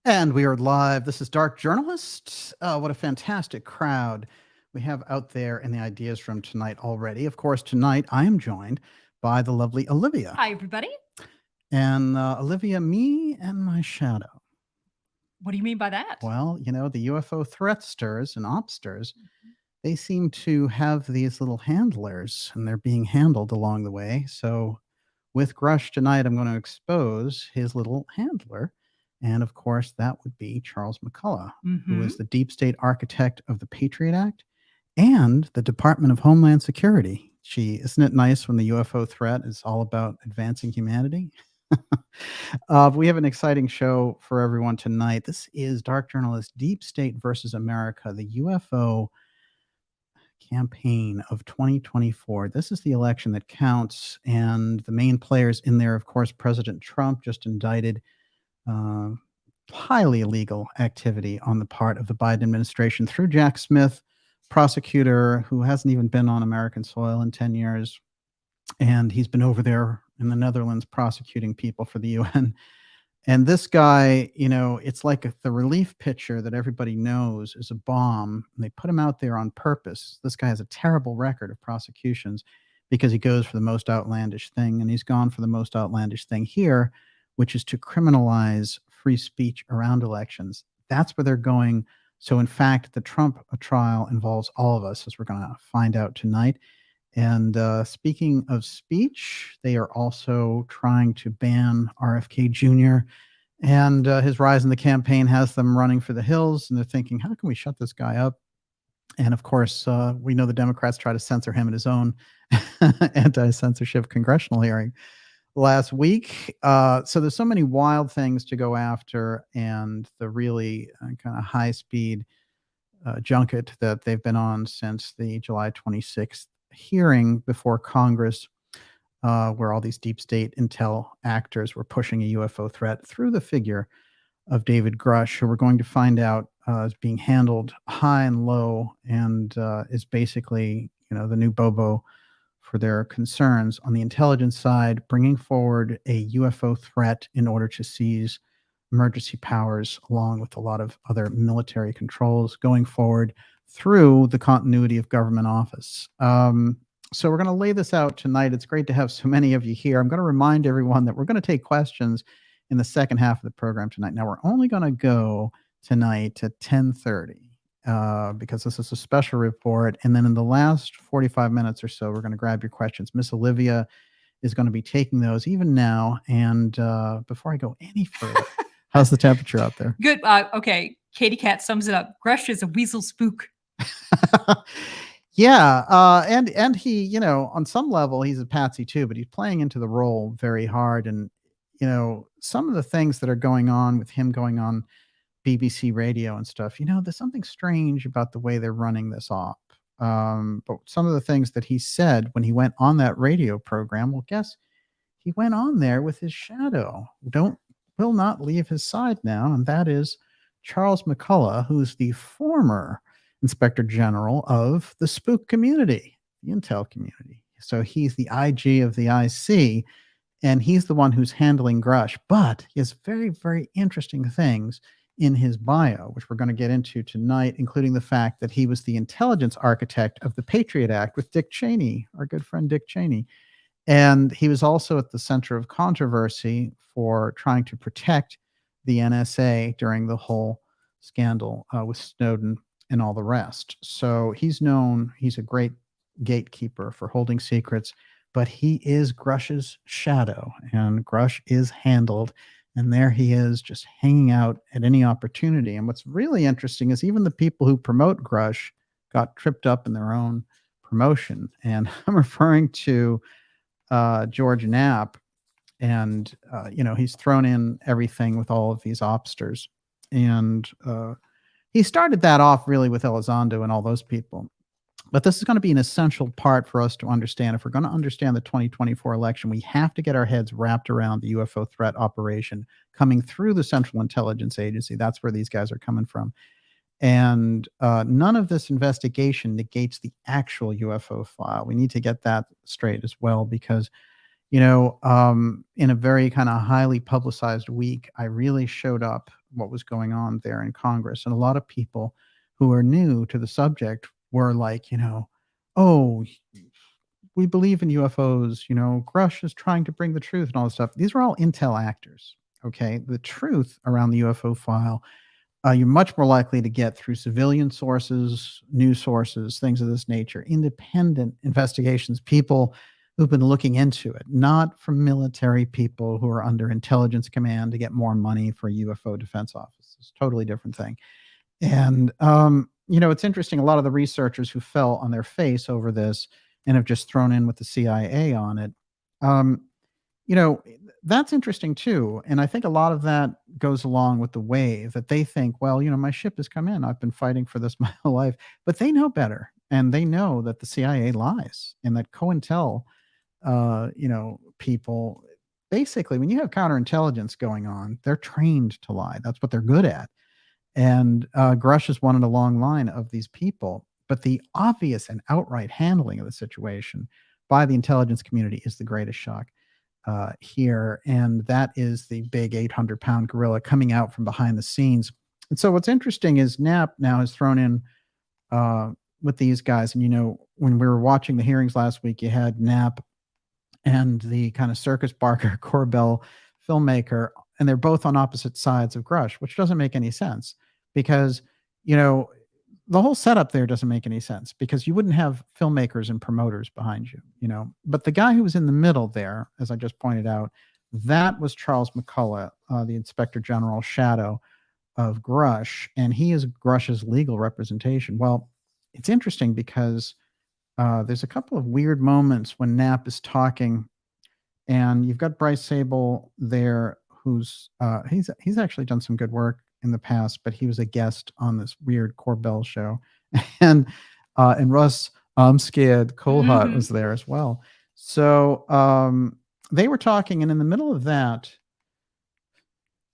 And we are live. This is Dark Journalists. What a fantastic crowd we have out there in the ideas from tonight already. Of course, tonight I am joined by the lovely Olivia. Hi, everybody. And Olivia, me and my shadow. What do you mean by that? Well, you know, the UFO threatsters and obsters, they seem to have these little handlers and they're being handled along the way. So with Grush tonight, I'm going to expose his little handler. And of course, that would be Charles McCullough, who is the deep state architect of the Patriot Act and the Department of Homeland Security. Gee, isn't it nice when the UFO threat is all about advancing humanity? We have an exciting show for everyone tonight. This is Dark Journalist Deep State versus America, the UFO campaign of 2024. This is the election that counts, and the main players in there, of course, President Trump just indicted highly illegal activity on the part of the Biden administration through Jack Smith, prosecutor who hasn't even been on American soil in 10 years. And he's been over there in the Netherlands prosecuting people for the UN. And this guy, you know, it's like the relief pitcher that everybody knows is a bomb. And they put him out there on purpose. This guy has a terrible record of prosecutions because he goes for the most outlandish thing. And he's gone for the most outlandish thing here, which is to criminalize free speech around elections. That's where they're going. So, in fact, the Trump trial involves all of us, as we're going to find out tonight. And speaking of speech, they are also trying to ban RFK Jr. And his rise in the campaign has them running for the hills. And they're thinking, how can we shut this guy up? And of course, we know the Democrats try to censor him at his own anti-censorship congressional hearing last week. So there's so many wild things to go after, and the really kind of high-speed junket that they've been on since the July 26th hearing before Congress, where all these deep state intel actors were pushing a UFO threat through the figure of David Grush, who we're going to find out is being handled high and low, and is basically, you know, the new Bobo for their concerns on the intelligence side, bringing forward a UFO threat in order to seize emergency powers, along with a lot of other military controls going forward through the continuity of government office. So we're going to lay this out tonight. It's great to have so many of you here. I'm going to remind everyone that we're going to take questions in the second half of the program tonight. Now, we're only going to go tonight to 10:30 because this is a special report. And then in the last 45 minutes or so, we're going to grab your questions. Miss Olivia is going to be taking those even now. And before I go any further, how's the temperature out there? Good. Okay. Katie Cat sums it up. Grush is a weasel spook. Yeah. And he, you know, on some level, he's a patsy too, but he's playing into the role very hard. And, you know, some of the things that are going on with him going on BBC radio and stuff, you know, there's something strange about the way they're running this off. But some of the things that he said when he went on that radio program, well, guess he went on there with his shadow. Will not leave his side now, and that is Charles McCullough, who's the former Inspector General of the spook community, the intel community. So he's the IG of the IC, and he's the one who's handling Grush. But he has very, very interesting things in his bio, which we're going to get into tonight, including the fact that he was the intelligence architect of the Patriot Act with Dick Cheney, our good friend Dick Cheney. And he was also at the center of controversy for trying to protect the NSA during the whole scandal with Snowden and all the rest. So he's a great gatekeeper for holding secrets, but he is Grush's shadow, and Grush is handled. And there he is, just hanging out at any opportunity. And what's really interesting is even the people who promote Grush got tripped up in their own promotion. And I'm referring to George Knapp, and you know, he's thrown in everything with all of these obsters, and he started that off really with Elizondo and all those people. But this is going to be an essential part for us to understand. If we're going to understand the 2024 election, we have to get our heads wrapped around the UFO threat operation coming through the Central Intelligence Agency. That's where these guys are coming from. And none of this investigation negates the actual UFO file. We need to get that straight as well, because, you know, in a very kind of highly publicized week, I really showed up what was going on there in Congress. And a lot of people who are new to the subject were like, oh, we believe in UFOs, Grush is trying to bring the truth and all this stuff. These are all intel actors. Okay. The truth around the UFO file, you're much more likely to get through civilian sources, news sources, things of this nature, independent investigations, people who've been looking into it, not from military people who are under intelligence command to get more money for a UFO defense office. It's a totally different thing. And, it's interesting. A lot of the researchers who fell on their face over this and have just thrown in with the CIA on it, um, that's interesting too. And I think a lot of that goes along with the wave that they think, well, my ship has come in. I've been fighting for this my whole life, but they know better. And they know that the CIA lies and that COINTEL, people, basically, when you have counterintelligence going on, they're trained to lie. That's what they're good at. And Grush is one in a long line of these people. But the obvious and outright handling of the situation by the intelligence community is the greatest shock here. And that is the big 800-pound gorilla coming out from behind the scenes. And so what's interesting is Knapp now has thrown in with these guys. And, when we were watching the hearings last week, you had Knapp and the kind of circus barker Corbell filmmaker, and they're both on opposite sides of Grush, which doesn't make any sense because, the whole setup there doesn't make any sense because you wouldn't have filmmakers and promoters behind you, but the guy who was in the middle there, as I just pointed out, that was Charles McCullough, the Inspector General shadow of Grush, and he is Grush's legal representation. Well, it's interesting because there's a couple of weird moments when Knapp is talking, and you've got Bryce Sable there, who's he's actually done some good work in the past, but he was a guest on this weird Corbell show, and Russ, I'm scared, Colhart was there as well. So they were talking, and in the middle of that,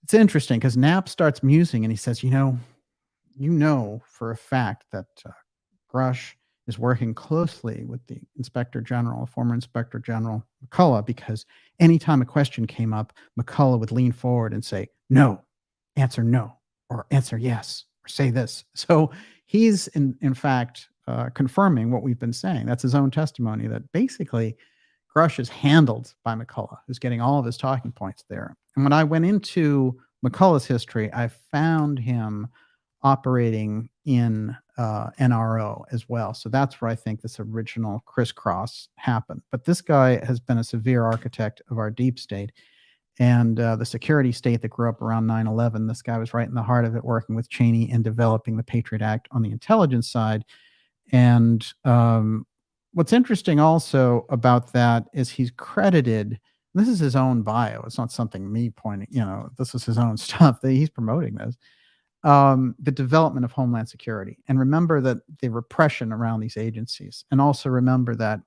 it's interesting because Knapp starts musing, and he says, you know for a fact that Grush is working closely with the Inspector General, former Inspector General McCullough, because anytime a question came up, McCullough would lean forward and say, no, or answer yes, or say this. So he's in fact confirming what we've been saying. That's his own testimony that basically Grush is handled by McCullough, who's getting all of his talking points there. And when I went into McCullough's history, I found him operating in NRO as well. So that's where I think this original crisscross happened. But this guy has been a severe architect of our deep state and the security state that grew up around 9/11. This guy was right in the heart of it, working with Cheney and developing the Patriot Act on the intelligence side. And what's interesting also about that is he's credited, this is his own bio. It's not something me pointing, this is his own stuff that he's promoting this. The development of Homeland Security. And remember that the repression around these agencies. And also remember that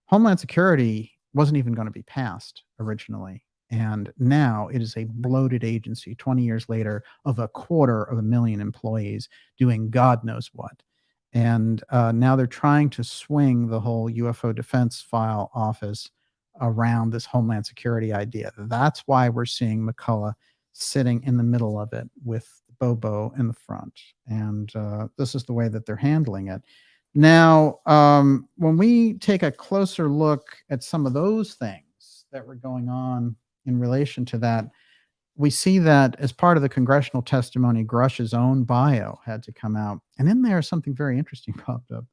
Homeland Security wasn't even going to be passed originally. And now it is a bloated agency 20 years later of 250,000 employees doing God knows what. And now they're trying to swing the whole UFO defense file office around this Homeland Security idea. That's why we're seeing McCullough sitting in the middle of it with Bobo in the front. And this is the way that they're handling it. Now, when we take a closer look at some of those things that were going on in relation to that, we see that as part of the congressional testimony, Grush's own bio had to come out. And in there, something very interesting popped up.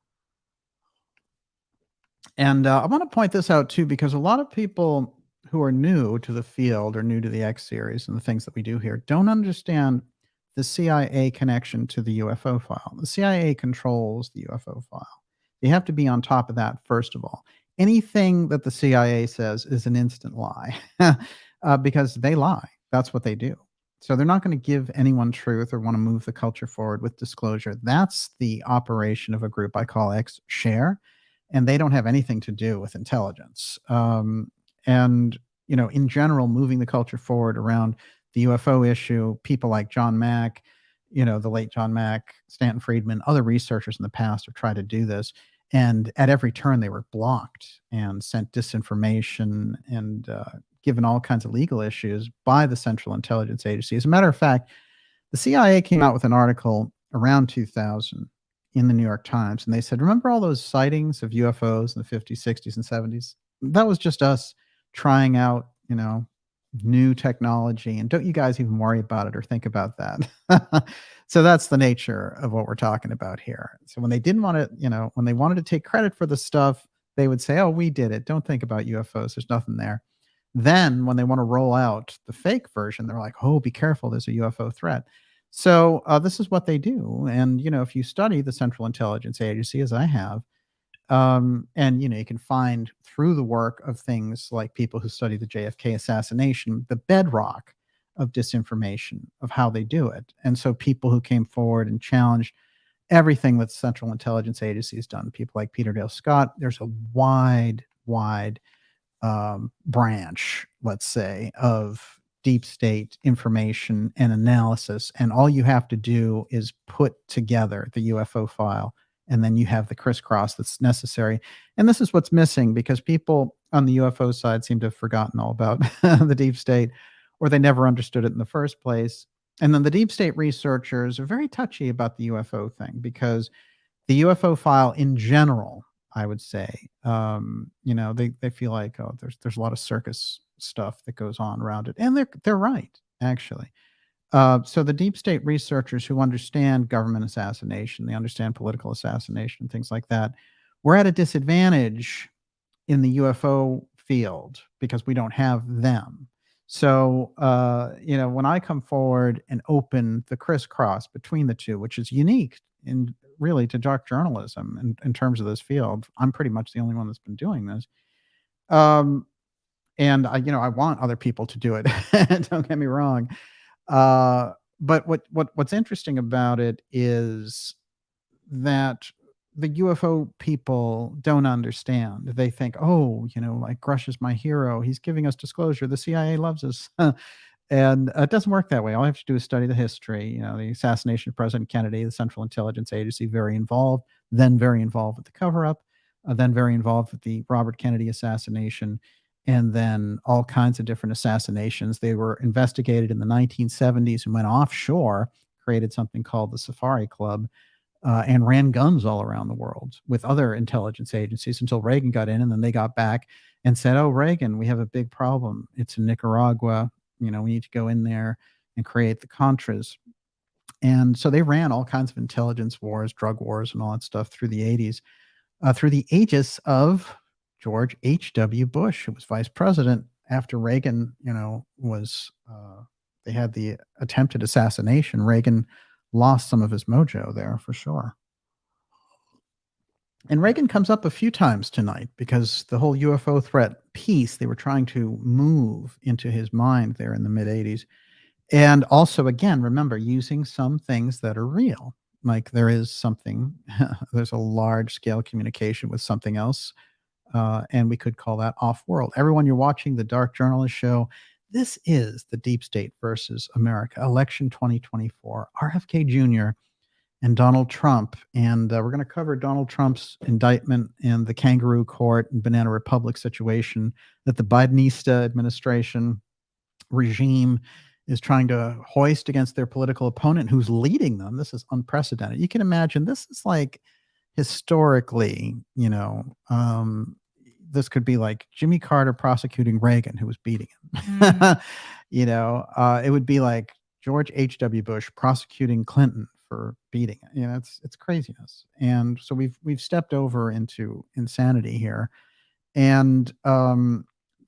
And I want to point this out, too, because a lot of people who are new to the field or new to the X series and the things that we do here don't understand the CIA connection to the UFO file. The CIA controls the UFO file. They have to be on top of that, first of all. Anything that the CIA says is an instant lie because they lie. That's what they do. So they're not going to give anyone truth or want to move the culture forward with disclosure. That's the operation of a group I call X-Share, and they don't have anything to do with intelligence. And, in general, moving the culture forward around the UFO issue, people like John Mack, the late John Mack, Stanton Friedman, other researchers in the past have tried to do this. And at every turn, they were blocked and sent disinformation and given all kinds of legal issues by the Central Intelligence Agency. As a matter of fact, The CIA came out with an article around 2000 in the New York Times, and they said, remember all those sightings of UFOs in the 50s, 60s, and 70s? That was just us trying out, new technology. And don't you guys even worry about it or think about that. So that's the nature of what we're talking about here. So when they didn't want to, when they wanted to take credit for the stuff, they would say, oh, we did it. Don't think about UFOs. There's nothing there. Then when they want to roll out the fake version, they're like, oh, be careful. There's a UFO threat. So this is what they do. And, if you study the Central Intelligence Agency, as I have, and, you can find through the work of things like people who study the JFK assassination, the bedrock of disinformation of how they do it. And so people who came forward and challenged everything that the Central Intelligence Agency has done, people like Peter Dale Scott, there's a wide branch, let's say, of deep state information and analysis. And all you have to do is put together the UFO file, and then you have the crisscross that's necessary. And this is what's missing, because people on the UFO side seem to have forgotten all about the deep state, or they never understood it in the first place. And then the deep state researchers are very touchy about the UFO thing, because the UFO file in general, I would say, they feel like, oh, there's a lot of circus stuff that goes on around it, and they're right, actually. So the deep state researchers who understand government assassination, they understand political assassination, things like that, we're at a disadvantage in the UFO field because we don't have them. So, when I come forward and open the crisscross between the two, which is unique in really to dark journalism in terms of this field, I'm pretty much the only one that's been doing this. And I want other people to do it. Don't get me wrong. But what's interesting about it is that the UFO people don't understand. They think, oh, like Grush is my hero. He's giving us disclosure. The CIA loves us. And it doesn't work that way. All I have to do is study the history. The assassination of President Kennedy, the Central Intelligence Agency, very involved, then very involved with the cover-up, then very involved with the Robert Kennedy assassination, and then all kinds of different assassinations. They were investigated in the 1970s and went offshore, created something called the Safari Club, and ran guns all around the world with other intelligence agencies until Reagan got in, and then they got back and said, oh, Reagan, we have a big problem. It's in Nicaragua. We need to go in there and create the Contras. And so they ran all kinds of intelligence wars, drug wars, and all that stuff through the 80s, through the aegis of George H.W. Bush, who was vice president after Reagan, they had the attempted assassination. Reagan lost some of his mojo there for sure. And Reagan comes up a few times tonight because the whole UFO threat piece, they were trying to move into his mind there in the mid 80s. And also, again, remember, using some things that are real. Like there is something, there's a large scale communication with something else. And we could call that off world. Everyone, you're watching the Dark Journalist Show. This is the Deep State versus America, election 2024, RFK Jr. and Donald Trump. And we're going to cover Donald Trump's indictment and the kangaroo court and Banana Republic situation that the Bidenista administration regime is trying to hoist against their political opponent who's leading them. This is unprecedented. You can imagine this is like historically, this could be like Jimmy Carter prosecuting Reagan, who was beating him. It would be like George H.W. Bush prosecuting Clinton for beating it. It's craziness. And so we've stepped over into insanity here. And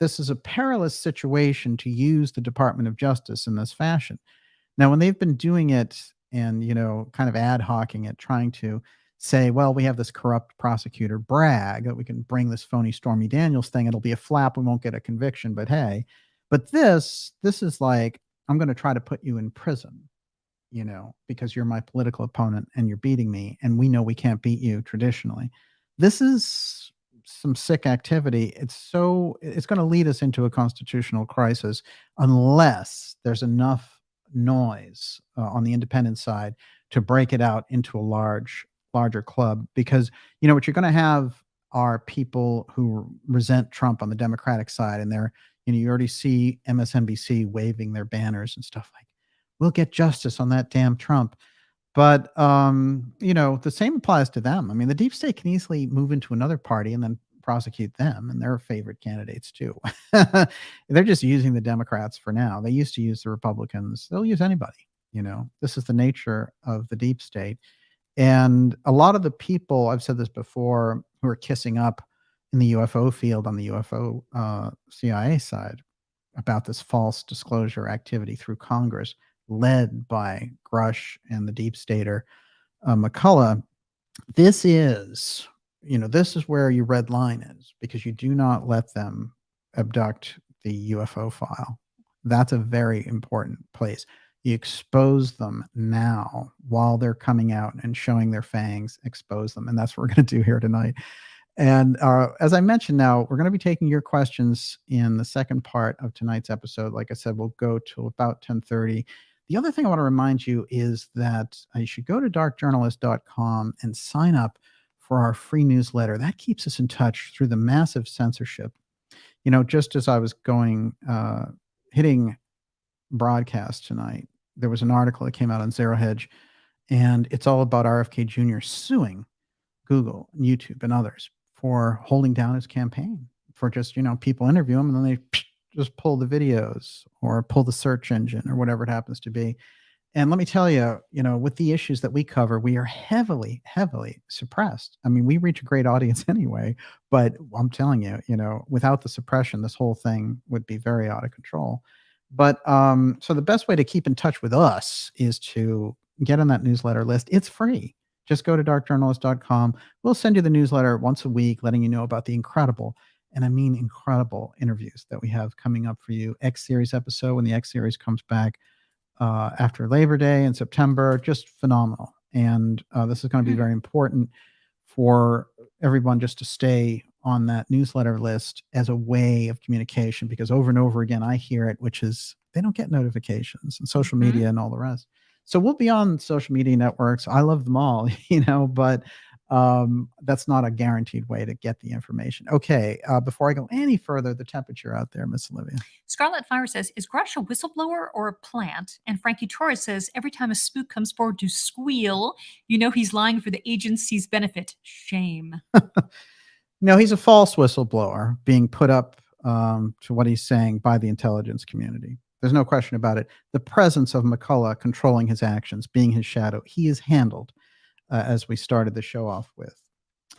this is a perilous situation to use the Department of Justice in this fashion. Now, when they've been doing it and, kind of ad hocing it, trying to say, well, we have this corrupt prosecutor brag that we can bring this phony Stormy Daniels thing. It'll be a flap. We won't get a conviction, but hey, but this is like, I'm going to try to put you in prison, because you're my political opponent and you're beating me. And we know we can't beat you traditionally. This is some sick activity. It's going to lead us into a constitutional crisis unless there's enough noise on the independent side to break it out into a larger club. Because what you're going to have are people who resent Trump on the Democratic side, and they're you already see MSNBC waving their banners and stuff like, We'll get justice on that damn Trump. But, the same applies to them. I mean, the deep state can easily move into another party and then prosecute them and their favorite candidates too. They're just using the Democrats for now. They used to use the Republicans. They'll use anybody. This is the nature of the deep state. And a lot of the people, I've said this before, who are kissing up in the UFO field on the UFO CIA side about this false disclosure activity through Congress, led by Grush and the deep stater McCullough. This is where your red line is, because you do not let them abduct the UFO file. That's a very important place. You expose them now while they're coming out and showing their fangs. Expose them, and that's what we're going to do here tonight. And as I mentioned, now we're going to be taking your questions in the second part of tonight's episode. Like I said, we'll go to about 10:30. The other thing I want to remind you is that you should go to darkjournalist.com and sign up for our free newsletter. That keeps us in touch through the massive censorship. Just as I was hitting broadcast tonight, there was an article that came out on Zero Hedge, and it's all about RFK Jr. suing Google, YouTube, and others for holding down his campaign, for just, people interview him and then they just pull the videos or pull the search engine or whatever it happens to be. And let me tell you, with the issues that we cover, we are heavily, heavily suppressed. I mean, we reach a great audience anyway, but I'm telling you, without the suppression, this whole thing would be very out of control. But so the best way to keep in touch with us is to get on that newsletter list. It's free. Just go to darkjournalist.com. We'll send you the newsletter once a week, letting you know about the incredible, and I mean incredible, interviews that we have coming up for you. X Series episode, when the X Series comes back after Labor Day in September, just phenomenal. And this is going to be very important for everyone just to stay on that newsletter list as a way of communication, because over and over again, I hear it, which is they don't get notifications and social media and all the rest. So we'll be on social media networks. I love them all, but that's not a guaranteed way to get the information. Okay, before I go any further, the temperature out there, Miss Olivia. Scarlet Fire says, is Grush a whistleblower or a plant? And Frankie Torres says, every time a spook comes forward to squeal, he's lying for the agency's benefit. Shame. No, he's a false whistleblower being put up to what he's saying by the intelligence community. There's no question about it. The presence of McCullough controlling his actions, being his shadow, he is handled, as we started the show off with.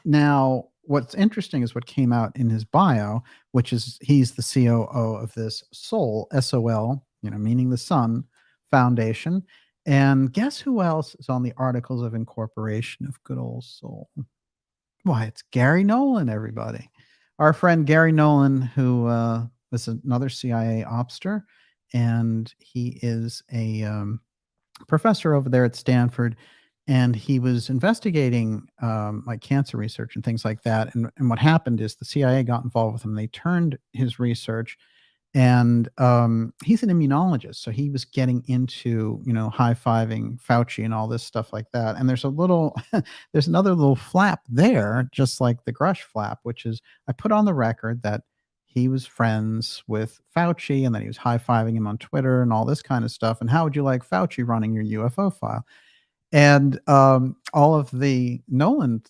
Now, what's interesting is what came out in his bio, which is he's the COO of this SOL, S-O-L, meaning the Sun Foundation. And guess who else is on the Articles of Incorporation of good old SOL? Why, it's Gary Nolan, everybody. Our friend Gary Nolan, who is another CIA obster, and he is a professor over there at Stanford, and he was investigating like cancer research and things like that. And what happened is the CIA got involved with him. They turned his research, and he's an immunologist, so he was getting into high-fiving Fauci and all this stuff like that. And there's there's another little flap there, just like the Grush flap, which is I put on the record that he was friends with Fauci, and then he was high-fiving him on Twitter and all this kind of stuff. And how would you like Fauci running your UFO file? And all of the Nolan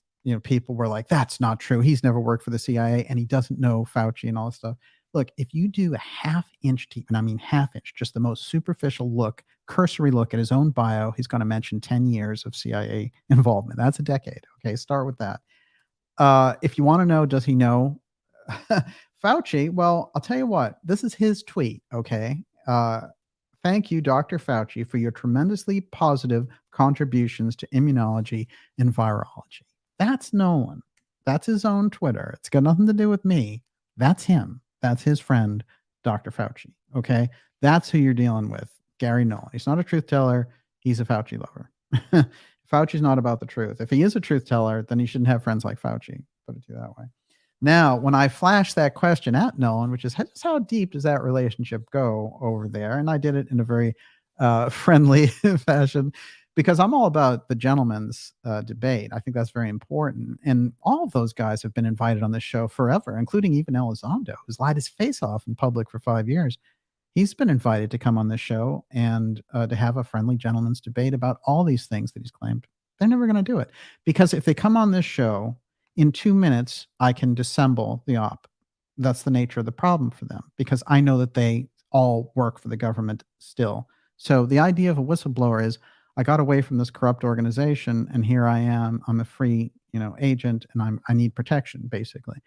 people were like, that's not true. He's never worked for the CIA, and he doesn't know Fauci and all this stuff. Look, if you do a half-inch deep, and I mean half-inch, just the most superficial look, cursory look at his own bio, he's going to mention 10 years of CIA involvement. That's a decade. Okay, start with that. If you want to know, does he know Fauci? Well, I'll tell you what. This is his tweet, okay? Thank you, Dr. Fauci, for your tremendously positive contributions to immunology and virology. That's Nolan. That's his own Twitter. It's got nothing to do with me. That's him. That's his friend, Dr. Fauci, okay? That's who you're dealing with, Gary Nolan. He's not a truth teller. He's a Fauci lover. Fauci's not about the truth. If he is a truth teller, then he shouldn't have friends like Fauci. Put it to you that way. Now, when I flashed that question at Nolan, which is just how deep does that relationship go over there? And I did it in a very friendly fashion, because I'm all about the gentleman's debate. I think that's very important. And all of those guys have been invited on this show forever, including even Elizondo, who's lied his face off in public for 5 years. He's been invited to come on this show and to have a friendly gentleman's debate about all these things that he's claimed. They're never going to do it because if they come on this show in 2 minutes, I can dissemble the op. That's the nature of the problem for them because I know that they all work for the government still. So the idea of a whistleblower is I got away from this corrupt organization and here I am. I'm a free, agent and I need protection basically.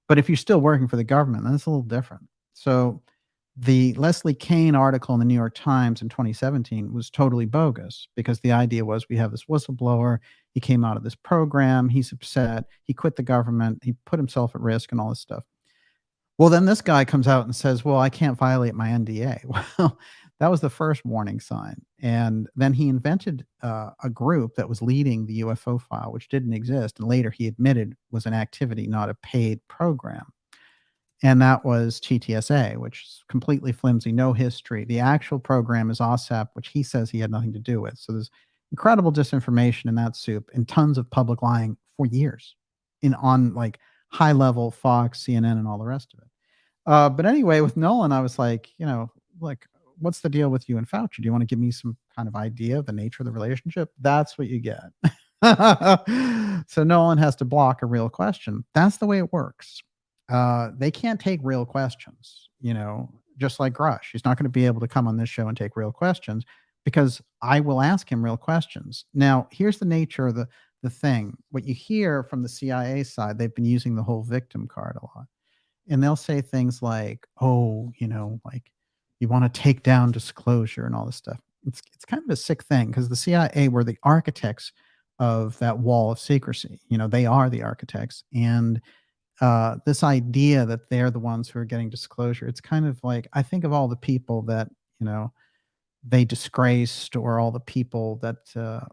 But if you're still working for the government, then it's a little different. So the Leslie Kean article in the New York Times in 2017 was totally bogus because the idea was we have this whistleblower. He came out of this program. He's upset. He quit the government. He put himself at risk and all this stuff. Well, then this guy comes out and says, well, I can't violate my NDA. Well, that was the first warning sign. And then he invented a group that was leading the UFO file, which didn't exist. And later he admitted was an activity, not a paid program. And that was TTSA, which is completely flimsy, no history. The actual program is OSAP, which he says he had nothing to do with. So there's incredible disinformation in that soup and tons of public lying for years on like high level Fox, CNN, and all the rest of it. But anyway, with Nolan, I was like, like, what's the deal with you and Fauci? Do you want to give me some kind of idea of the nature of the relationship? That's what you get. So Nolan has to block a real question. That's the way it works. They can't take real questions, just like Grush. He's not going to be able to come on this show and take real questions because I will ask him real questions. Now, here's the nature of the thing. What you hear from the CIA side, they've been using the whole victim card a lot. And they'll say things like, oh, like you want to take down disclosure and all this stuff. It's kind of a sick thing because the CIA were the architects of that wall of secrecy. They are the architects. And this idea that they're the ones who are getting disclosure, it's kind of like, I think of all the people that, they disgraced or all the people that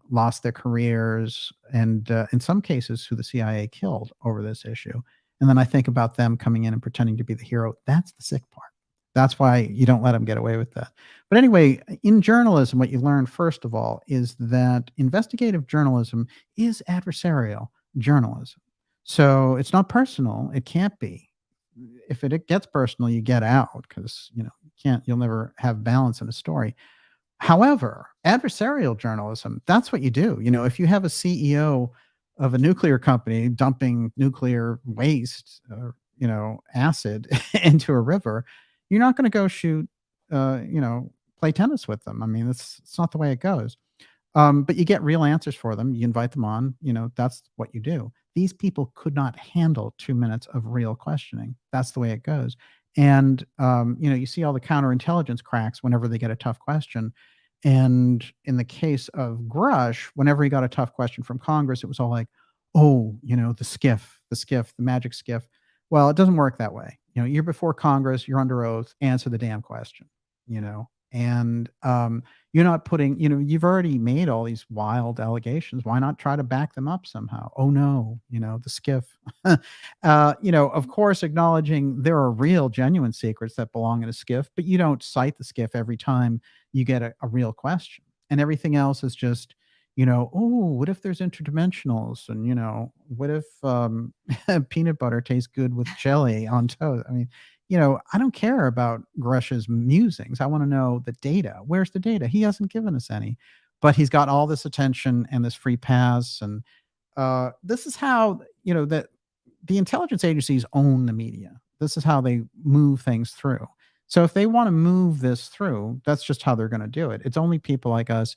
lost their careers and in some cases who the CIA killed over this issue. And then I think about them coming in and pretending to be the hero. That's the sick part. That's why you don't let them get away with that. But anyway, in journalism, what you learn, first of all, is that investigative journalism is adversarial journalism. So it's not personal. It can't be. If it gets personal, you get out because, you'll never have balance in a story. However, adversarial journalism, that's what you do. If you have a CEO of a nuclear company dumping nuclear waste or, acid into a river, you're not going to go shoot, play tennis with them. I mean, it's not the way it goes. But you get real answers for them. You invite them on, that's what you do. These people could not handle 2 minutes of real questioning. That's the way it goes. And, you see all the counterintelligence cracks whenever they get a tough question. And in the case of Grush, whenever he got a tough question from Congress, it was all like, oh, the skiff, the magic skiff. Well, it doesn't work that way. You're before Congress, you're under oath, answer the damn question, and you're not putting, you've already made all these wild allegations. Why not try to back them up somehow? Oh no, the skiff, of course, acknowledging there are real, genuine secrets that belong in a skiff, but you don't cite the skiff every time you get a real question. And everything else is just, oh, what if there's interdimensionals? And, what if peanut butter tastes good with jelly on toast? I mean, I don't care about Grush's musings. I want to know the data. Where's the data? He hasn't given us any, but he's got all this attention and this free pass. And this is how, that the intelligence agencies own the media. This is how they move things through. So if they want to move this through, that's just how they're going to do it. It's only people like us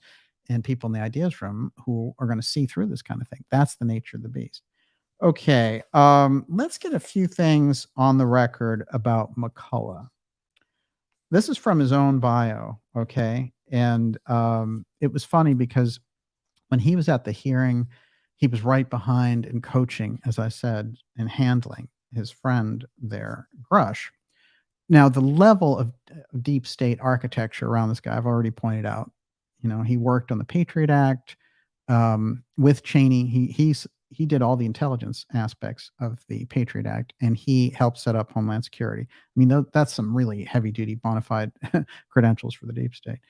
and people in the ideas room who are going to see through this kind of thing. That's the nature of the beast. Okay, let's get a few things on the record about McCullough. This is from his own bio, okay? And it was funny because when he was at the hearing, he was right behind and coaching, as I said, and handling his friend there, Grush. Now, the level of deep state architecture around this guy, I've already pointed out. He worked on the Patriot Act with Cheney. He did all the intelligence aspects of the Patriot Act, and he helped set up Homeland Security. I mean, that's some really heavy-duty bona fide credentials for the deep state.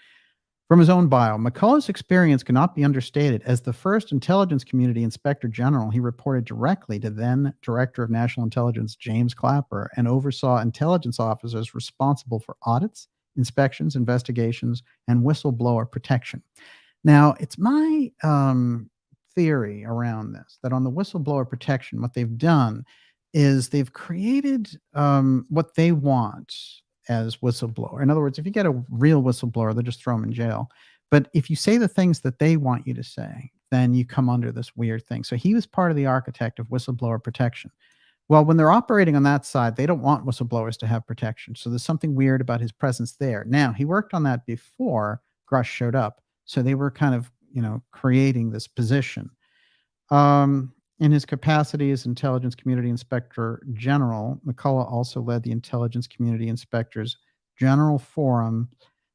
From his own bio, McCullough's experience cannot be understated. As the first intelligence community inspector general, he reported directly to then Director of National Intelligence James Clapper and oversaw intelligence officers responsible for audits, inspections, investigations, and whistleblower protection. Now, it's my theory around this that on the whistleblower protection, what they've done is they've created what they want as whistleblower. In other words, if you get a real whistleblower, they'll just throw them in jail. But if you say the things that they want you to say, then you come under this weird thing. So he was part of the architect of whistleblower protection. Well, when they're operating on that side, they don't want whistleblowers to have protection. So there's something weird about his presence there. Now, he worked on that before Grush showed up. So they were kind of, creating this position. In his capacity as Intelligence Community Inspector General, McCullough also led the Intelligence Community Inspectors General Forum,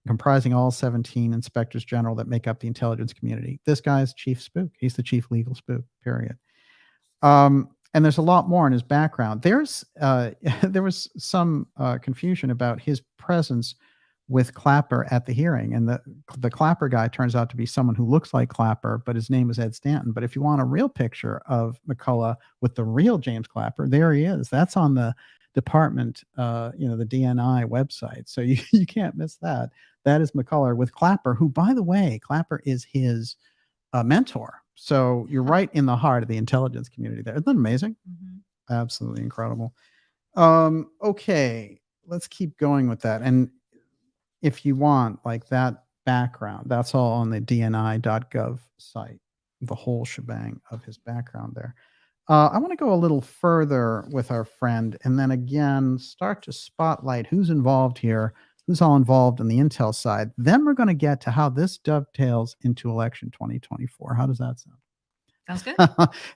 comprising all 17 inspectors general that make up the intelligence community. This guy's chief spook. He's the chief legal spook, period. And there's a lot more in his background. There was some confusion about his presence with Clapper at the hearing, and the Clapper guy turns out to be someone who looks like Clapper, but his name is Ed Stanton. But if you want a real picture of McCullough with the real James Clapper, there he is. That's on the department, the DNI website. So you can't miss that. That is McCullough with Clapper, who, by the way, Clapper is his mentor. So you're right in the heart of the intelligence community there. Isn't that amazing? Mm-hmm. Absolutely incredible. Okay, let's keep going with that. And if you want like that background, that's all on the dni.gov site, the whole shebang of his background there. I want to go a little further with our friend and then again start to spotlight who's involved here, who's all involved in the intel side. Then we're going to get to how this dovetails into election 2024. How does that sound? Sounds good.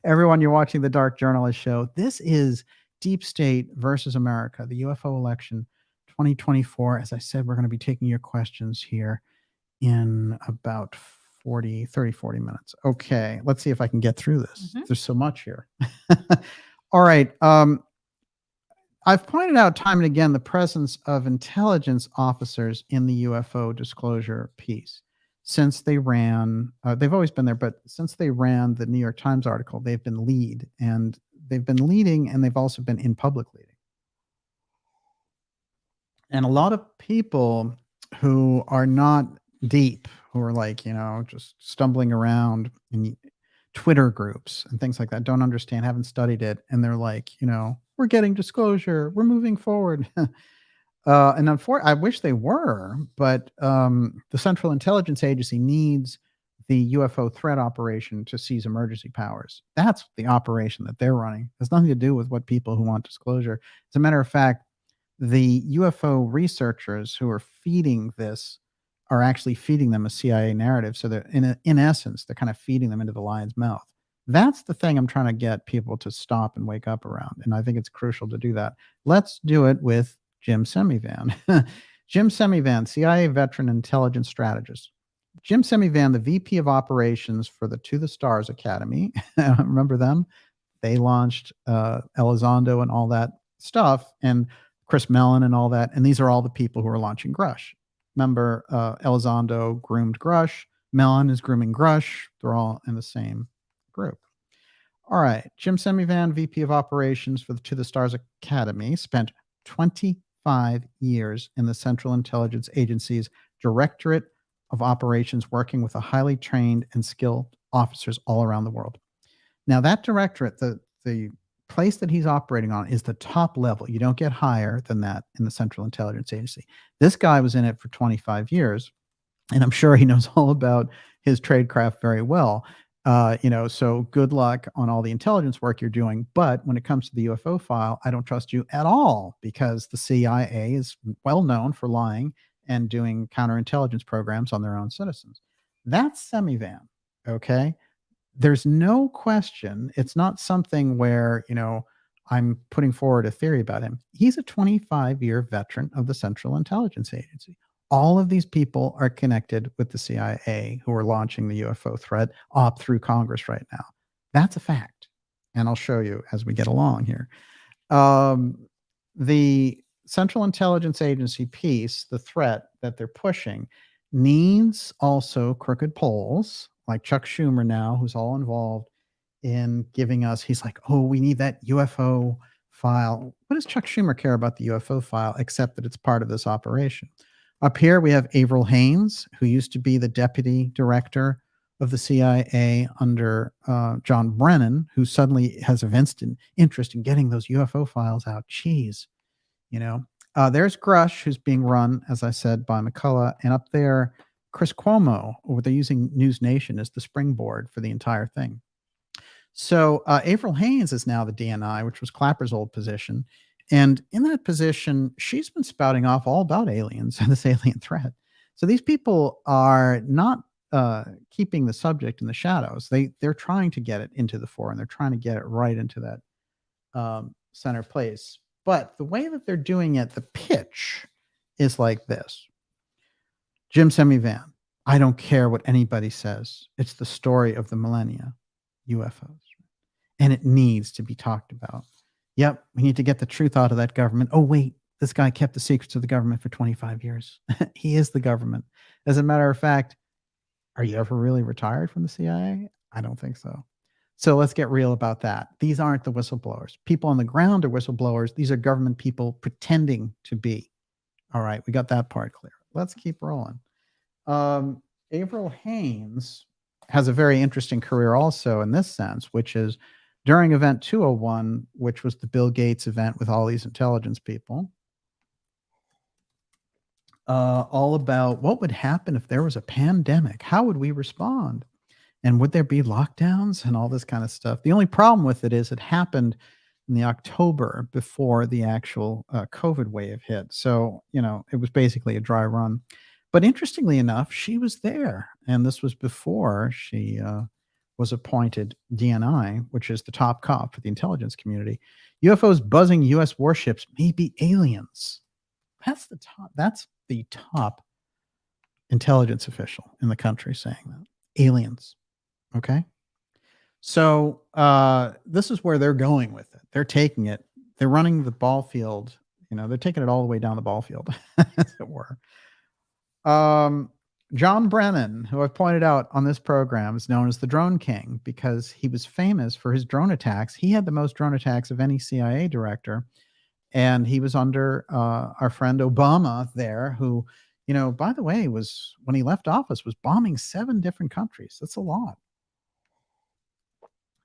Everyone, you're watching the Dark Journalist Show. This is Deep State versus America, the UFO election 2024. As I said, we're going to be taking your questions here in about 40 minutes. Okay, let's see if I can get through this. Mm-hmm. There's so much here. All right. I've pointed out time and again the presence of intelligence officers in the UFO disclosure piece. Since they ran, they've always been there, but since they ran the New York Times article, they've been leading, and they've also been in public leading. And a lot of people who are not deep, who are like, just stumbling around in Twitter groups and things like that, don't understand, haven't studied it. And they're like, we're getting disclosure, we're moving forward. And unfortunately, I wish they were, but the Central Intelligence Agency needs the UFO threat operation to seize emergency powers. That's the operation that they're running. It has nothing to do with what people who want disclosure. As a matter of fact, the UFO researchers who are feeding this are actually feeding them a CIA narrative. So they're in essence, they're kind of feeding them into the lion's mouth. That's the thing I'm trying to get people to stop and wake up around. And I think it's crucial to do that. Let's do it with Jim Semivan. Jim Semivan, CIA veteran intelligence strategist. Jim Semivan, the VP of operations for the To the Stars Academy. Remember them? They launched Elizondo and all that stuff, and Chris Mellon and all that. And these are all the people who are launching Grush. Remember, Elizondo groomed Grush. Mellon is grooming Grush. They're all in the same group. All right. Jim Semivan, VP of operations for the To the Stars Academy, spent 25 years in the Central Intelligence Agency's Directorate of Operations, working with a highly trained and skilled officers all around the world. Now, that directorate, the place that he's operating on is the top level. You don't get higher than that in the Central Intelligence Agency. This guy was in it for 25 years, and I'm sure he knows all about his tradecraft very well. So good luck on all the intelligence work you're doing. But when it comes to the UFO file, I don't trust you at all, because the CIA is well known for lying and doing counterintelligence programs on their own citizens. That's Semivan. Okay. There's no question. It's not something where, I'm putting forward a theory about him. He's a 25-year veteran of the Central Intelligence Agency. All of these people are connected with the CIA, who are launching the UFO threat up through Congress right now. That's a fact. And I'll show you as we get along here. The Central Intelligence Agency piece, the threat that they're pushing, needs also crooked polls like Chuck Schumer now, who's all involved in giving us, he's like, oh, we need that UFO file. What does Chuck Schumer care about the UFO file except that it's part of this operation? Up here, we have Avril Haines, who used to be the deputy director of the CIA under John Brennan, who suddenly has an instant interest in getting those UFO files out. Jeez, you know. There's Grush, who's being run, as I said, by McCullough. And up there, Chris Cuomo, or they're using News Nation as the springboard for the entire thing. So Avril Haines is now the DNI, which was Clapper's old position. And in that position, she's been spouting off all about aliens and this alien threat. So these people are not keeping the subject in the shadows. They're trying to get it into the fore, and they're trying to get it right into that center place. But the way that they're doing it, the pitch is like this. Jim Semivan, I don't care what anybody says. It's the story of the millennia, UFOs. And it needs to be talked about. Yep, we need to get the truth out of that government. Oh, wait, this guy kept the secrets of the government for 25 years. He is the government. As a matter of fact, are you ever really retired from the CIA? I don't think so. So let's get real about that. These aren't the whistleblowers. People on the ground are whistleblowers. These are government people pretending to be. All right, we got that part clear. Let's keep rolling. Avril Haines has a very interesting career also in this sense, which is during Event 201, which was the Bill Gates event with all these intelligence people, all about what would happen if there was a pandemic. How would we respond? And would there be lockdowns and all this kind of stuff? The only problem with it is it happened in the October before the actual COVID wave hit. So, it was basically a dry run. But interestingly enough, she was there. And this was before she was appointed DNI, which is the top cop for the intelligence community. UFOs buzzing U.S. warships may be aliens. That's the top intelligence official in the country saying that. Aliens. Okay. So this is where they're going with it. They're taking it. They're running the ball field. They're taking it all the way down the ball field, as it were. John Brennan, who I've pointed out on this program, is known as the Drone King because he was famous for his drone attacks. He had the most drone attacks of any CIA director. And he was under our friend Obama there, who, by the way, was, when he left office, was bombing 7 different countries. That's a lot.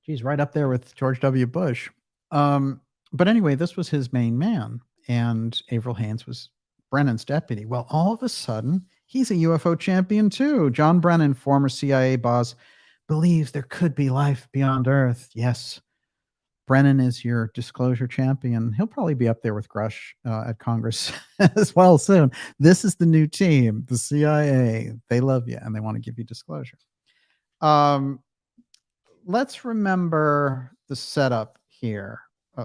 Geez, right up there with George W. Bush. But anyway, this was his main man. And Avril Haines was Brennan's deputy. Well, all of a sudden, he's a UFO champion too. John Brennan, former CIA boss, believes there could be life beyond Earth. Yes, Brennan is your disclosure champion. He'll probably be up there with Grush at Congress as well soon. This is the new team, the CIA. They love you and they want to give you disclosure. Let's remember the setup here.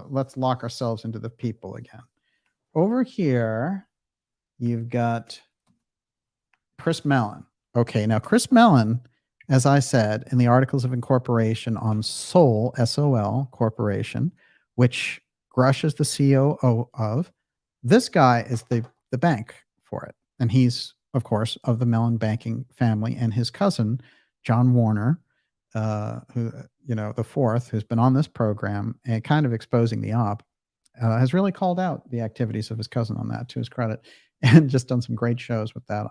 Let's lock ourselves into the people again. Over here, you've got Chris Mellon. Okay, now Chris Mellon, as I said, in the Articles of Incorporation on Sol, S-O-L Corporation, which Grush is the CEO of, this guy is the bank for it. And he's, of course, of the Mellon banking family, and his cousin, John Warner, who, the fourth, who's been on this program and kind of exposing the op, has really called out the activities of his cousin on that, to his credit, and just done some great shows with that.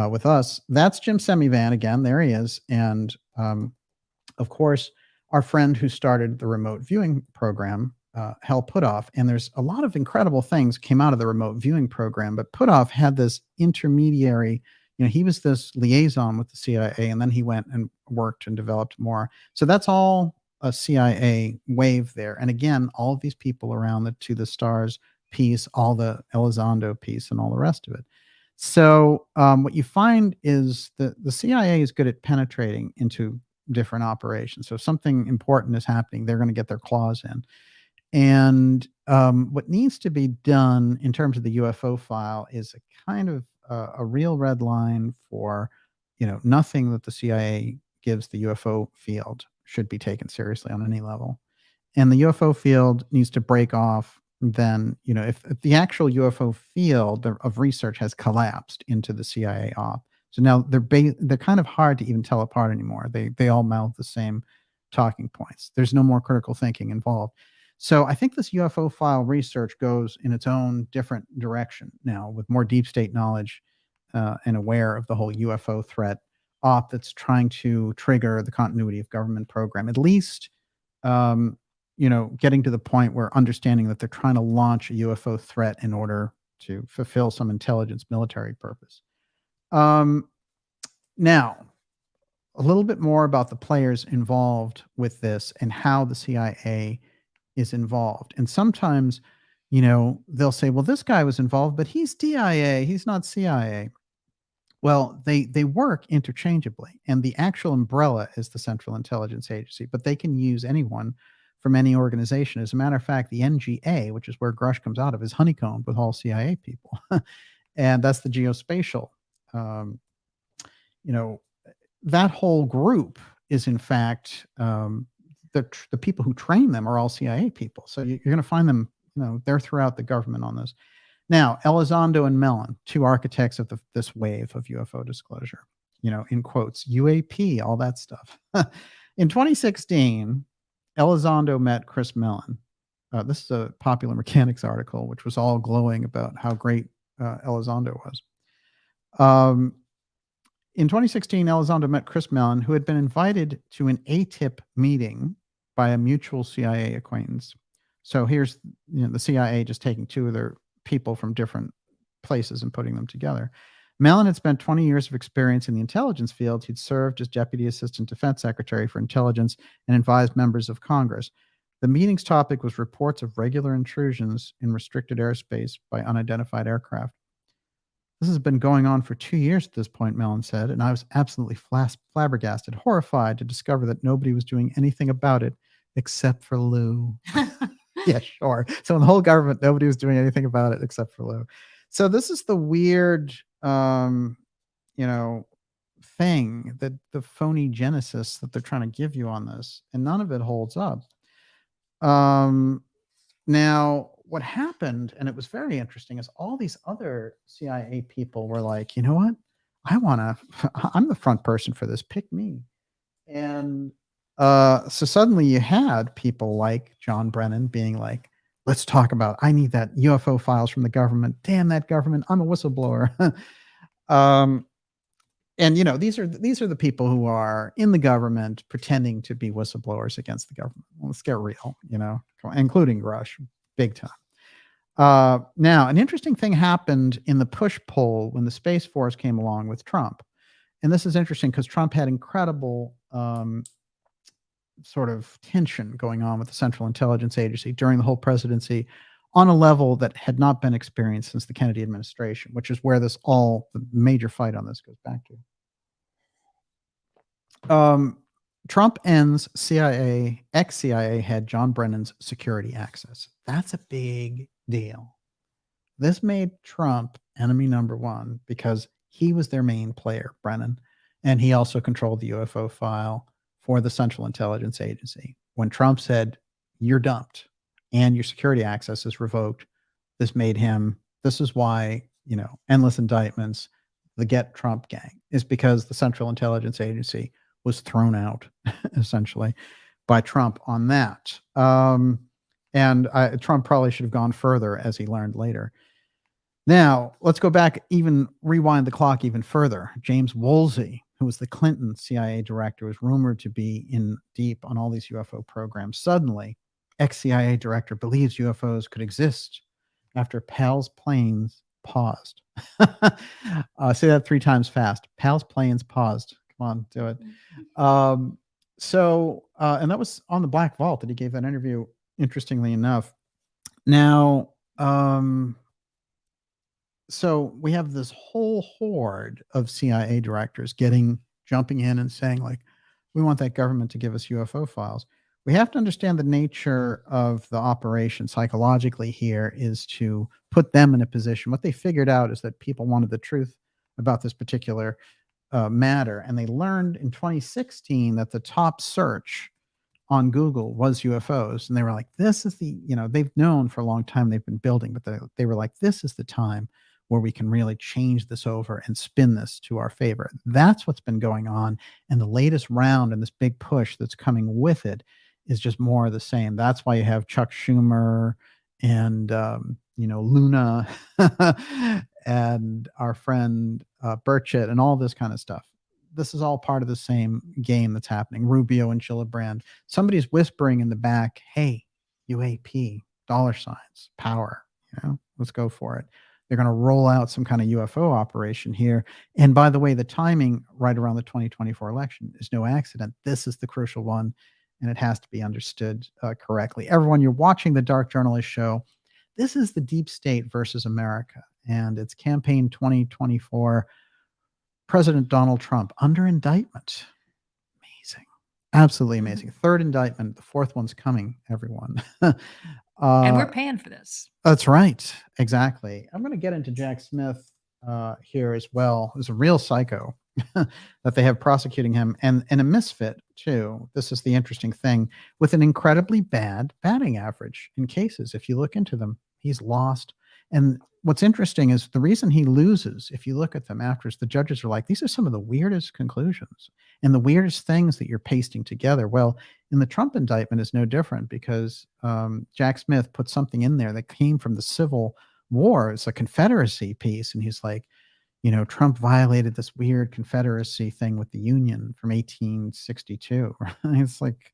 With us. That's Jim Semivan again. There he is. And of course, our friend who started the remote viewing program, Hal Puthoff. And there's a lot of incredible things came out of the remote viewing program, but Puthoff had this intermediary, he was this liaison with the CIA, and then he went and worked and developed more. So that's all a CIA wave there. And again, all of these people around the To the Stars piece, all the Elizondo piece, and all the rest of it. So what you find is that the CIA is good at penetrating into different operations. So if something important is happening, they're going to get their claws in. And what needs to be done in terms of the UFO file is a kind of a real red line for, nothing that the CIA gives the UFO field should be taken seriously on any level. And the UFO field needs to break off. Then, if the actual UFO field of research has collapsed into the CIA op, so now they're kind of hard to even tell apart anymore. They all mouth the same talking points. There's no more critical thinking involved. So I think this UFO file research goes in its own different direction now, with more deep state knowledge and aware of the whole UFO threat op that's trying to trigger the continuity of government program, at least getting to the point where understanding that they're trying to launch a UFO threat in order to fulfill some intelligence military purpose. Now, a little bit more about the players involved with this and how the CIA is involved. And sometimes, they'll say, well, this guy was involved, but he's DIA, he's not CIA. Well, they work interchangeably, and the actual umbrella is the Central Intelligence Agency, but they can use anyone from any organization. As a matter of fact, the NGA, which is where Grush comes out of, is honeycombed with all CIA people. And that's the geospatial. That whole group is, in fact, the people who train them are all CIA people. So you're going to find them, they're throughout the government on this. Now, Elizondo and Mellon, two architects of this wave of UFO disclosure, in quotes, UAP, all that stuff. In 2016, Elizondo met Chris Mellon. This is a Popular Mechanics article, which was all glowing about how great Elizondo was. In 2016, Elizondo met Chris Mellon, who had been invited to an ATIP meeting by a mutual CIA acquaintance. So here's the CIA just taking two of their people from different places and putting them together. Mellon had spent 20 years of experience in the intelligence field. He'd served as Deputy Assistant Defense Secretary for Intelligence and advised members of Congress. The meeting's topic was reports of regular intrusions in restricted airspace by unidentified aircraft. This has been going on for 2 years at this point, Mellon said, and I was absolutely flabbergasted, horrified to discover that nobody was doing anything about it except for Lou. Yeah, sure. So in the whole government, nobody was doing anything about it except for Lou. So this is the weird, thing, that the phony genesis that they're trying to give you on this, and none of it holds up. Now, what happened, and it was very interesting, is all these other CIA people were like, you know what? I'm the front person for this. Pick me. And so suddenly you had people like John Brennan being like, let's talk about, I need that UFO files from the government. Damn that government. I'm a whistleblower. And these are the people who are in the government pretending to be whistleblowers against the government. Let's get real, including Grush, big time. Now, an interesting thing happened in the push-pull when the Space Force came along with Trump. And this is interesting because Trump had incredible sort of tension going on with the Central Intelligence Agency during the whole presidency on a level that had not been experienced since the Kennedy administration, which is where the major fight on this goes back to. Trump ends ex-CIA head John Brennan's security access. That's a big deal. This made Trump enemy number one because he was their main player, Brennan, and he also controlled the UFO file for the Central Intelligence Agency. When Trump said, you're dumped and your security access is revoked, this is why, endless indictments, the Get Trump gang, is because the Central Intelligence Agency was thrown out, essentially, by Trump on that. And Trump probably should have gone further, as he learned later. Now, let's go back, rewind the clock even further. James Woolsey, who was the Clinton CIA director, was rumored to be in deep on all these UFO programs. Suddenly, ex-CIA director believes UFOs could exist after Pal's planes paused. Say that 3 times fast. Pal's planes paused. Come on, do it. And that was on the Black Vault that he gave that interview, interestingly enough. Now, so we have this whole horde of CIA directors jumping in and saying, like, we want that government to give us UFO files. We have to understand the nature of the operation psychologically here is to put them in a position. What they figured out is that people wanted the truth about this particular matter. And they learned in 2016 that the top search on Google was UFOs. And they were like, this is they've known for a long time, they've been building, but they were like, this is the time where we can really change this over and spin this to our favor. That's what's been going on. And the latest round and this big push that's coming with it is just more of the same. That's why you have Chuck Schumer and, Luna and our friend Burchett, and all this kind of stuff. This is all part of the same game that's happening. Rubio and Gillibrand. Somebody's whispering in the back, hey, UAP, dollar signs, power, let's go for it. They're going to roll out some kind of UFO operation here. And by the way, the timing right around the 2024 election is no accident. This is the crucial one, and it has to be understood correctly. Everyone, you're watching the Dark Journalist Show. This is the deep state versus America, and it's campaign 2024. President Donald Trump under indictment. Amazing. Absolutely amazing. Third indictment. The fourth one's coming, everyone. And we're paying for this. That's right. Exactly. I'm going to get into Jack Smith here as well. Who's a real psycho that they have prosecuting him, and a misfit too. This is the interesting thing, with an incredibly bad batting average in cases. If you look into them, he's lost. And what's interesting is the reason he loses, if you look at them afterwards, the judges are like, these are some of the weirdest conclusions and the weirdest things that you're pasting together. Well, in the Trump indictment is no different, because Jack Smith put something in there that came from the Civil War. It's a Confederacy piece. And he's like, Trump violated this weird Confederacy thing with the Union from 1862. It's like,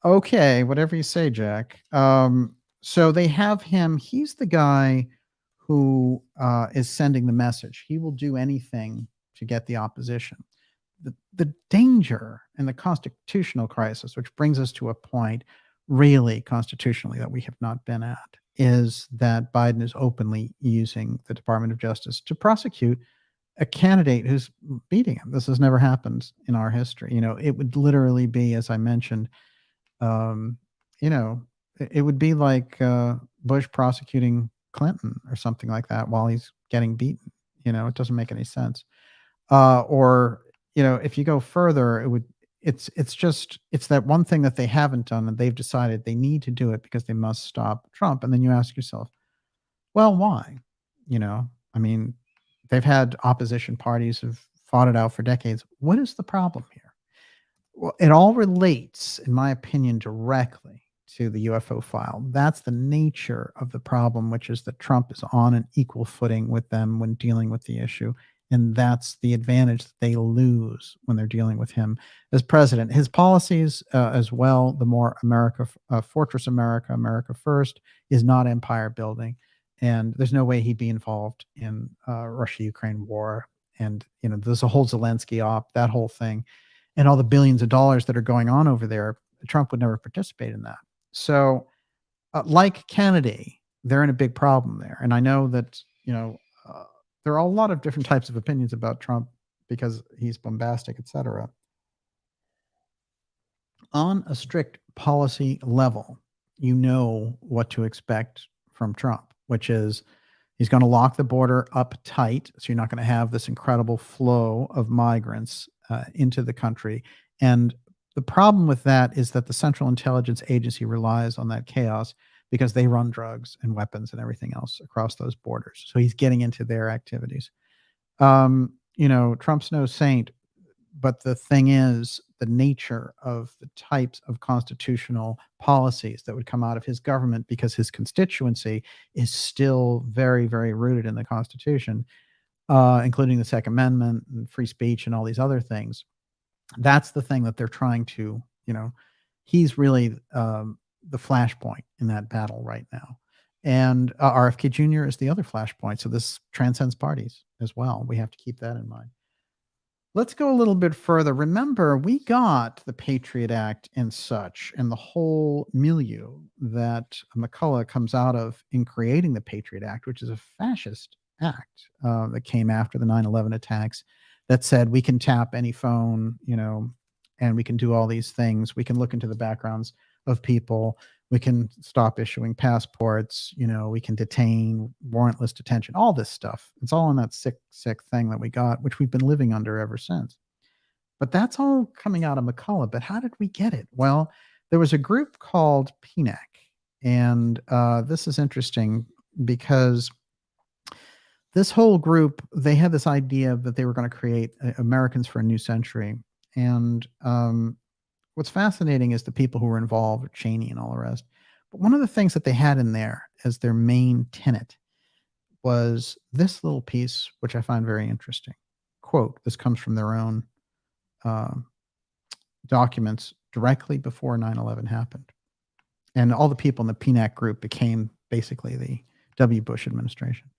okay, whatever you say, Jack. So they have him. He's the guy who is sending the message. He will do anything to get the opposition. The danger and the constitutional crisis, which brings us to a point really constitutionally that we have not been at, is that Biden is openly using the Department of Justice to prosecute a candidate who's beating him. This has never happened in our history. It would literally be, as I mentioned, it would be like Bush prosecuting Clinton or something like that while he's getting beaten. It doesn't make any sense. Or if you go further, it's that one thing that they haven't done, and they've decided they need to do it because they must stop Trump. And then you ask yourself, well, why? They've had opposition parties who've fought it out for decades. What is the problem here? Well, it all relates, in my opinion, directly to the UFO file. That's the nature of the problem, which is that Trump is on an equal footing with them when dealing with the issue. And that's the advantage that they lose when they're dealing with him as president. His policies as well, the more America, Fortress America, America First, is not empire building. And there's no way he'd be involved in Russia-Ukraine war. And, there's a whole Zelensky op, that whole thing, and all the billions of dollars that are going on over there. Trump would never participate in that. So like Kennedy, they're in a big problem there. And I know that, there are a lot of different types of opinions about Trump because he's bombastic, etc. On a strict policy level, you know what to expect from Trump, which is he's going to lock the border up tight. So you're not going to have this incredible flow of migrants into the country. And the problem with that is that the Central Intelligence Agency relies on that chaos because they run drugs and weapons and everything else across those borders. So he's getting into their activities. Trump's no saint, but the thing is, the nature of the types of constitutional policies that would come out of his government, because his constituency is still very, very rooted in the Constitution, including the Second Amendment and free speech and all these other things. That's the thing that they're trying to, he's really the flashpoint in that battle right now. And RFK Jr. is the other flashpoint. So this transcends parties as well. We have to keep that in mind. Let's go a little bit further. Remember, we got the Patriot Act and such, and the whole milieu that McCullough comes out of in creating the Patriot Act, which is a fascist act that came after the 9/11 attacks, that said we can tap any phone, and we can do all these things. We can look into the backgrounds of people. We can stop issuing passports. We can detain, warrantless detention, all this stuff. It's all in that sick thing that we got, which we've been living under ever since. But that's all coming out of McCullough. But how did we get it? Well, there was a group called PNAC. And this is interesting because this whole group, they had this idea that they were going to create Americans for a New Century. And what's fascinating is the people who were involved, Cheney and all the rest. But one of the things that they had in there as their main tenet was this little piece, which I find very interesting. quote, this comes from their own documents directly before 9/11 happened. And all the people in the PNAC group became basically the W. Bush administration.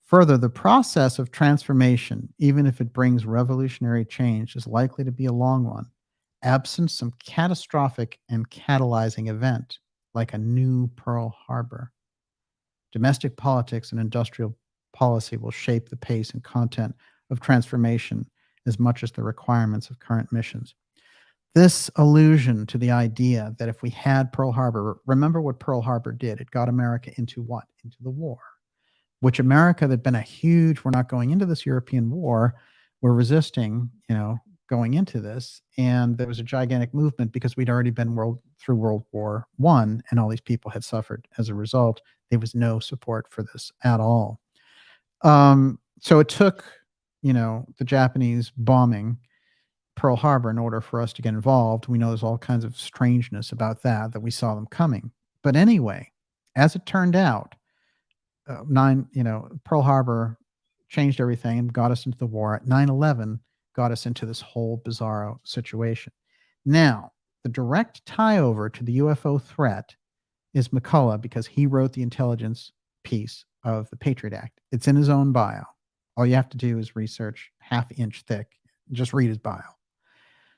Further, the process of transformation, even if it brings revolutionary change, is likely to be a long one, absent some catastrophic and catalyzing event like a new Pearl Harbor. Domestic politics and industrial policy will shape the pace and content of transformation as much as the requirements of current missions. This allusion to the idea that if we had Pearl Harbor, remember what Pearl Harbor did. It got America into what? Into the war, which America that had been a huge, we're not going into this European war, we're resisting, going into this. And there was a gigantic movement because we'd already been through World War I, and all these people had suffered as a result. There was no support for this at all. So it took, the Japanese bombing Pearl Harbor in order for us to get involved. We know there's all kinds of strangeness about that we saw them coming. But anyway, as it turned out, Pearl Harbor changed everything and got us into the war. 9/11 got us into this whole bizarro situation. Now, the direct tie over to the UFO threat is McCullough, because he wrote the intelligence piece of the Patriot Act. It's in his own bio. All you have to do is research half-inch thick. Just read his bio.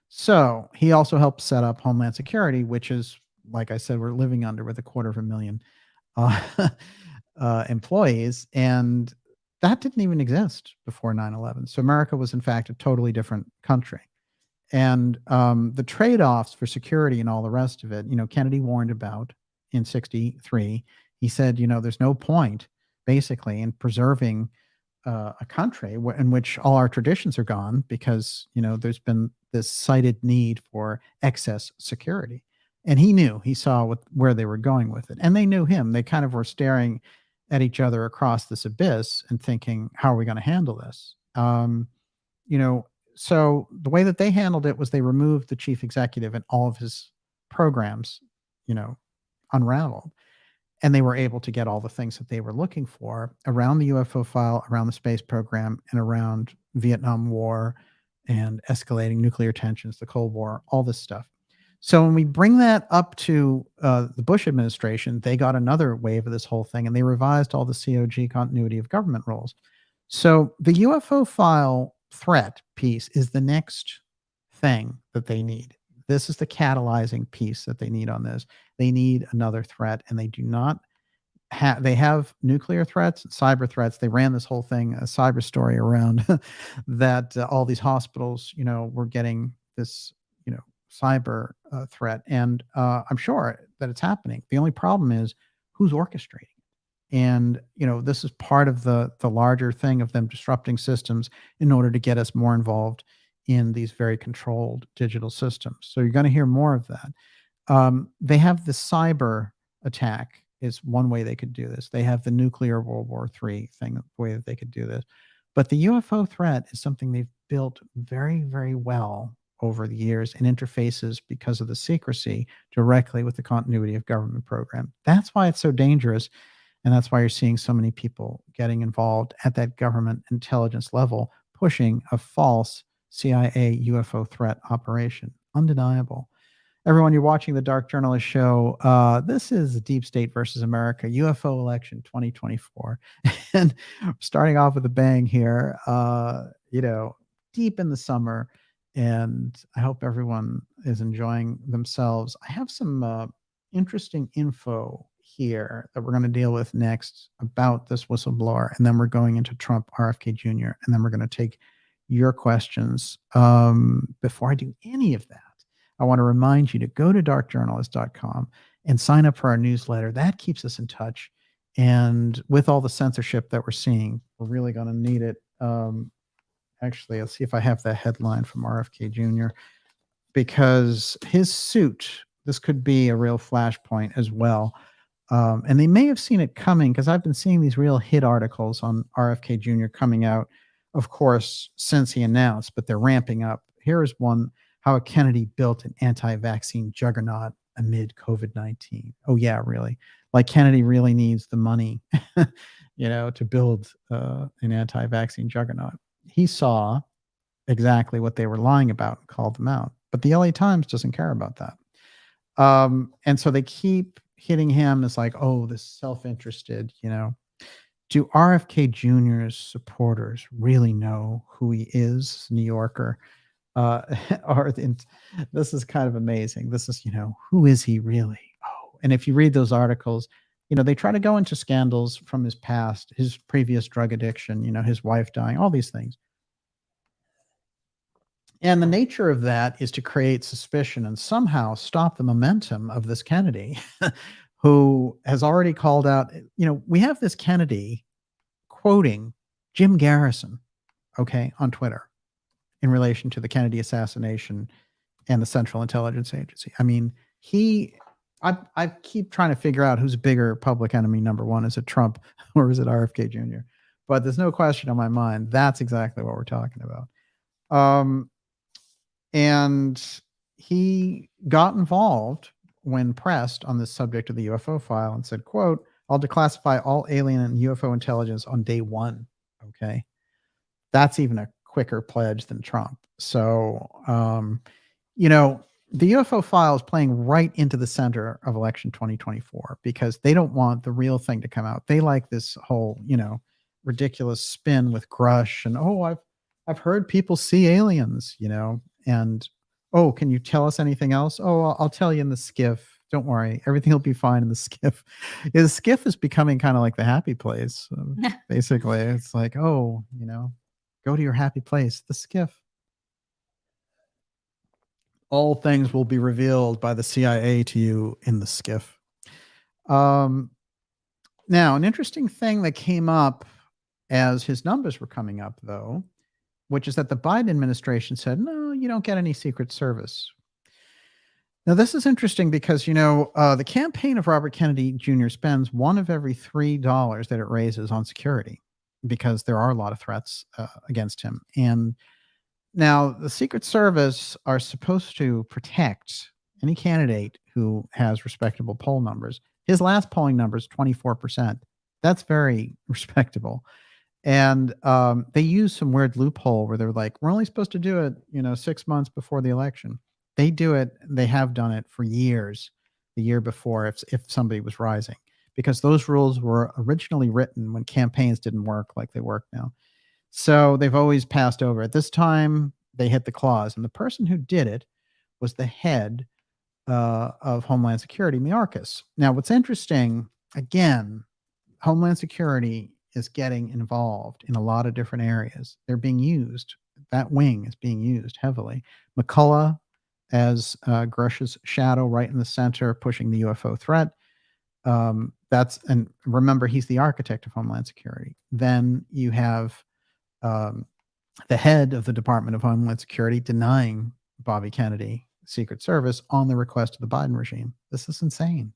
So he also helped set up Homeland Security, which is, like I said, we're living under with 250,000 employees, and that didn't even exist before 9/11. So America was, in fact, a totally different country. And the trade-offs for security and all the rest of it, Kennedy warned about in 1963. He said, there's no point, basically, in preserving a country in which all our traditions are gone because, there's been this cited need for excess security. And he saw where they were going with it. And they knew him. They kind of were staring at each other across this abyss and thinking, how are we going to handle this? So the way that they handled it was they removed the chief executive and all of his programs, unraveled. And they were able to get all the things that they were looking for around the UFO file, around the space program, and around Vietnam War and escalating nuclear tensions, the Cold War, all this stuff. So when we bring that up to the Bush administration, they got another wave of this whole thing, and they revised all the COG, continuity of government rules. So the UFO file threat piece is the next thing that they need. This is the catalyzing piece that they need on this. They need another threat, and they do not have, they have nuclear threats, cyber threats. They ran this whole thing, a cyber story around that all these hospitals, were getting this, cyber threat. And I'm sure that it's happening. The only problem is who's orchestrating. And, this is part of the larger thing of them disrupting systems in order to get us more involved in these very controlled digital systems. So you're going to hear more of that. They have the cyber attack is one way they could do this. They have the nuclear World War III thing, the way that they could do this. But the UFO threat is something they've built very, very well over the years and interfaces because of the secrecy directly with the continuity of government program. That's why it's so dangerous. And that's why you're seeing so many people getting involved at that government intelligence level, pushing a false CIA UFO threat operation. Undeniable. Everyone, you're watching the Dark Journalist Show. This is Deep State versus America, UFO election 2024. And starting off with a bang here, deep in the summer. And I hope everyone is enjoying themselves. I have some interesting info here that we're going to deal with next about this whistleblower. And then we're going into Trump, RFK Jr., and then we're going to take your questions. Before I do any of that, I want to remind you to go to darkjournalist.com and sign up for our newsletter. That keeps us in touch. And with all the censorship that we're seeing, we're really going to need it. Actually, let's see if I have that headline from RFK Jr., because his suit, this could be a real flashpoint as well. And they may have seen it coming, because I've been seeing these real hit articles on RFK Jr. coming out, of course, since he announced, but they're ramping up. Here is one, how Kennedy built an anti-vaccine juggernaut amid COVID-19. Oh, yeah, really? Like Kennedy really needs the money, to build an anti-vaccine juggernaut. He saw exactly what they were lying about and called them out. But the LA Times doesn't care about that. And so they keep hitting him as like, oh, this self-interested, Do RFK Jr.'s supporters really know who he is, New Yorker? Uh, this is kind of amazing. This is, who is he really? Oh, and if you read those articles, they try to go into scandals from his past, his previous drug addiction, his wife dying, all these things. And the nature of that is to create suspicion and somehow stop the momentum of this Kennedy, who has already called out, we have this Kennedy quoting Jim Garrison, okay, on Twitter in relation to the Kennedy assassination and the Central Intelligence Agency. I mean, I keep trying to figure out who's bigger public enemy number one. Is it Trump or is it RFK Jr.? But there's no question on my mind. That's exactly what we're talking about. And he got involved when pressed on the subject of the UFO file and said, quote, I'll declassify all alien and UFO intelligence on day one. Okay. That's even a quicker pledge than Trump. So, the UFO file is playing right into the center of election 2024 because they don't want the real thing to come out. They like this whole, ridiculous spin with Grush and, I've heard people see aliens, and, oh, can you tell us anything else? Oh, I'll tell you in the skiff. Don't worry. Everything will be fine in the skiff. The skiff is becoming kind of like the happy place. Basically, it's like, oh, go to your happy place, the skiff. All things will be revealed by the CIA to you in the skiff. Now, an interesting thing that came up as his numbers were coming up, though, which is that the Biden administration said, no, you don't get any Secret Service. Now, this is interesting because, the campaign of Robert Kennedy Jr. spends one of every $3 that it raises on security because there are a lot of threats against him. And now the Secret Service are supposed to protect any candidate who has respectable poll numbers. His last polling number is 24%. That's very respectable. And they use some weird loophole where they're like, we're only supposed to do it, 6 months before the election. They do it. They have done it for years, the year before, if somebody was rising, because those rules were originally written when campaigns didn't work like they work now. So they've always passed over it. This time they hit the clause, and the person who did it was the head of Homeland Security, Mayorkas. Now, what's interesting, again, Homeland Security is getting involved in a lot of different areas. They're being used. That wing is being used heavily. McCullough as Grush's shadow right in the center, pushing the UFO threat. And remember, he's the architect of Homeland Security. Then you have the head of the Department of Homeland Security denying Bobby Kennedy Secret Service on the request of the Biden regime. This is insane.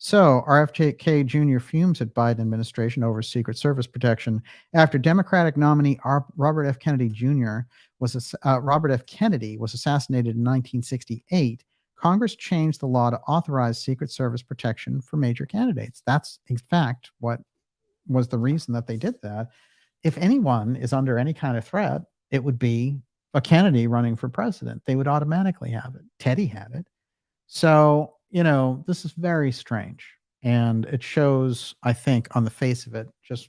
So RFK Jr. fumes at Biden administration over Secret Service protection after Democratic nominee Robert F. Kennedy Jr. Robert F. Kennedy was assassinated in 1968. Congress changed the law to authorize Secret Service protection for major candidates. That's, in fact, what was the reason that they did that. If anyone is under any kind of threat, it would be a Kennedy running for president. They would automatically have it. Teddy had it. So, this is very strange. And it shows, I think, on the face of it, just,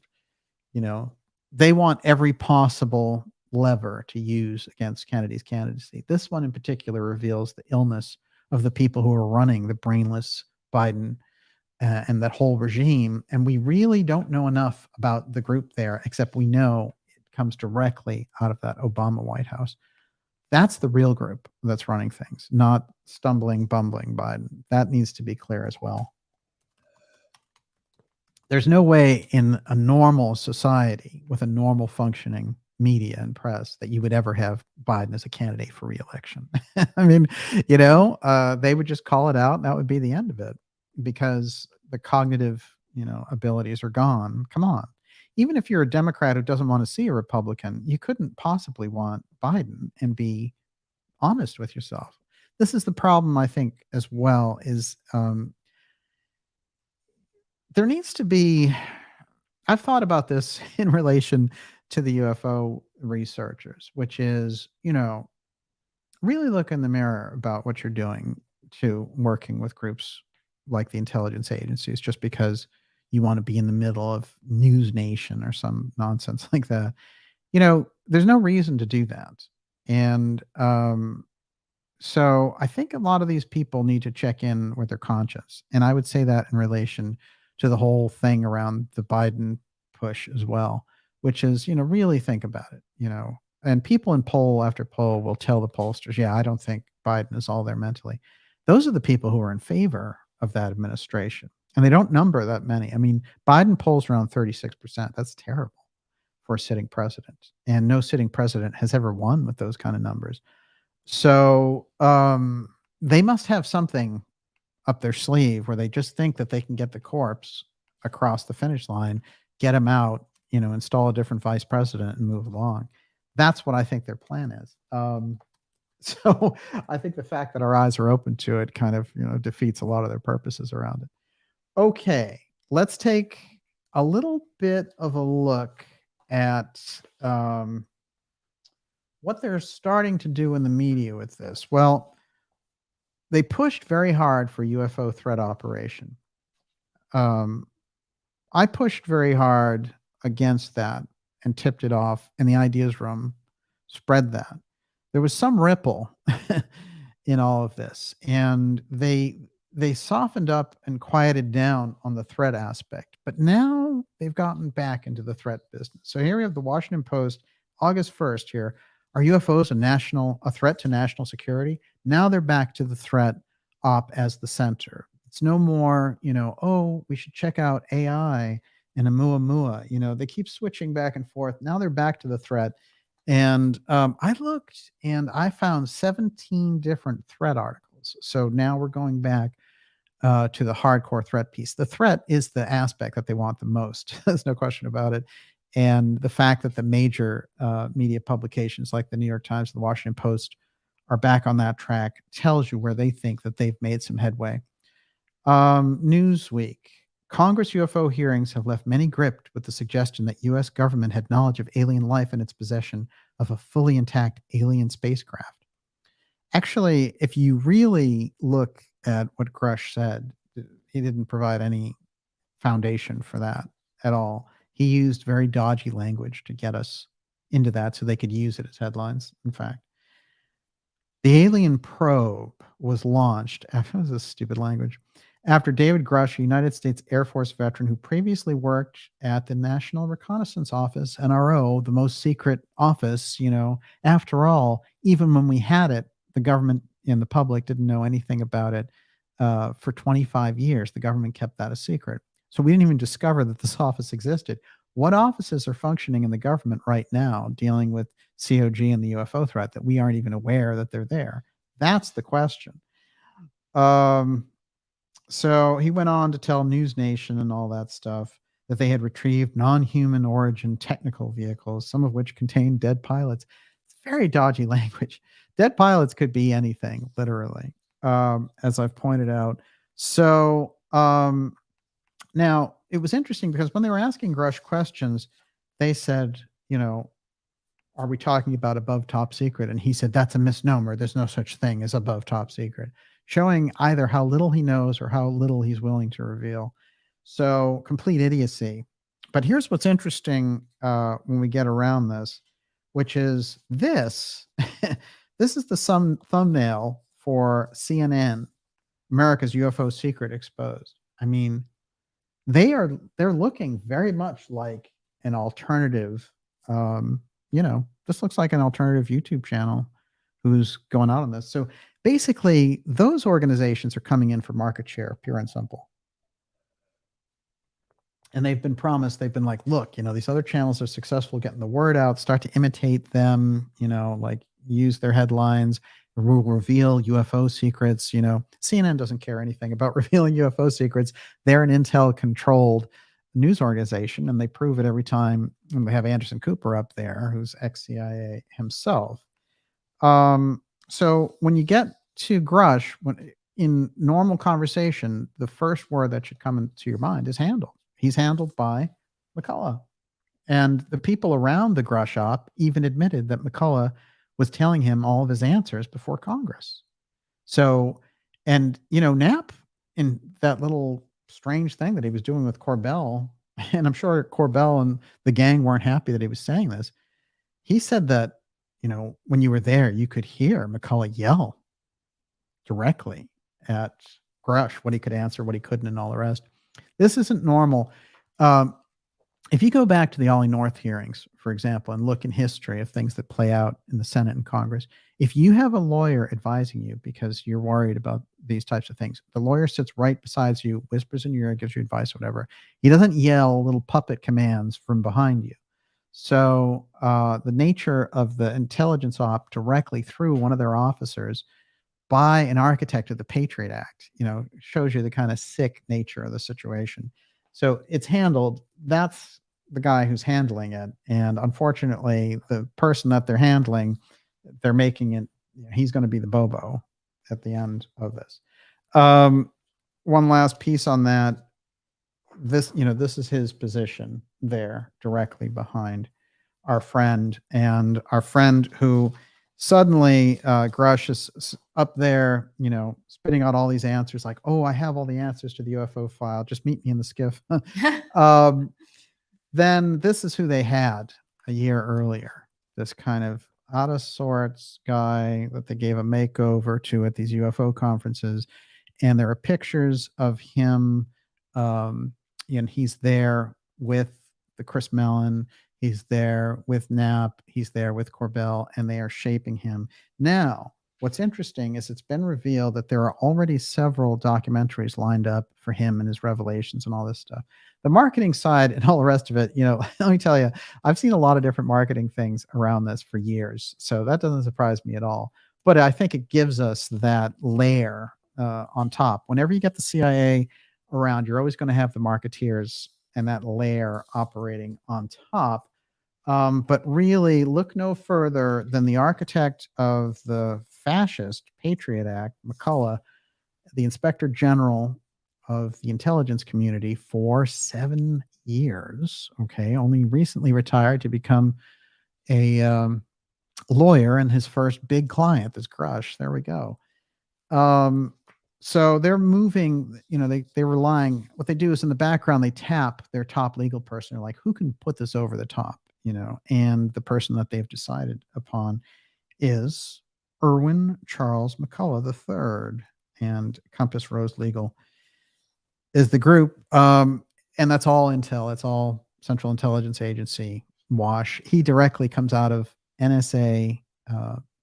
they want every possible lever to use against Kennedy's candidacy. This one in particular reveals the illness of the people who are running the brainless Biden and that whole regime. And we really don't know enough about the group there, except we know it comes directly out of that Obama White House. That's the real group that's running things, not stumbling, bumbling Biden. That needs to be clear as well. There's no way in a normal society with a normal functioning media and press that you would ever have Biden as a candidate for re-election. I mean, they would just call it out and that would be the end of it because the cognitive, abilities are gone. Come on. Even if you're a Democrat who doesn't want to see a Republican, you couldn't possibly want Biden and be honest with yourself. This is the problem, I think, as well, is there needs to be, I've thought about this in relation to the UFO researchers, which is, really look in the mirror about what you're doing to working with groups like the intelligence agencies just because you want to be in the middle of News Nation or some nonsense like that. There's no reason to do that. And so I think a lot of these people need to check in with their conscience. And I would say that in relation to the whole thing around the Biden push as well, which is, really think about it, and people in poll after poll will tell the pollsters, yeah, I don't think Biden is all there mentally. Those are the people who are in favor of that administration. And they don't number that many. I mean, Biden polls around 36%. That's terrible for a sitting president. And no sitting president has ever won with those kind of numbers. So they must have something up their sleeve where they just think that they can get the corpse across the finish line, get him out, install a different vice president and move along. That's what I think their plan is. So I think the fact that our eyes are open to it kind of, defeats a lot of their purposes around it. Okay, let's take a little bit of a look at what they're starting to do in the media with this. Well, they pushed very hard for UFO threat operation. I pushed very hard against that and tipped it off, and the ideas room spread that. There was some ripple in all of this, and they softened up and quieted down on the threat aspect, but now they've gotten back into the threat business. So here we have the Washington Post, August 1st here. Are UFOs a threat to national security? Now they're back to the threat op as the center. It's no more, oh, we should check out AI and Oumuamua. They keep switching back and forth. Now they're back to the threat. And I looked and I found 17 different threat articles. So now we're going back to the hardcore threat piece. The threat is the aspect that they want the most. There's no question about it. And the fact that the major media publications like the New York Times and the Washington Post are back on that track tells you where they think that they've made some headway. Newsweek. Congress UFO hearings have left many gripped with the suggestion that U.S. government had knowledge of alien life in its possession of a fully intact alien spacecraft. Actually, if you really look at what Grush said, he didn't provide any foundation for that at all. He used very dodgy language to get us into that so they could use it as headlines, in fact. The alien probe was launched after this stupid language. After David Grush, a United States Air Force veteran who previously worked at the National Reconnaissance Office, NRO, the most secret office, after all, even when we had it, the government and the public didn't know anything about it for 25 years. The government kept that a secret. So we didn't even discover that this office existed. What offices are functioning in the government right now dealing with COG and the UFO threat that we aren't even aware that they're there? That's the question. So he went on to tell News Nation and all that stuff that they had retrieved non-human origin technical vehicles, some of which contained dead pilots. It's very dodgy language. Dead pilots could be anything, literally, as I've pointed out. So now it was interesting because when they were asking Grush questions, they said, are we talking about above top secret? And he said, that's a misnomer. There's no such thing as above top secret, showing either how little he knows or how little he's willing to reveal. So complete idiocy. But here's what's interesting when we get around this, which is this. This is the thumbnail for CNN, America's UFO Secret Exposed. I mean, they're looking very much like an alternative, this looks like an alternative YouTube channel who's going out on this. So basically, those organizations are coming in for market share, pure and simple. And they've been promised, they've been like, look, these other channels are successful getting the word out, start to imitate them, like use their headlines, will reveal UFO secrets. CNN doesn't care anything about revealing UFO secrets. They're an intel-controlled news organization, and they prove it every time. And we have Anderson Cooper up there, who's ex-CIA himself. So when you get to Grush, in normal conversation, the first word that should come into your mind is handled. He's handled by McCullough. And the people around the Grush op even admitted that McCullough was telling him all of his answers before Congress. So, and, Knapp, in that little strange thing that he was doing with Corbell, and I'm sure Corbell and the gang weren't happy that he was saying this. He said that, when you were there, you could hear McCullough yell directly at Grush what he could answer, what he couldn't, and all the rest. This isn't normal. If you go back to the Ollie North hearings, for example, and look in history of things that play out in the Senate and Congress, if you have a lawyer advising you because you're worried about these types of things, the lawyer sits right beside you, whispers in your ear, gives you advice, whatever. He doesn't yell little puppet commands from behind you. So the nature of the intelligence op directly through one of their officers by an architect of the Patriot Act, shows you the kind of sick nature of the situation. So it's handled. That's the guy who's handling it. And unfortunately, the person that they're handling, they're making it, he's going to be the Bobo at the end of this. One last piece on that. This is his position there directly behind our friend, and our friend who suddenly Grush is up there, spitting out all these answers like, oh, I have all the answers to the UFO file. Just meet me in the skiff. Then this is who they had a year earlier. This kind of out of sorts guy that they gave a makeover to at these UFO conferences. And there are pictures of him. And he's there with the Chris Mellon. He's there with Knapp. He's there with Corbell, and they are shaping him. Now, what's interesting is it's been revealed that there are already several documentaries lined up for him and his revelations and all this stuff. The marketing side and all the rest of it, let me tell you, I've seen a lot of different marketing things around this for years. So that doesn't surprise me at all. But I think it gives us that layer on top. Whenever you get the CIA around, you're always going to have the marketeers and that layer operating on top. But really look no further than the architect of the fascist Patriot Act, McCullough, the inspector general of the intelligence community for 7 years. Okay. Only recently retired to become a lawyer, and his first big client is Grush. There we go. So they're moving, they're relying, what they do is in the background, they tap their top legal person. They're like, who can put this over the top? And the person that they've decided upon is Irwin Charles McCullough III, and Compass Rose Legal is the group. And that's all intel. It's all Central Intelligence Agency wash. He directly comes out of NSA,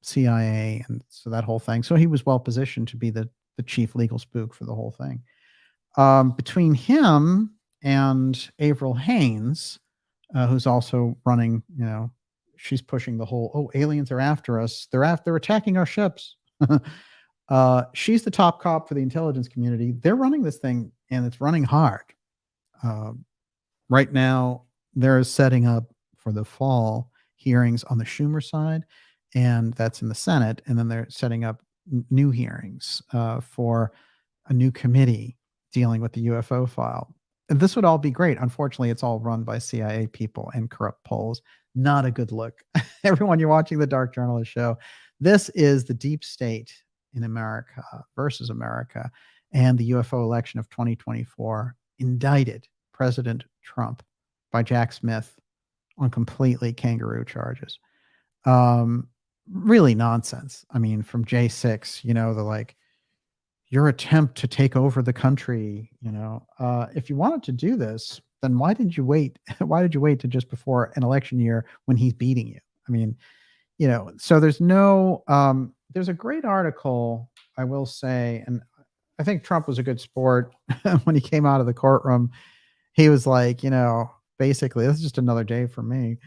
CIA, and so that whole thing. So he was well positioned to be the chief legal spook for the whole thing. Between him and Avril Haines, who's also running, she's pushing the whole, oh, aliens are after us. They're attacking our ships. She's the top cop for the intelligence community. They're running this thing, and it's running hard. Right now, they're setting up for the fall hearings on the Schumer side, and that's in the Senate. And then they're setting up new hearings for a new committee dealing with the UFO file. And this would all be great. Unfortunately, it's all run by CIA people and corrupt polls. Not a good look. Everyone, you're watching the Dark Journalist Show. This is the deep state in America versus America, and the UFO election of 2024 indicted President Trump by Jack Smith on completely kangaroo charges. Really nonsense. I mean, from J6, the like, your attempt to take over the country, if you wanted to do this, then why did you wait? Why did you wait to just before an election year when he's beating you? I mean, so there's no, there's a great article, I will say, and I think Trump was a good sport when he came out of the courtroom. He was like, basically, this is just another day for me.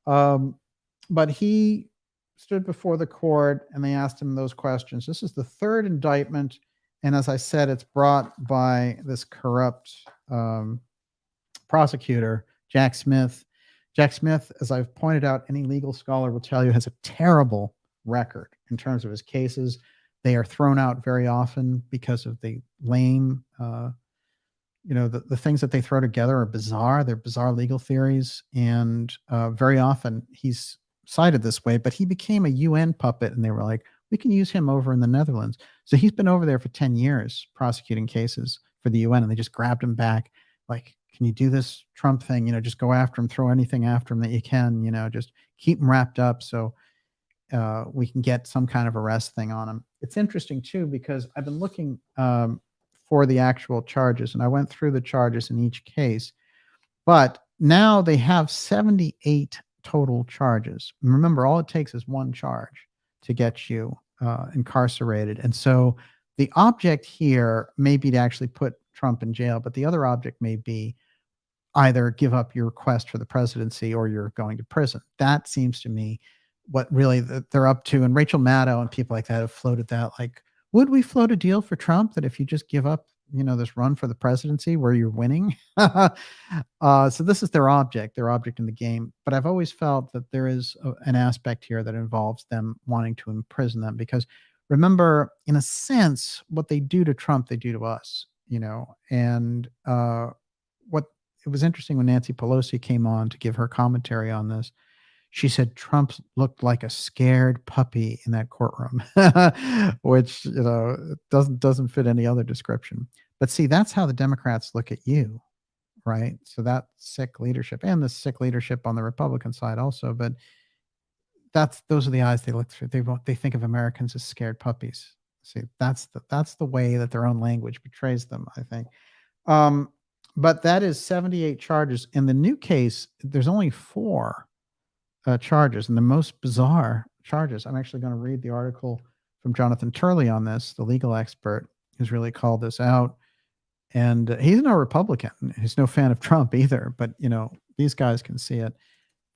But he stood before the court and they asked him those questions. This is the third indictment. And as I said, it's brought by this corrupt prosecutor, Jack Smith. Jack Smith, as I've pointed out, any legal scholar will tell you, has a terrible record in terms of his cases. They are thrown out very often because of the lame the things that they throw together are bizarre. They're bizarre legal theories. And very often he's cited this way, but he became a UN puppet and they were like, we can use him over in the Netherlands. So he's been over there for 10 years prosecuting cases for the UN and they just grabbed him back. Like, can you do this Trump thing? Just go after him, throw anything after him that you can, just keep him wrapped up. So we can get some kind of arrest thing on him. It's interesting too, because I've been looking for the actual charges and I went through the charges in each case, but now they have 78 total charges. Remember, all it takes is one charge to get you incarcerated. And so the object here may be to actually put Trump in jail, but the other object may be either give up your request for the presidency or you're going to prison. That seems to me what really they're up to. And Rachel Maddow and people like that have floated that, like, would we float a deal for Trump that if you just give up, this run for the presidency where you're winning? So this is their object in the game. But I've always felt that there is an aspect here that involves them wanting to imprison them, because remember, in a sense, what they do to Trump, they do to us, and what it was interesting when Nancy Pelosi came on to give her commentary on this. She said Trump looked like a scared puppy in that courtroom, which doesn't fit any other description. But see, that's how the Democrats look at you, right? So that sick leadership and the sick leadership on the Republican side also. But those are the eyes they look through. They think of Americans as scared puppies. See, that's the way that their own language betrays them, I think. But that is 78 charges. In the new case, there's only 4 charges, and the most bizarre charges. I'm actually going to read the article from Jonathan Turley on this, the legal expert who's really called this out. And he's no Republican. He's no fan of Trump either. But, these guys can see it.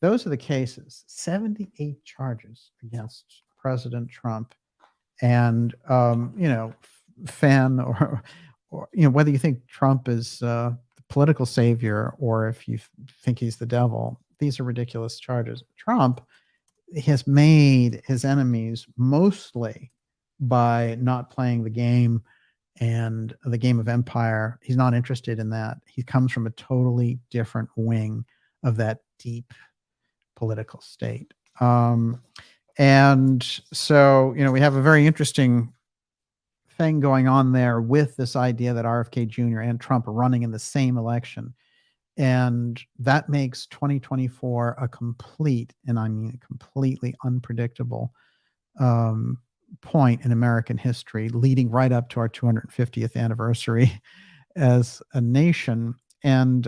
Those are the cases. 78 charges against President Trump. And, fan or whether you think Trump is the political savior or if you think he's the devil, these are ridiculous charges. Trump has made his enemies mostly by not playing the game and the game of empire. He's not interested in that. He comes from a totally different wing of that deep political state. And so, we have a very interesting thing going on there with this idea that RFK Jr. and Trump are running in the same election. And that makes 2024 a complete, and I mean completely unpredictable point in American history, leading right up to our 250th anniversary as a nation. And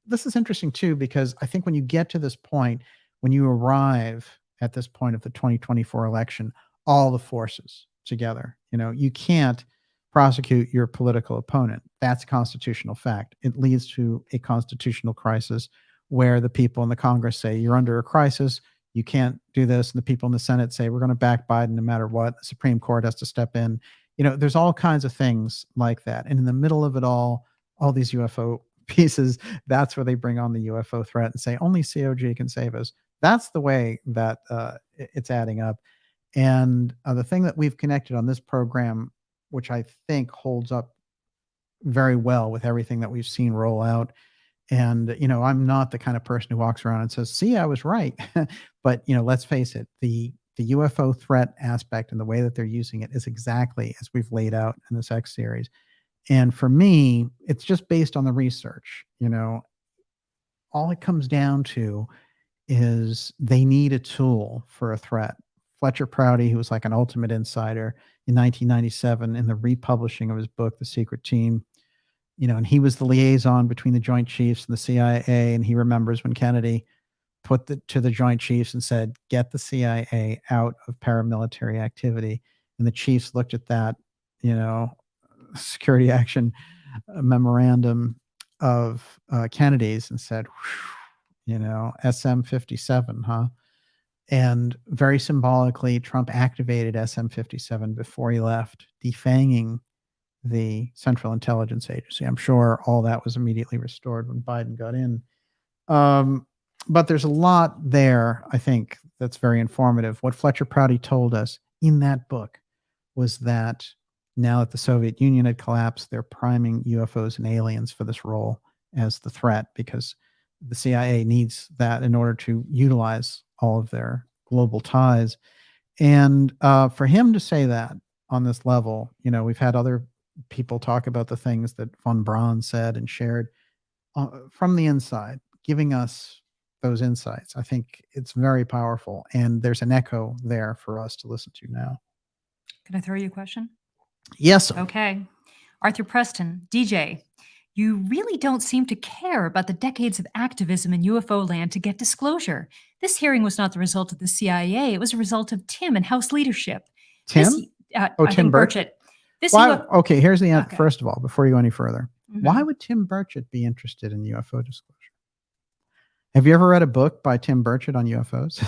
this is interesting too, because I think when you get to this point, when you arrive at this point of the 2024 election, all the forces together, you can't prosecute your political opponent. That's a constitutional fact. It leads to a constitutional crisis where the people in the Congress say, you're under a crisis, you can't do this. And the people in the Senate say, we're going to back Biden no matter what. The Supreme Court has to step in. There's all kinds of things like that. And in the middle of it all these UFO pieces, that's where they bring on the UFO threat and say, only COG can save us. That's the way that it's adding up. And the thing that we've connected on this program, which I think holds up very well with everything that we've seen roll out. And, I'm not the kind of person who walks around and says, see, I was right. But, let's face it, the UFO threat aspect and the way that they're using it is exactly as we've laid out in this X series. And for me, it's just based on the research. All it comes down to is they need a tool for a threat. Fletcher Prouty, who was like an ultimate insider in 1997 in the republishing of his book, The Secret Team, and he was the liaison between the Joint Chiefs and the CIA. And he remembers when Kennedy put to the Joint Chiefs and said, get the CIA out of paramilitary activity. And the chiefs looked at that, security action memorandum of Kennedy's and said, SM-57, huh? And very symbolically, Trump activated SM-57 before he left, defanging the Central Intelligence Agency. I'm sure all that was immediately restored when Biden got in. But there's a lot there, I think, that's very informative. What Fletcher Prouty told us in that book was that Now that the Soviet Union had collapsed, they're priming UFOs and aliens for this role as the threat, because the CIA needs that in order to utilize all of their global ties. And for him to say that on this level, we've had other people talk about the things that von Braun said and shared from the inside, giving us those insights. I think it's very powerful, and there's an echo there for us to listen to now. Can I throw you a question? Yes, sir. Okay. Arthur Preston, DJ, you really don't seem to care about the decades of activism in UFO land to get disclosure. This hearing was not the result of the CIA. It was a result of Tim and House leadership. Tim? I Tim think Burchett. This Why? Okay, here's the answer. Okay. First of all, before you go any further, why would Tim Burchett be interested in UFO disclosure? Have you ever read a book by Tim Burchett on UFOs?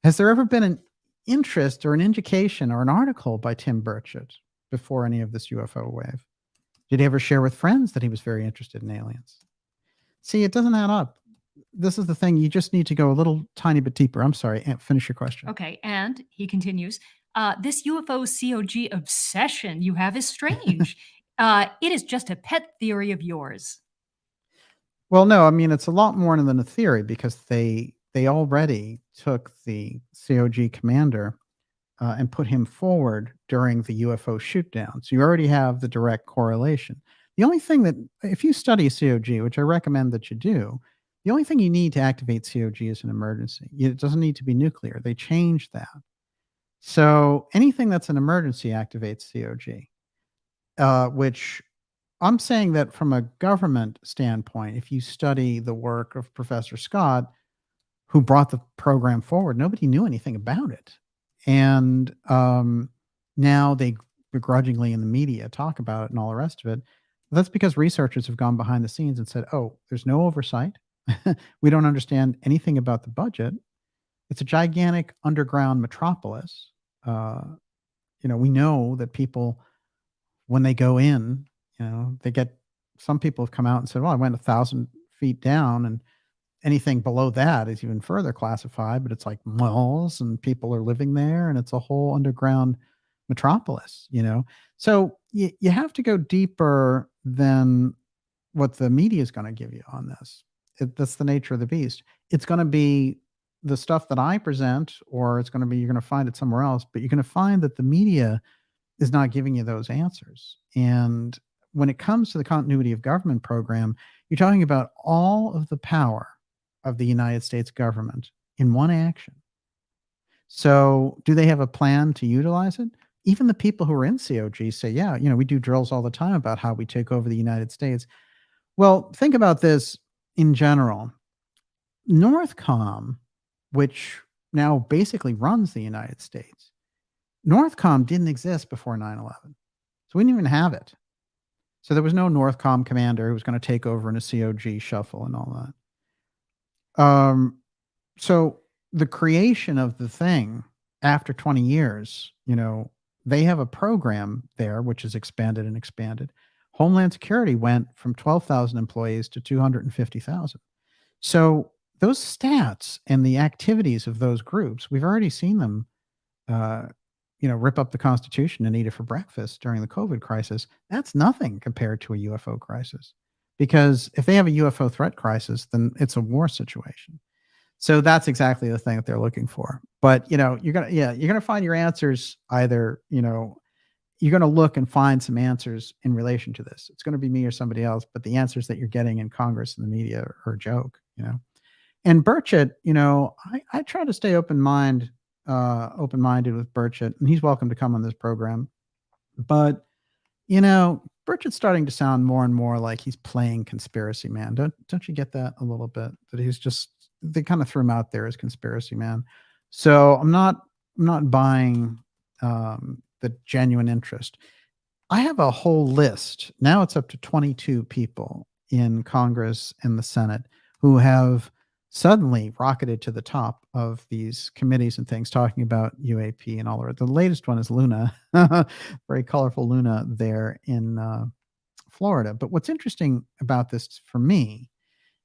Has there ever been an interest or an indication or an article by Tim Burchett before any of this UFO wave? Did he ever share with friends that he was very interested in aliens? See, it doesn't add up. This is the thing. You just need to go a little tiny bit deeper. I'm sorry. Finish your question. Okay. And he continues, this UFO COG obsession you have is strange. It is just a pet theory of yours. Well, no, I mean, it's a lot more than a theory, because they already took the COG commander and put him forward during the UFO shootdown. So you already have the direct correlation. The only thing that, if you study COG, which I recommend that you do, the only thing you need to activate COG is an emergency. It doesn't need to be nuclear. They changed that. So anything that's an emergency activates COG, which I'm saying that from a government standpoint, if you study the work of Professor Scott, who brought the program forward, nobody knew anything about it. And now they begrudgingly in the media talk about it and all the rest of it. That's because researchers have gone behind the scenes and said, oh, there's no oversight. We don't understand anything about the budget. It's a gigantic underground metropolis. We know that people, when they go in, some people have come out and said, well, I went 1,000 feet down, and anything below that is even further classified, but it's like malls and people are living there, and it's a whole underground metropolis, So you have to go deeper than what the media is going to give you on this. That's the nature of the beast. It's going to be the stuff that I present, or it's going to be, you're going to find it somewhere else, but you're going to find that the media is not giving you those answers. And when it comes to the continuity of government program, you're talking about all of the power of the United States government in one action. So do they have a plan to utilize it? Even the people who are in COG say, yeah, we do drills all the time about how we take over the United States. Well, think about this in general. Northcom, which now basically runs the United States, Northcom didn't exist before 9/11. So we didn't even have it. So there was no Northcom commander who was going to take over in a COG shuffle and all that. So the creation of the thing after 20 years, they have a program there which is expanded and expanded. Homeland Security went from 12,000 employees to 250,000. So those stats and the activities of those groups, we've already seen them, rip up the Constitution and eat it for breakfast during the COVID crisis. That's nothing compared to a UFO crisis, because if they have a UFO threat crisis, then it's a war situation. So that's exactly the thing that they're looking for. But you're gonna find your answers either. You're gonna look and find some answers in relation to this. It's gonna be me or somebody else, but the answers that you're getting in Congress and the media are a joke. And Burchett, I try to stay open-minded with Burchett, and he's welcome to come on this program. But Burchett's starting to sound more and more like he's playing conspiracy man. Don't you get that a little bit? That they kind of threw him out there as conspiracy man. So I'm not buying the genuine interest. I have a whole list. Now it's up to 22 people in Congress and the Senate who have suddenly rocketed to the top of these committees and things, talking about UAP and all of it. The latest one is Luna, very colorful Luna there in Florida. But what's interesting about this for me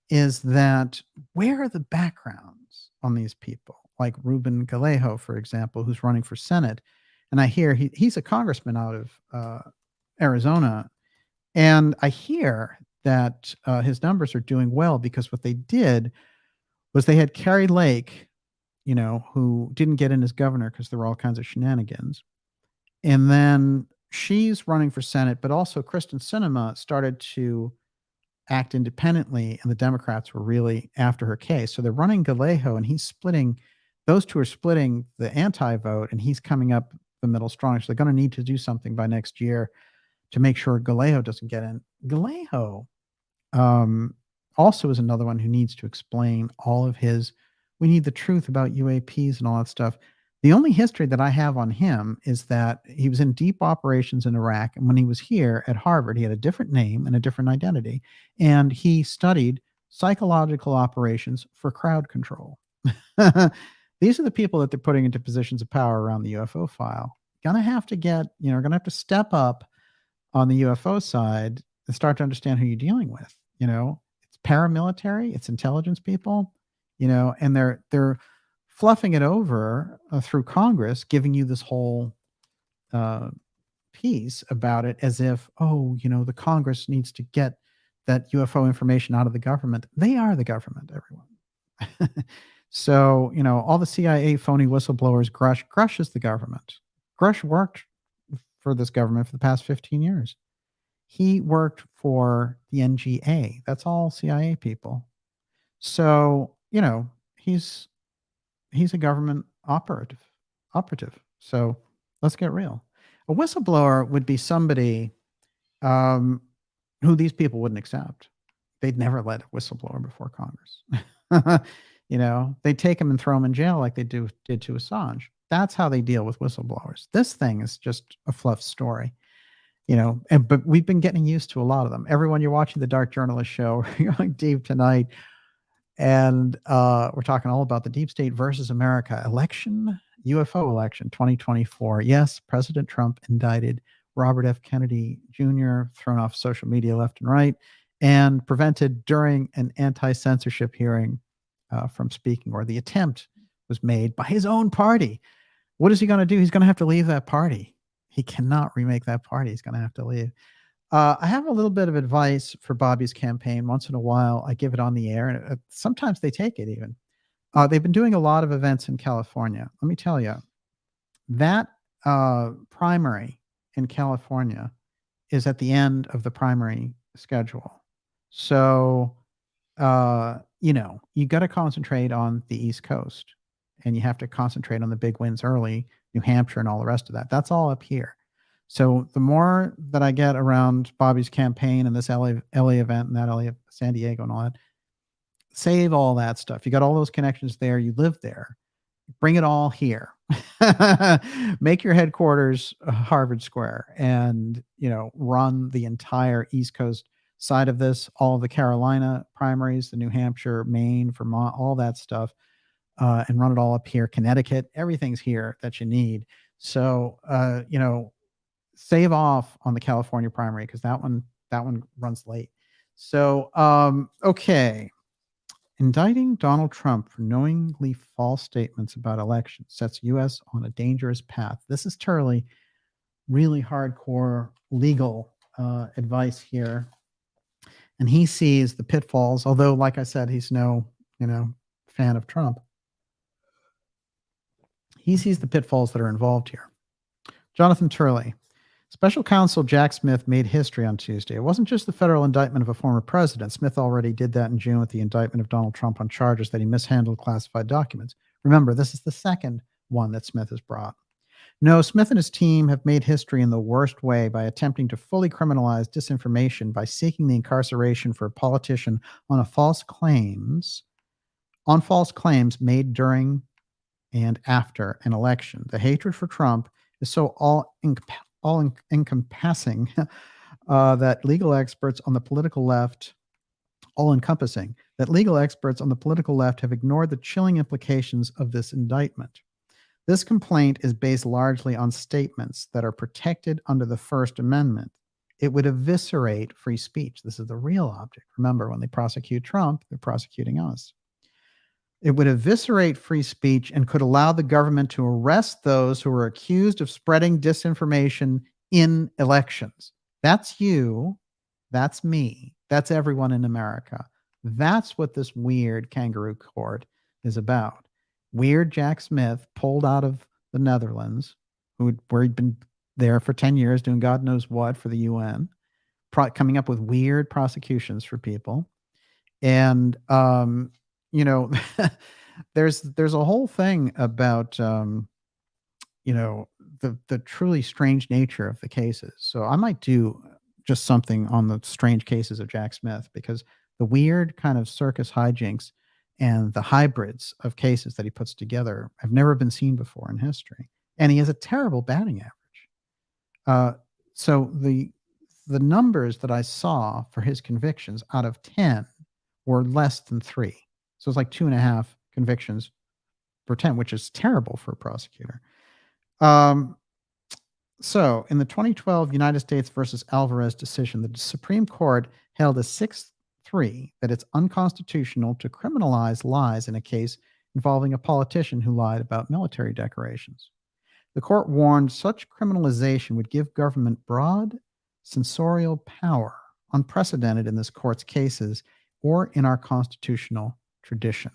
is that where are the backgrounds on these people? Like Ruben Gallego, for example, who's running for Senate. And I hear he's a congressman out of Arizona. And I hear that his numbers are doing well because what they did was they had Carrie Lake, who didn't get in as governor because there were all kinds of shenanigans. And then she's running for Senate, but also Kristen Sinema started to act independently, and the Democrats were really after her case. So they're running Galejo, and those two are splitting the anti-vote, and he's coming up the middle strong. So they're going to need to do something by next year to make sure Galejo doesn't get in. Galejo also is another one who needs to explain all of we need the truth about UAPs and all that stuff. The only history that I have on him is that he was in deep operations in Iraq. And when he was here at Harvard, he had a different name and a different identity. And he studied psychological operations for crowd control. These are the people that they're putting into positions of power around the UFO file. Gonna have to step up on the UFO side and start to understand who you're dealing with. It's paramilitary, it's intelligence people, and they're fluffing it over through Congress, giving you this whole piece about it as if, the Congress needs to get that UFO information out of the government. They are the government, everyone. So, all the CIA phony whistleblowers, Grush is the government. Grush worked for this government for the past 15 years. He worked for the NGA. That's all CIA people. So, he's a government operative. So let's get real. A whistleblower would be somebody who these people wouldn't accept. They'd never let a whistleblower before Congress. They'd take him and throw him in jail like they did to Assange. That's how they deal with whistleblowers. This thing is just a fluff story. But we've been getting used to a lot of them. Everyone, you're watching the Dark Journalist show. You're going deep tonight. And we're talking all about the deep state versus America election, UFO election 2024. Yes, President Trump indicted Robert F. Kennedy Jr., thrown off social media left and right, and prevented during an anti-censorship hearing from speaking, or the attempt was made by his own party. What is he going to do? He's going to have to leave that party. He cannot remake that party. He's going to have to leave. I have a little bit of advice for Bobby's campaign. Once in a while, I give it on the air, and sometimes they take it even. They've been doing a lot of events in California. Let me tell you, that primary in California is at the end of the primary schedule. So, you got to concentrate on the East Coast, and you have to concentrate on the big wins early, New Hampshire and all the rest of that. That's all up here. So the more that I get around Bobby's campaign and this LA event and that LA, San Diego and all that, save all that stuff. You got all those connections there. You live there. Bring it all here. Make your headquarters Harvard Square and, run the entire East Coast side of this, all of the Carolina primaries, the New Hampshire, Maine, Vermont, all that stuff, and run it all up here. Connecticut, everything's here that you need. So, save off on the California primary because that one runs late. So, okay. Indicting Donald Trump for knowingly false statements about elections sets U.S. on a dangerous path. This is Turley, really hardcore legal advice here. And he sees the pitfalls, although, like I said, he's no, fan of Trump. He sees the pitfalls that are involved here. Jonathan Turley. Special counsel Jack Smith made history on Tuesday. It wasn't just the federal indictment of a former president. Smith already did that in June with the indictment of Donald Trump on charges that he mishandled classified documents. Remember, this is the second one that Smith has brought. No, Smith and his team have made history in the worst way by attempting to fully criminalize disinformation by seeking the incarceration for a politician on false claims made during and after an election. The hatred for Trump is so all-encompassing that legal experts on the political left, all-encompassing, that legal experts on the political left have ignored the chilling implications of this indictment. This complaint is based largely on statements that are protected under the First Amendment. It would eviscerate free speech. This is the real object. Remember, when they prosecute Trump, they're prosecuting us. It would eviscerate free speech and could allow the government to arrest those who are accused of spreading disinformation in elections. That's you. That's me. That's everyone in America. That's what this weird kangaroo court is about. Weird Jack Smith pulled out of the Netherlands, where he'd been there for 10 years doing God knows what for the UN, coming up with weird prosecutions for people. And you know, there's a whole thing about you know, the truly strange nature of the cases. So I might do just something on the strange cases of Jack Smith, because the weird kind of circus hijinks and the hybrids of cases that he puts together have never been seen before in history. And he has a terrible batting average. So the numbers that I saw for his convictions out of 10 were less than 3. So it's like 2.5 convictions per 10, which is terrible for a prosecutor. So in the 2012 United States versus Alvarez decision, the Supreme Court held a 6-3 that it's unconstitutional to criminalize lies in a case involving a politician who lied about military decorations. The court warned such criminalization would give government broad censorial power, unprecedented in this court's cases or in our constitutional tradition.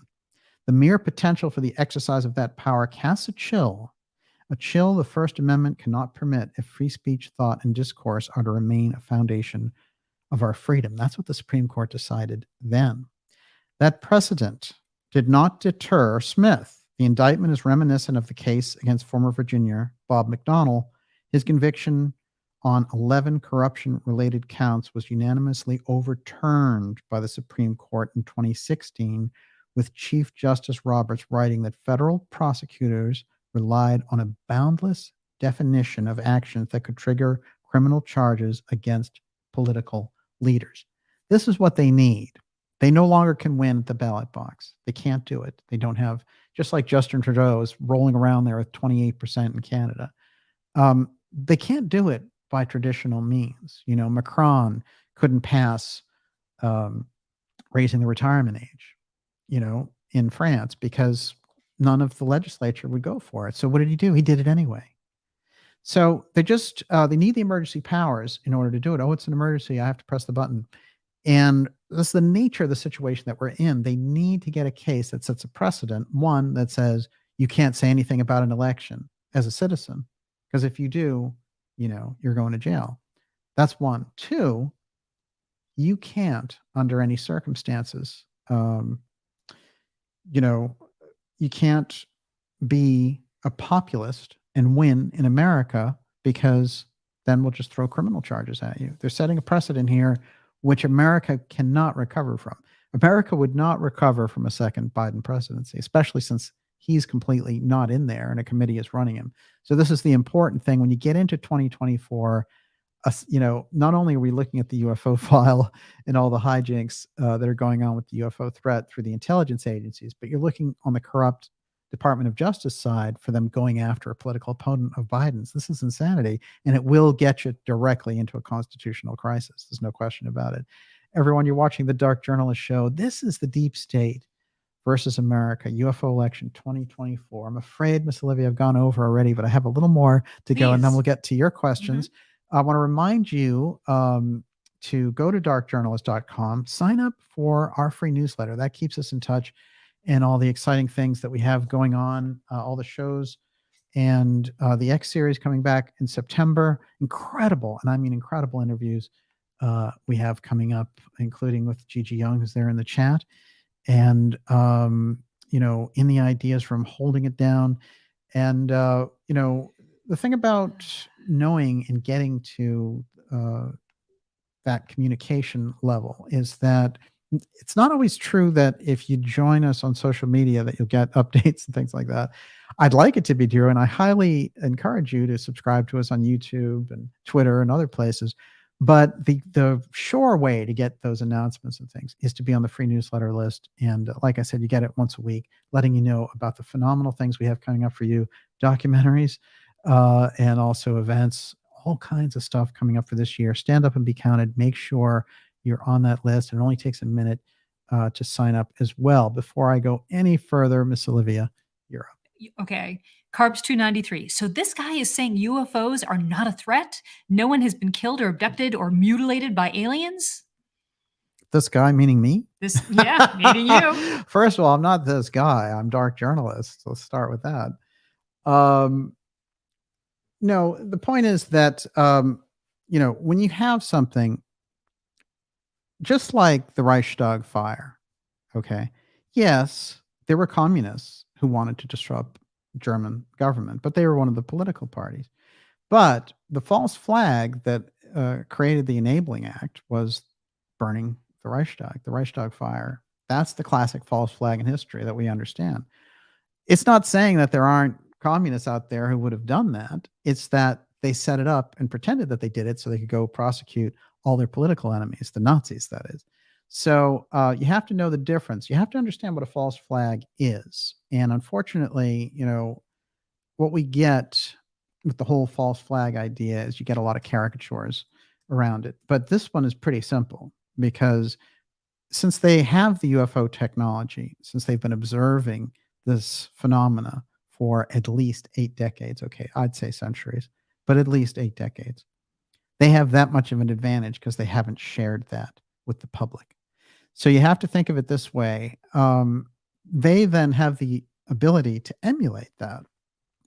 The mere potential for the exercise of that power casts a chill the First Amendment cannot permit if free speech, thought, and discourse are to remain a foundation of our freedom. That's what the Supreme Court decided then. That precedent did not deter Smith. The indictment is reminiscent of the case against former Virginia Bob McDonnell. His conviction on 11 corruption-related counts was unanimously overturned by the Supreme Court in 2016, with Chief Justice Roberts writing that federal prosecutors relied on a boundless definition of actions that could trigger criminal charges against political leaders. This is what they need. They no longer can win at the ballot box. They can't do it. They don't have, just like Justin Trudeau is rolling around there with 28% in Canada. They can't do it by traditional means. You know, Macron couldn't pass raising the retirement age, you know, in France, because none of the legislature would go for it. So what did he do? He did it anyway. So they just, they need the emergency powers in order to do it. Oh, it's an emergency. I have to press the button. And that's the nature of the situation that we're in. They need to get a case that sets a precedent. One that says you can't say anything about an election as a citizen, because if you do, you know, you're going to jail. That's one. Two, you can't, under any circumstances, you know, you can't be a populist and win in America, because then we'll just throw criminal charges at you. They're setting a precedent here which America cannot recover from. America would not recover from a second Biden presidency, especially since he's completely not in there and a committee is running him. So this is the important thing. When you get into 2024, you know, not only are we looking at the UFO file and all the hijinks that are going on with the UFO threat through the intelligence agencies, but you're looking on the corrupt Department of Justice side for them going after a political opponent of Biden's. This is insanity, and it will get you directly into a constitutional crisis. There's no question about it. Everyone, you're watching the Dark Journalist Show. This is the Deep State versus America, UFO election 2024. I'm afraid, Miss Olivia, I've gone over already, but I have a little more to go, and then we'll get to your questions. I want to remind you to go to darkjournalist.com, sign up for our free newsletter. That keeps us in touch and all the exciting things that we have going on, all the shows, and the X series coming back in September. Incredible, and I mean incredible interviews we have coming up, including with Gigi Young, who's there in the chat. And, you know, in the ideas from holding it down. And, you know, the thing about knowing and getting to that communication level is that it's not always true that if you join us on social media that you'll get updates and things like that. I'd like it to be true, and I highly encourage you to subscribe to us on YouTube and Twitter and other places. But the sure way to get those announcements and things is to be on the free newsletter list. And like I said, you get it once a week, letting you know about the phenomenal things we have coming up for you, documentaries, and also events, all kinds of stuff coming up for this year. Stand up and be counted. Make sure you're on that list. It only takes a minute. to sign up as well. Before I go any further, Miss Olivia, you're up. Okay. Carbs 293. So this guy is saying UFOs are not a threat? No one has been killed or abducted or mutilated by aliens? This guy, meaning me? Yeah, meaning you. First of all, I'm not this guy. I'm Dark Journalist. Let's start with that. No, the point is that, when you have something just like the Reichstag fire, okay, yes, there were communists who wanted to disrupt German government, but they were one of the political parties. But the false flag that created the Enabling Act was burning the Reichstag fire. That's the classic false flag in history that we understand. It's not saying that there aren't communists out there who would have done that. It's that they set it up and pretended that they did it so they could go prosecute all their political enemies, the Nazis, that is. So you have to know the difference. You have to understand what a false flag is. And unfortunately, what we get with the whole false flag idea is you get a lot of caricatures around it. But this one is pretty simple because since they have the UFO technology, since they've been observing this phenomena for at least 8 decades, okay, I'd say centuries, but at least 8 decades, they have that much of an advantage because they haven't shared that with the public. So you have to think of it this way. They then have the ability to emulate that.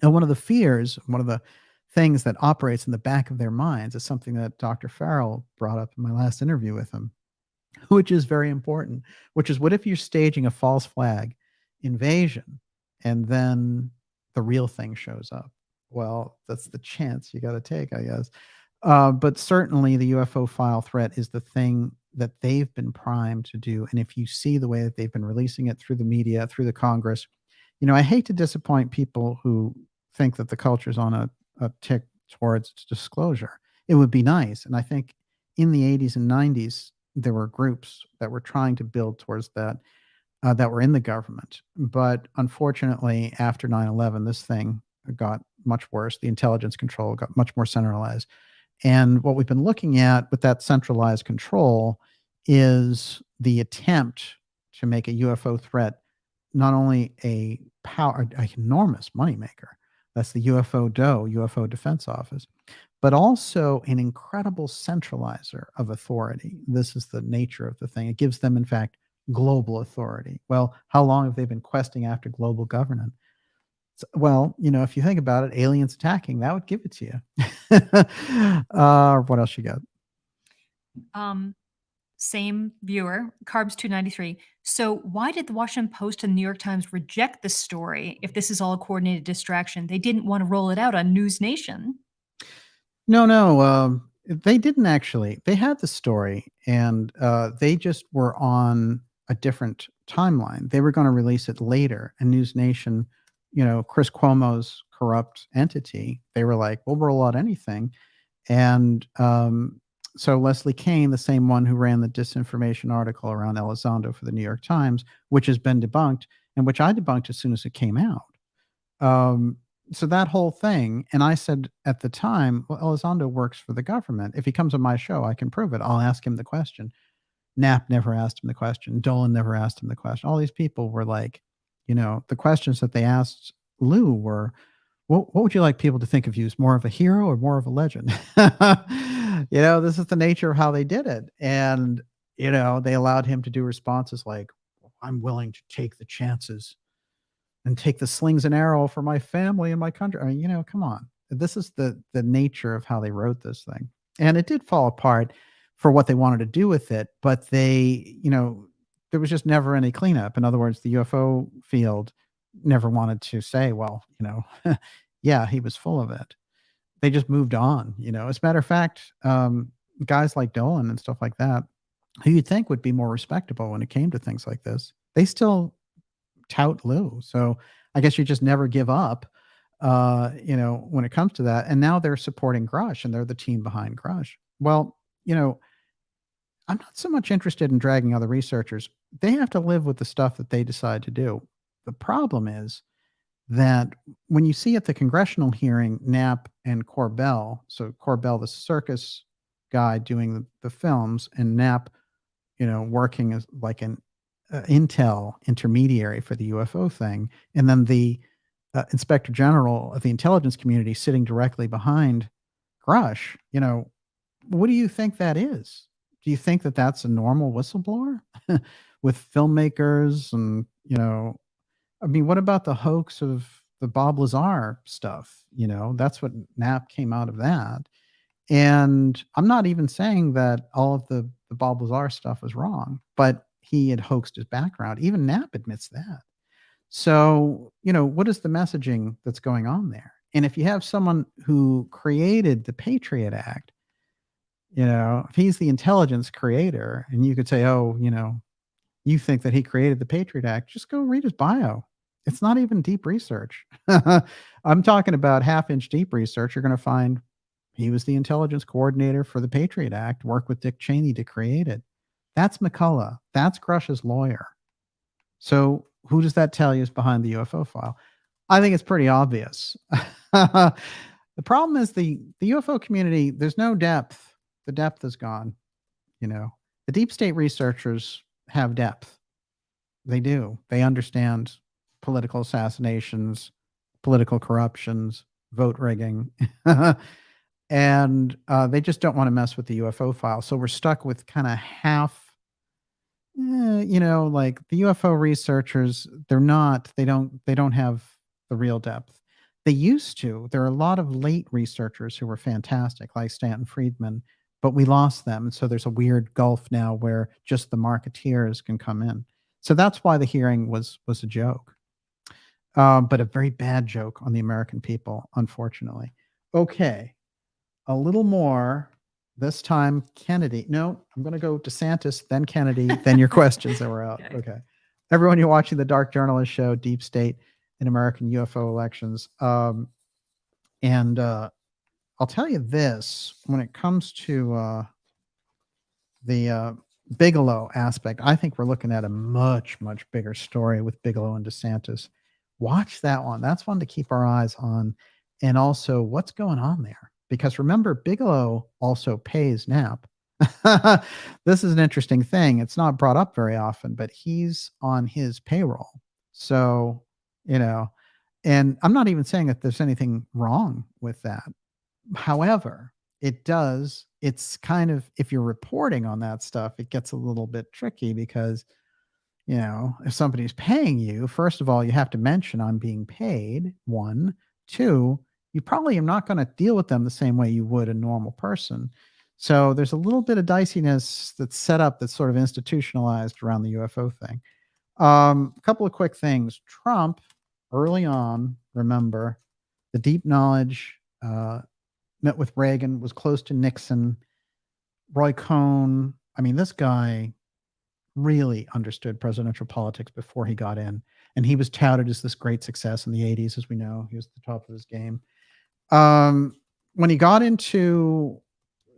And one of the fears, one of the things that operates in the back of their minds is something that Dr. Farrell brought up in my last interview with him, which is very important, which is what if you're staging a false flag invasion and then the real thing shows up? Well, that's the chance you got to take, I guess. But certainly the UFO file threat is the thing that they've been primed to do. And if you see the way that they've been releasing it through the media, through the Congress, I hate to disappoint people who think that the culture's on a tick towards disclosure. It would be nice. And I think in the 80s and 90s, there were groups that were trying to build towards that, that were in the government. But unfortunately, after 9/11, this thing got much worse. The intelligence control got much more centralized. And what we've been looking at with that centralized control is the attempt to make a UFO threat not only an enormous moneymaker, that's the UFO Defense Office, but also an incredible centralizer of authority. This is the nature of the thing. It gives them, in fact, global authority. Well, how long have they been questing after global governance? Well, if you think about it, aliens attacking, that would give it to you. What else you got? Same viewer, Carbs 293. So why did the Washington Post and the New York Times reject this story if this is all a coordinated distraction? They didn't want to roll it out on News Nation. No. They didn't actually. They had the story, and they just were on a different timeline. They were going to release it later, and News Nation, Chris Cuomo's corrupt entity, they were like, we'll roll out anything. And so Leslie Kean, the same one who ran the disinformation article around Elizondo for the New York Times, which has been debunked, and which I debunked as soon as it came out. So that whole thing, and I said at the time, well, Elizondo works for the government. If he comes on my show, I can prove it. I'll ask him the question. Knapp never asked him the question. Dolan never asked him the question. All these people were like, the questions that they asked Lou were, what would you like people to think of you as, more of a hero or more of a legend? This is the nature of how they did it. And, they allowed him to do responses like, I'm willing to take the chances and take the slings and arrow for my family and my country. I mean, come on. This is the nature of how they wrote this thing. And it did fall apart for what they wanted to do with it. But they, there was just never any cleanup. In other words, the UFO field never wanted to say, well, yeah, he was full of it. They just moved on, As a matter of fact, guys like Dolan and stuff like that, who you'd think would be more respectable when it came to things like this, they still tout Lou. So I guess you just never give up, when it comes to that. And now they're supporting Grush, and they're the team behind Grush. Well, I'm not so much interested in dragging other researchers. They have to live with the stuff that they decide to do. The problem is that when you see at the congressional hearing, Knapp and Corbell, so Corbell, the circus guy doing the films, and Knapp, working as like an intel intermediary for the UFO thing, and then the inspector general of the intelligence community sitting directly behind Grush. What do you think that is? Do you think that that's a normal whistleblower with filmmakers and, I mean, what about the hoax of the Bob Lazar stuff? That's what Knapp came out of that. And I'm not even saying that all of the Bob Lazar stuff was wrong, but he had hoaxed his background. Even Knapp admits that. So, what is the messaging that's going on there? And if you have someone who created the Patriot Act, if he's the intelligence creator, and you could say, oh, you think that he created the Patriot Act, just go read his bio. It's not even deep research. I'm talking about half-inch deep research. You're going to find he was the intelligence coordinator for the Patriot Act, worked with Dick Cheney to create it. That's McCullough. That's Grush's lawyer. So who does that tell you is behind the UFO file? I think it's pretty obvious. The problem is the UFO community, there's no depth. The depth is gone. The deep state researchers have depth. They do. They understand political assassinations, political corruptions, vote rigging. And they just don't want to mess with the UFO file. So we're stuck with kind of half, like the UFO researchers, they don't have the real depth. They used to. There are a lot of late researchers who were fantastic, like Stanton Friedman, but we lost them. And so there's a weird gulf now where just the marketeers can come in. So that's why the hearing was a joke, but a very bad joke on the American people, unfortunately. Okay, a little more. This time, Kennedy. No, I'm going to go DeSantis, then Kennedy, then your questions that were out. Okay. Everyone, you're watching the Dark Journalist Show, Deep State in American UFO Elections. And I'll tell you this, when it comes to the Bigelow aspect, I think we're looking at a much, much bigger story with Bigelow and DeSantis. Watch that one. That's one to keep our eyes on. And also, what's going on there? Because remember, Bigelow also pays Knapp. This is an interesting thing. It's not brought up very often, but he's on his payroll. So, and I'm not even saying that there's anything wrong with that. However, it's kind of, if you're reporting on that stuff, it gets a little bit tricky because, if somebody's paying you, first of all, you have to mention I'm being paid, one. Two, you probably are not going to deal with them the same way you would a normal person. So there's a little bit of diciness that's set up, that's sort of institutionalized around the UFO thing. A couple of quick things. Trump, early on, remember, the deep knowledge, met with Reagan, was close to Nixon, Roy Cohn. I mean, this guy really understood presidential politics before he got in. And he was touted as this great success in the 80s, as we know. He was at the top of his game. When he got into,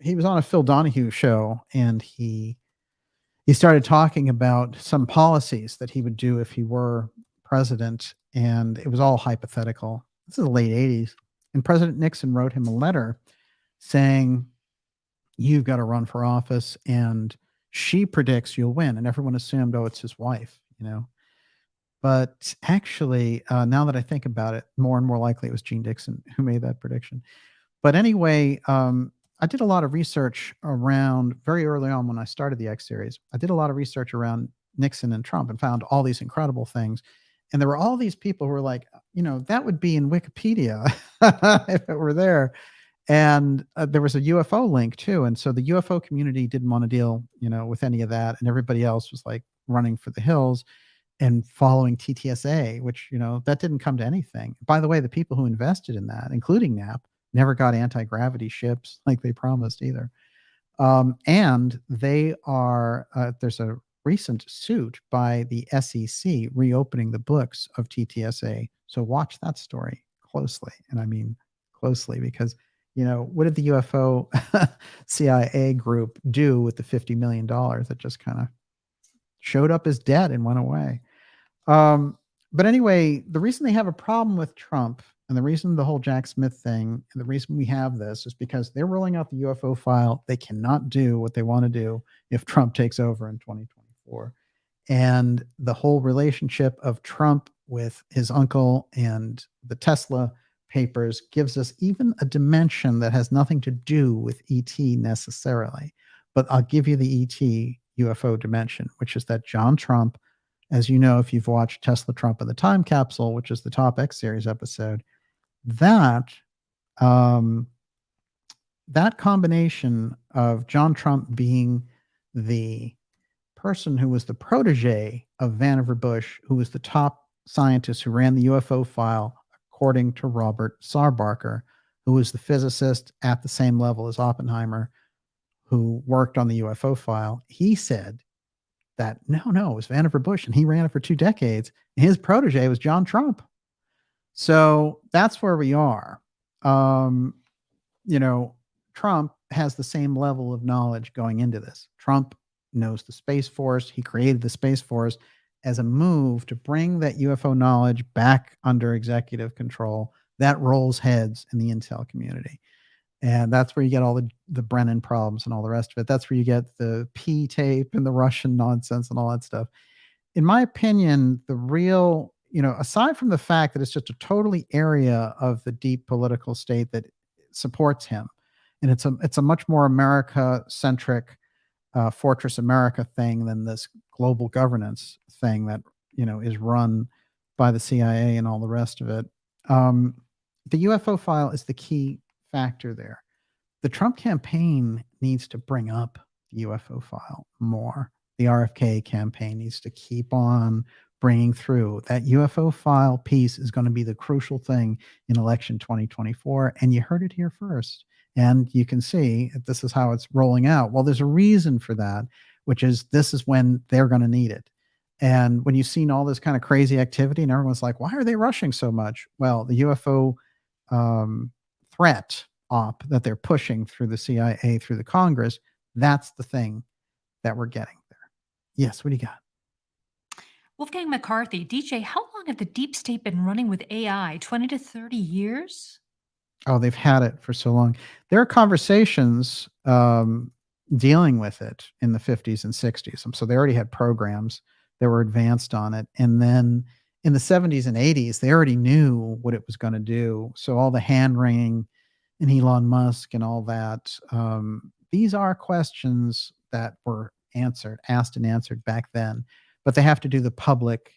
he was on a Phil Donahue show, and he started talking about some policies that he would do if he were president, and it was all hypothetical. This is the late 80s. And President Nixon wrote him a letter saying, you've got to run for office, and she predicts you'll win. And everyone assumed, oh, it's his wife, But actually, now that I think about it, more and more likely it was Gene Dixon who made that prediction. But anyway, I did a lot of research around, very early on when I started the X series, I did a lot of research around Nixon and Trump and found all these incredible things. And there were all these people who were like, that would be in Wikipedia if it were there. And there was a UFO link too. And so the UFO community didn't want to deal, with any of that. And everybody else was like running for the hills and following TTSA, which, that didn't come to anything. By the way, the people who invested in that, including Knapp, never got anti-gravity ships like they promised either. And they are, there's a recent suit by the SEC reopening the books of TTSA. So watch that story closely. And I mean closely, because, what did the UFO CIA group do with the $50 million that just kind of showed up as debt and went away? But anyway, the reason they have a problem with Trump, and the reason the whole Jack Smith thing, and the reason we have this, is because they're rolling out the UFO file. They cannot do what they want to do if Trump takes over in 2024. And the whole relationship of Trump with his uncle and the Tesla papers gives us even a dimension that has nothing to do with ET necessarily. But I'll give you the ET UFO dimension, which is that John Trump, as you know, if you've watched Tesla Trump and the Time Capsule, which is the top X series episode, that um, that combination of John Trump being the person who was the protege of Vannevar Bush, who was the top scientist who ran the UFO file, according to Robert Sarbarker, who was the physicist at the same level as Oppenheimer, who worked on the UFO file. He said that no, it was Vannevar Bush, and he ran it for 2 decades. And his protege was John Trump. So that's where we are. You know, Trump has the same level of knowledge going into this. Trump knows the Space Force. He created the Space Force as a move to bring that UFO knowledge back under executive control. That rolls heads in the intel community. And that's where you get all the Brennan problems and all the rest of it. That's where you get the P tape and the Russian nonsense and all that stuff. In my opinion, the real, aside from the fact that it's just a totally area of the deep political state that supports him, and it's a much more America-centric Fortress America thing than this global governance thing that is run by the CIA and all the rest of it. The UFO file is the key factor there. The Trump campaign needs to bring up the UFO file more. The RFK campaign needs to keep on bringing through. That UFO file piece is going to be the crucial thing in election 2024. And you heard it here first. And you can see this is how it's rolling out. Well, there's a reason for that, which is this is when they're going to need it. And when you've seen all this kind of crazy activity and everyone's like, why are they rushing so much? Well, the UFO threat op that they're pushing through the CIA, through the Congress, that's the thing that we're getting there. Yes, what do you got? Wolfgang McCarthy, DJ, how long have the deep state been running with AI? 20 to 30 years? Oh, they've had it for so long. There are conversations dealing with it in the 50s and 60s. So they already had programs that were advanced on it. And then in the 70s and 80s, they already knew what it was going to do. So all the hand wringing and Elon Musk and all that, these are questions that were asked and answered back then. But they have to do the public,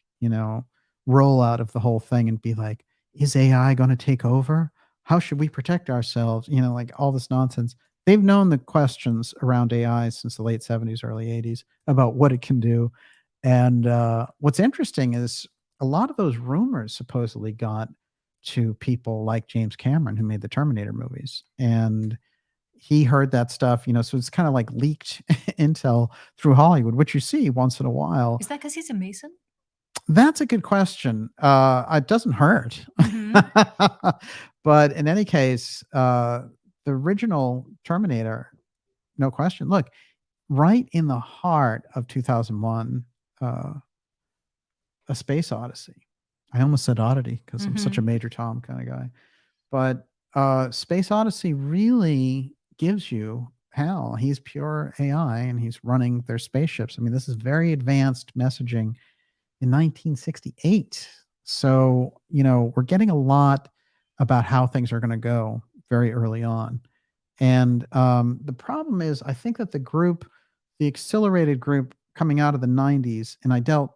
rollout of the whole thing and be like, is AI going to take over? How should we protect ourselves? Like all this nonsense. They've known the questions around AI since the late 70s, early 80s about what it can do. And what's interesting is a lot of those rumors supposedly got to people like James Cameron, who made the Terminator movies. And he heard that stuff, so it's kind of like leaked intel through Hollywood, which you see once in a while. Is that because he's a Mason? That's a good question. It doesn't hurt. Mm-hmm. But in any case, the original Terminator, no question. Look, right in the heart of 2001, A Space Odyssey. I almost said oddity because I'm such a Major Tom kind of guy. But Space Odyssey really gives you hell. He's pure AI and he's running their spaceships. I mean, this is very advanced messaging in 1968. So, we're getting a lot about how things are going to go very early on. And the problem is, I think that the accelerated group coming out of the 90s, and I dealt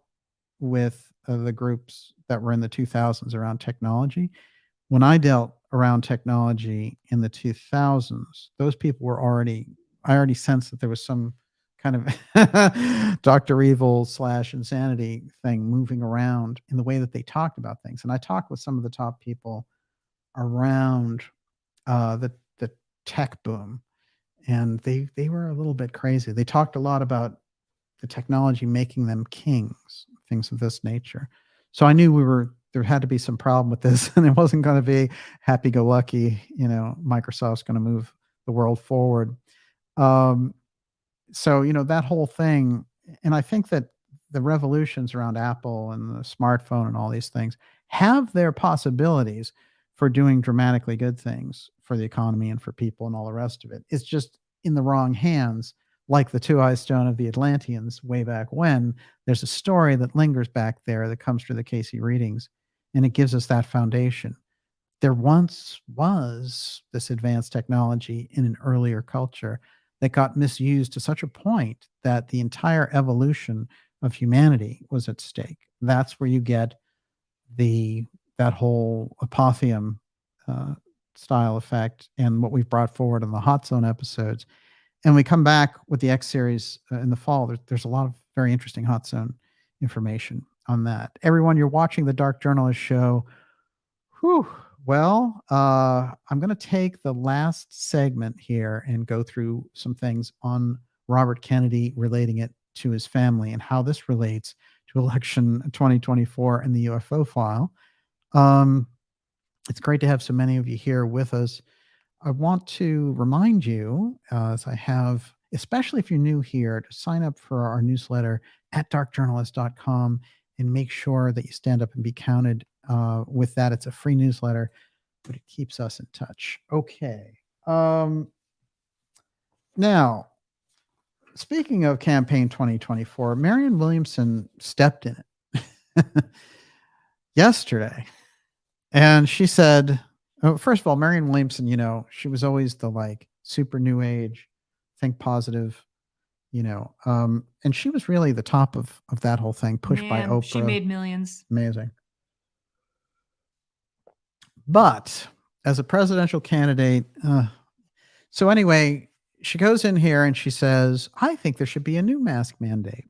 with the groups that were in the 2000s around technology. When I dealt around technology in the 2000s, those people were I already sensed that there was some kind of Dr. Evil / insanity thing moving around in the way that they talked about things. And I talked with some of the top people around the tech boom, and they were a little bit crazy. They talked a lot about the technology making them kings, things of this nature. So I knew there had to be some problem with this, and it wasn't going to be happy-go-lucky, Microsoft's going to move the world forward. So, that whole thing, and I think that the revolutions around Apple and the smartphone and all these things have their possibilities for doing dramatically good things for the economy and for people and all the rest of it. It's just in the wrong hands, like the Two-Eyed Stone of the Atlanteans way back when, there's a story that lingers back there that comes through the Casey readings, and it gives us that foundation. There once was this advanced technology in an earlier culture that got misused to such a point that the entire evolution of humanity was at stake. That's where you get that whole apotheum uh, style effect and what we've brought forward in the Hot Zone episodes. And we come back with the X series in the fall. There's a lot of very interesting Hot Zone information on that. Everyone, you're watching the Dark Journalist show. Whew. Well, I'm going to take the last segment here and go through some things on Robert Kennedy, relating it to his family and how this relates to election 2024 and the UFO file. It's great to have so many of you here with us. I want to remind you, as I have, especially if you're new here, to sign up for our newsletter at darkjournalist.com and make sure that you stand up and be counted with that. It's a free newsletter, but it keeps us in touch. Okay. Now, speaking of campaign 2024, Marianne Williamson stepped in it yesterday. And she said, first of all, Marianne Williamson, she was always the like super new age, think positive, and she was really the top of that whole thing, pushed by Oprah. She made millions. Amazing. But as a presidential candidate, so anyway, she goes in here and she says, I think there should be a new mask mandate.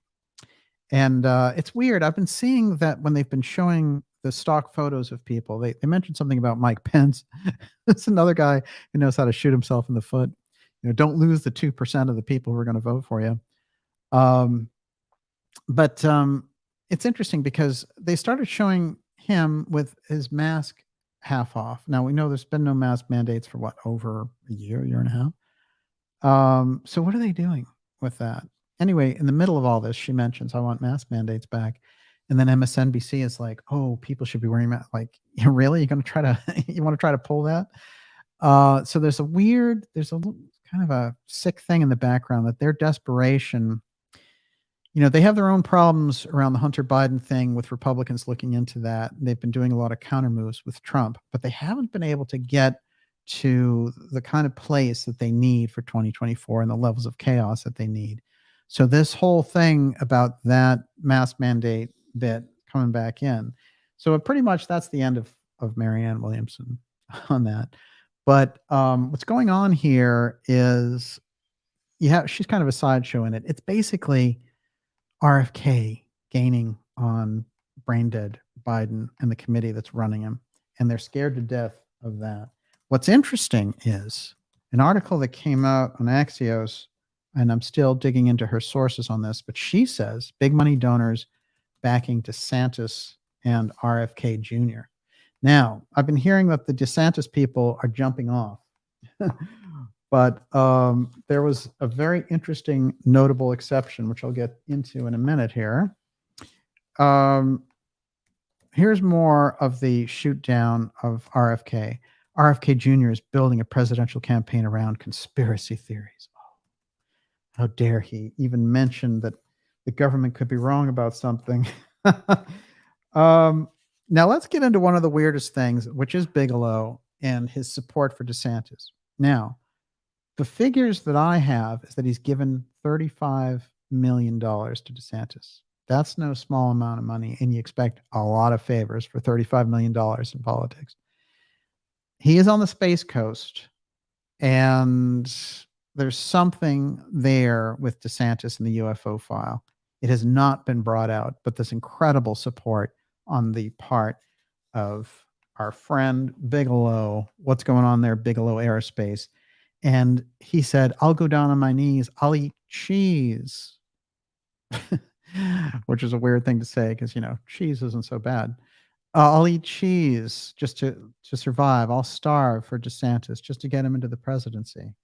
And it's weird. I've been seeing that when they've been showing the stock photos of people, they mentioned something about Mike Pence. It's another guy who knows how to shoot himself in the foot. Don't lose the 2% of the people who are going to vote for you. But it's interesting because they started showing him with his mask half off. Now, we know there's been no mask mandates for over a year and a half. So what are they doing with that? Anyway, in the middle of all this, she mentions, I want mask mandates back. And then MSNBC is like, oh, people should be wearing masks. Like, really? You're going to try to, you want to try to pull that? So there's a kind of a sick thing in the background that their desperation, they have their own problems around the Hunter Biden thing with Republicans looking into that. They've been doing a lot of counter moves with Trump, but they haven't been able to get to the kind of place that they need for 2024 and the levels of chaos that they need. So this whole thing about that mask mandate bit coming back in. So pretty much that's the end of Marianne Williamson on that. But what's going on here is she's kind of a sideshow in it. It's basically RFK gaining on brain dead Biden and the committee that's running him. And they're scared to death of that. What's interesting is an article that came out on Axios, and I'm still digging into her sources on this, but she says big money donors backing DeSantis and RFK Jr. Now, I've been hearing that the DeSantis people are jumping off, but there was a very interesting, notable exception, which I'll get into in a minute here. Here's more of the shoot down of RFK. RFK Jr. is building a presidential campaign around conspiracy theories. Oh, how dare he even mention that the government could be wrong about something. Now let's get into one of the weirdest things, which is Bigelow and his support for DeSantis. Now, the figures that I have is that he's given $35 million to DeSantis. That's no small amount of money, and you expect a lot of favors for $35 million in politics. He is on the Space Coast, and there's something there with DeSantis and the UFO file. It has not been brought out, but this incredible support on the part of our friend Bigelow. What's going on there, Bigelow Aerospace? And he said, I'll go down on my knees. I'll eat cheese, which is a weird thing to say because, cheese isn't so bad. I'll eat cheese just to survive. I'll starve for DeSantis just to get him into the presidency.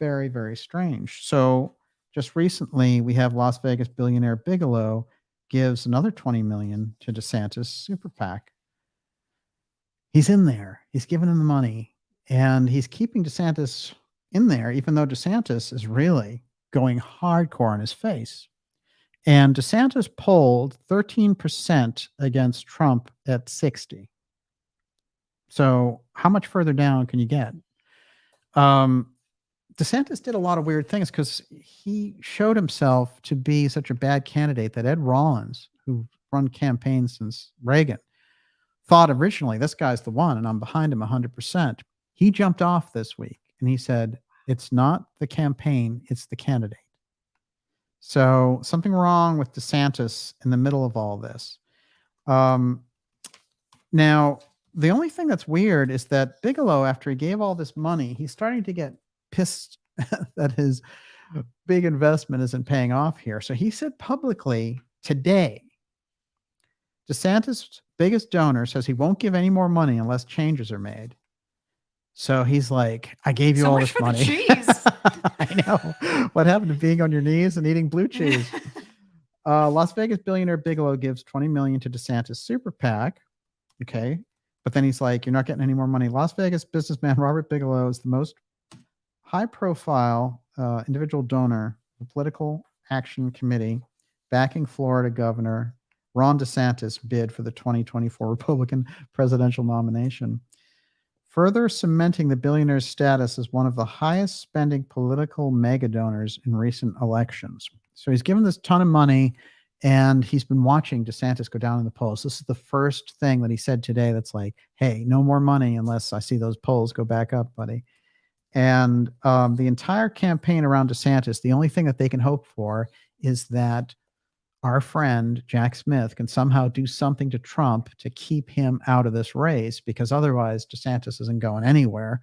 Very, very strange. So just recently, we have Las Vegas billionaire Bigelow gives another $20 million to DeSantis super PAC. He's in there. He's giving him the money, and he's keeping DeSantis in there, even though DeSantis is really going hardcore in his face. And DeSantis polled 13% against Trump at 60. So how much further down can you get? DeSantis did a lot of weird things because he showed himself to be such a bad candidate that Ed Rollins, who run campaigns since Reagan, thought originally this guy's the one and I'm behind him 100%. He jumped off this week and he said, it's not the campaign, it's the candidate. So something wrong with DeSantis in the middle of all this. Now, the only thing that's weird is that Bigelow, after he gave all this money, he's starting to get pissed that his big investment isn't paying off here. So he said publicly today, DeSantis' biggest donor says he won't give any more money unless changes are made. So he's like, I gave you So all much this for the money. cheese. I know. What happened to being on your knees and eating blue cheese? Las Vegas billionaire Bigelow gives $20 million to DeSantis super PAC. Okay. But then he's like, you're not getting any more money. Las Vegas businessman Robert Bigelow is the most high profile individual donor, the Political Action Committee, backing Florida Governor Ron DeSantis bid for the 2024 Republican presidential nomination, further cementing the billionaire's status as one of the highest spending political mega donors in recent elections. So he's given this ton of money, and he's been watching DeSantis go down in the polls. This is the first thing that he said today that's like, hey, no more money unless I see those polls go back up, buddy. And the entire campaign around DeSantis, the only thing that they can hope for is that our friend Jack Smith can somehow do something to Trump to keep him out of this race, because otherwise DeSantis isn't going anywhere.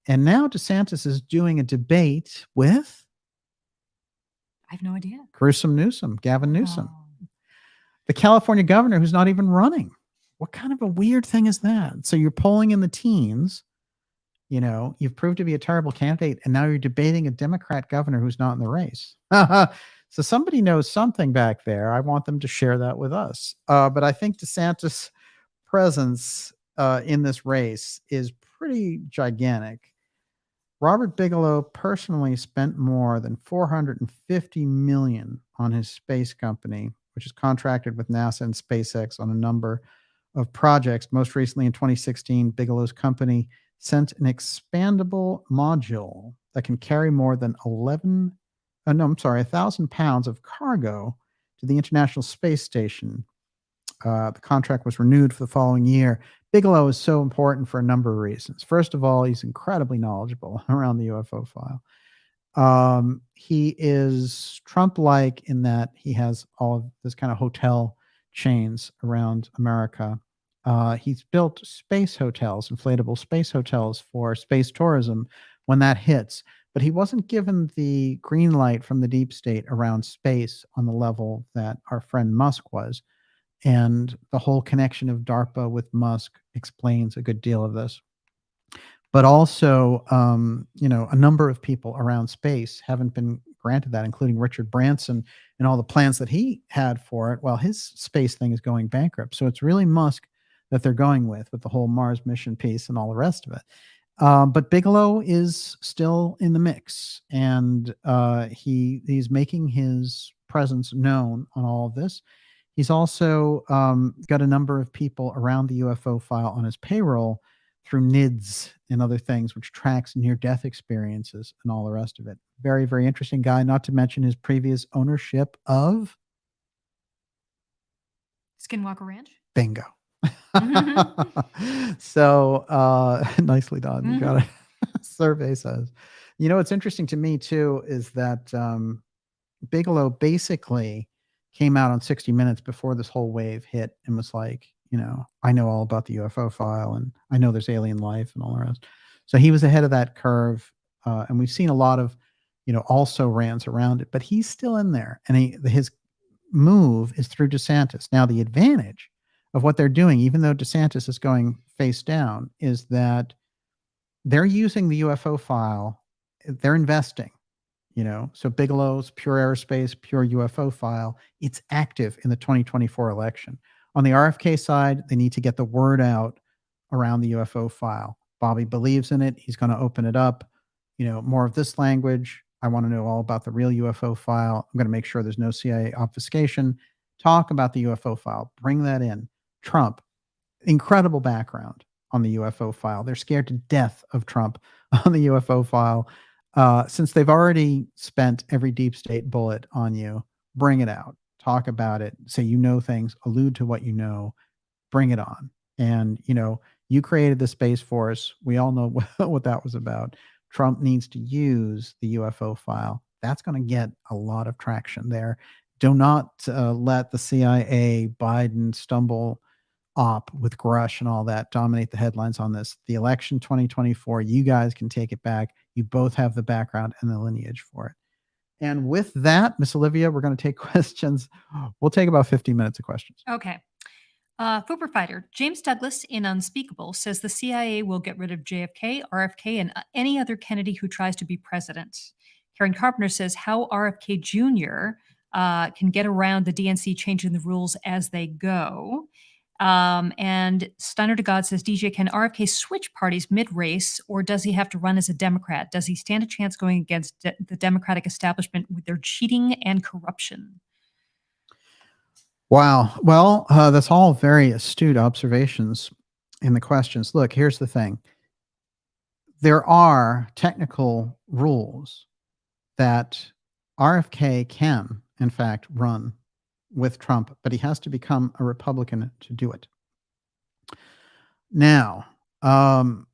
And now DeSantis is doing a debate with I have no idea. Gavin Newsom, Oh. the California governor who's not even running. What kind of a weird thing is that? So you're polling in the teens, you know, you've proved to be a terrible candidate, and now you're debating a Democrat governor who's not in the race. So somebody knows something back there. I want them to share that with us. But I think DeSantis' presence in this race is pretty gigantic. Robert Bigelow personally spent more than $450 million on his space company, which is contracted with NASA and SpaceX on a number of projects. Most recently in 2016, Bigelow's company sent an expandable module that can carry more than 1,000 pounds of cargo to the International Space Station. The contract was renewed for the following year. Bigelow is so important for a number of reasons. First of all, he's incredibly knowledgeable around the UFO file. He is Trump-like in that he has all of this kind of hotel chains around America. He's built space hotels, inflatable space hotels for space tourism when that hits. But he wasn't given the green light from the deep state around space on the level that our friend Musk was. And the whole connection of DARPA with Musk explains a good deal of this. But also, a number of people around space haven't been granted that, including Richard Branson and all the plans that he had for it, while his space thing is going bankrupt. So it's really Musk that they're going with the whole Mars mission piece and all the rest of it. But Bigelow is still in the mix, and he's making his presence known on all of this. He's also got a number of people around the UFO file on his payroll through NIDS and other things, which tracks near-death experiences and all the rest of it. Very, very interesting guy, not to mention his previous ownership of Skinwalker Ranch? Bingo. So nicely done. You got it. Survey says. You know, what's interesting to me too is that Bigelow basically came out on 60 Minutes before this whole wave hit and was like, I know all about the UFO file and I know there's alien life and all the rest. So he was ahead of that curve. And we've seen a lot of, also rants around it, but he's still in there. And his move is through DeSantis. Now, the advantage of what they're doing, even though DeSantis is going face down, is that they're using the UFO file. They're investing, so Bigelow's Pure Aerospace, Pure UFO file, it's active in the 2024 election. On the RFK side, they need to get the word out around the UFO file. Bobby believes in it. He's going to open it up. More of this language, I want to know all about the real UFO file. I'm going to make sure there's no CIA obfuscation. Talk about the UFO file. Bring that in. Trump, incredible background on the UFO file. They're scared to death of Trump on the UFO file. Since they've already spent every deep state bullet on you, bring it out. Talk about it. Say you know things. Allude to what you know. Bring it on. And, you created the Space Force. We all know what that was about. Trump needs to use the UFO file. That's going to get a lot of traction there. Do not let the CIA, Biden stumble op with Grush and all that dominate the headlines on this. The election 2024, you guys can take it back. You both have the background and the lineage for it. And with that, Miss Olivia, we're going to take questions. We'll take about 15 minutes of questions. Okay. Fooper Fighter, James Douglas in Unspeakable says the CIA will get rid of JFK, RFK, and any other Kennedy who tries to be president. Karen Carpenter says how RFK Jr. Can get around the DNC changing the rules as they go. And Steiner to God says, DJ, can RFK switch parties mid-race, or does he have to run as a Democrat? Does he stand a chance going against the Democratic establishment with their cheating and corruption? Wow. Well, that's all very astute observations in the questions. Look, here's the thing. There are technical rules that RFK can, in fact, run with Trump, but he has to become a Republican to do it. Now,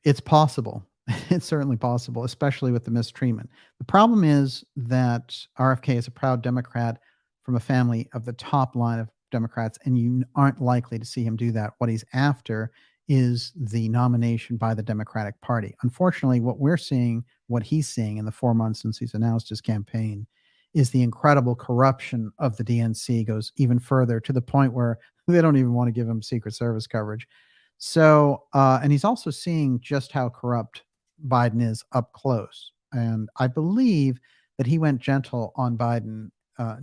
it's possible. It's certainly possible, especially with the mistreatment. The problem is that RFK is a proud Democrat from a family of the top line of Democrats, and you aren't likely to see him do that. What he's after is the nomination by the Democratic Party. Unfortunately, what he's seeing in the 4 months since he's announced his campaign is the incredible corruption of the DNC goes even further, to the point where they don't even want to give him Secret Service coverage. So, and he's also seeing just how corrupt Biden is up close. And I believe that he went gentle on Biden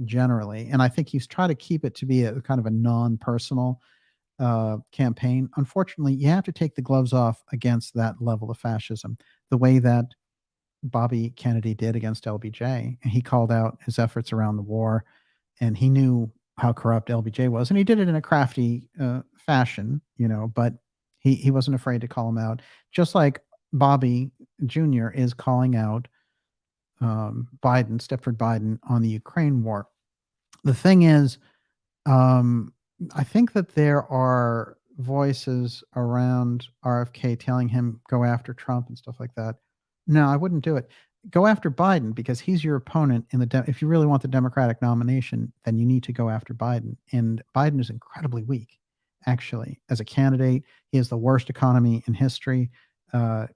generally. And I think he's trying to keep it to be a kind of a non-personal campaign. Unfortunately, you have to take the gloves off against that level of fascism, the way that Bobby Kennedy did against LBJ. And he called out his efforts around the war, and he knew how corrupt LBJ was. And he did it in a crafty fashion, but he wasn't afraid to call him out, just like Bobby Jr. is calling out Biden, Stepford Biden, on the Ukraine war. The thing is, I think that there are voices around RFK telling him go after Trump and stuff like that. No, I wouldn't do it. Go after Biden, because he's your opponent in if you really want the Democratic nomination, then you need to go after Biden. And Biden is incredibly weak, actually, as a candidate. He has the worst economy in history.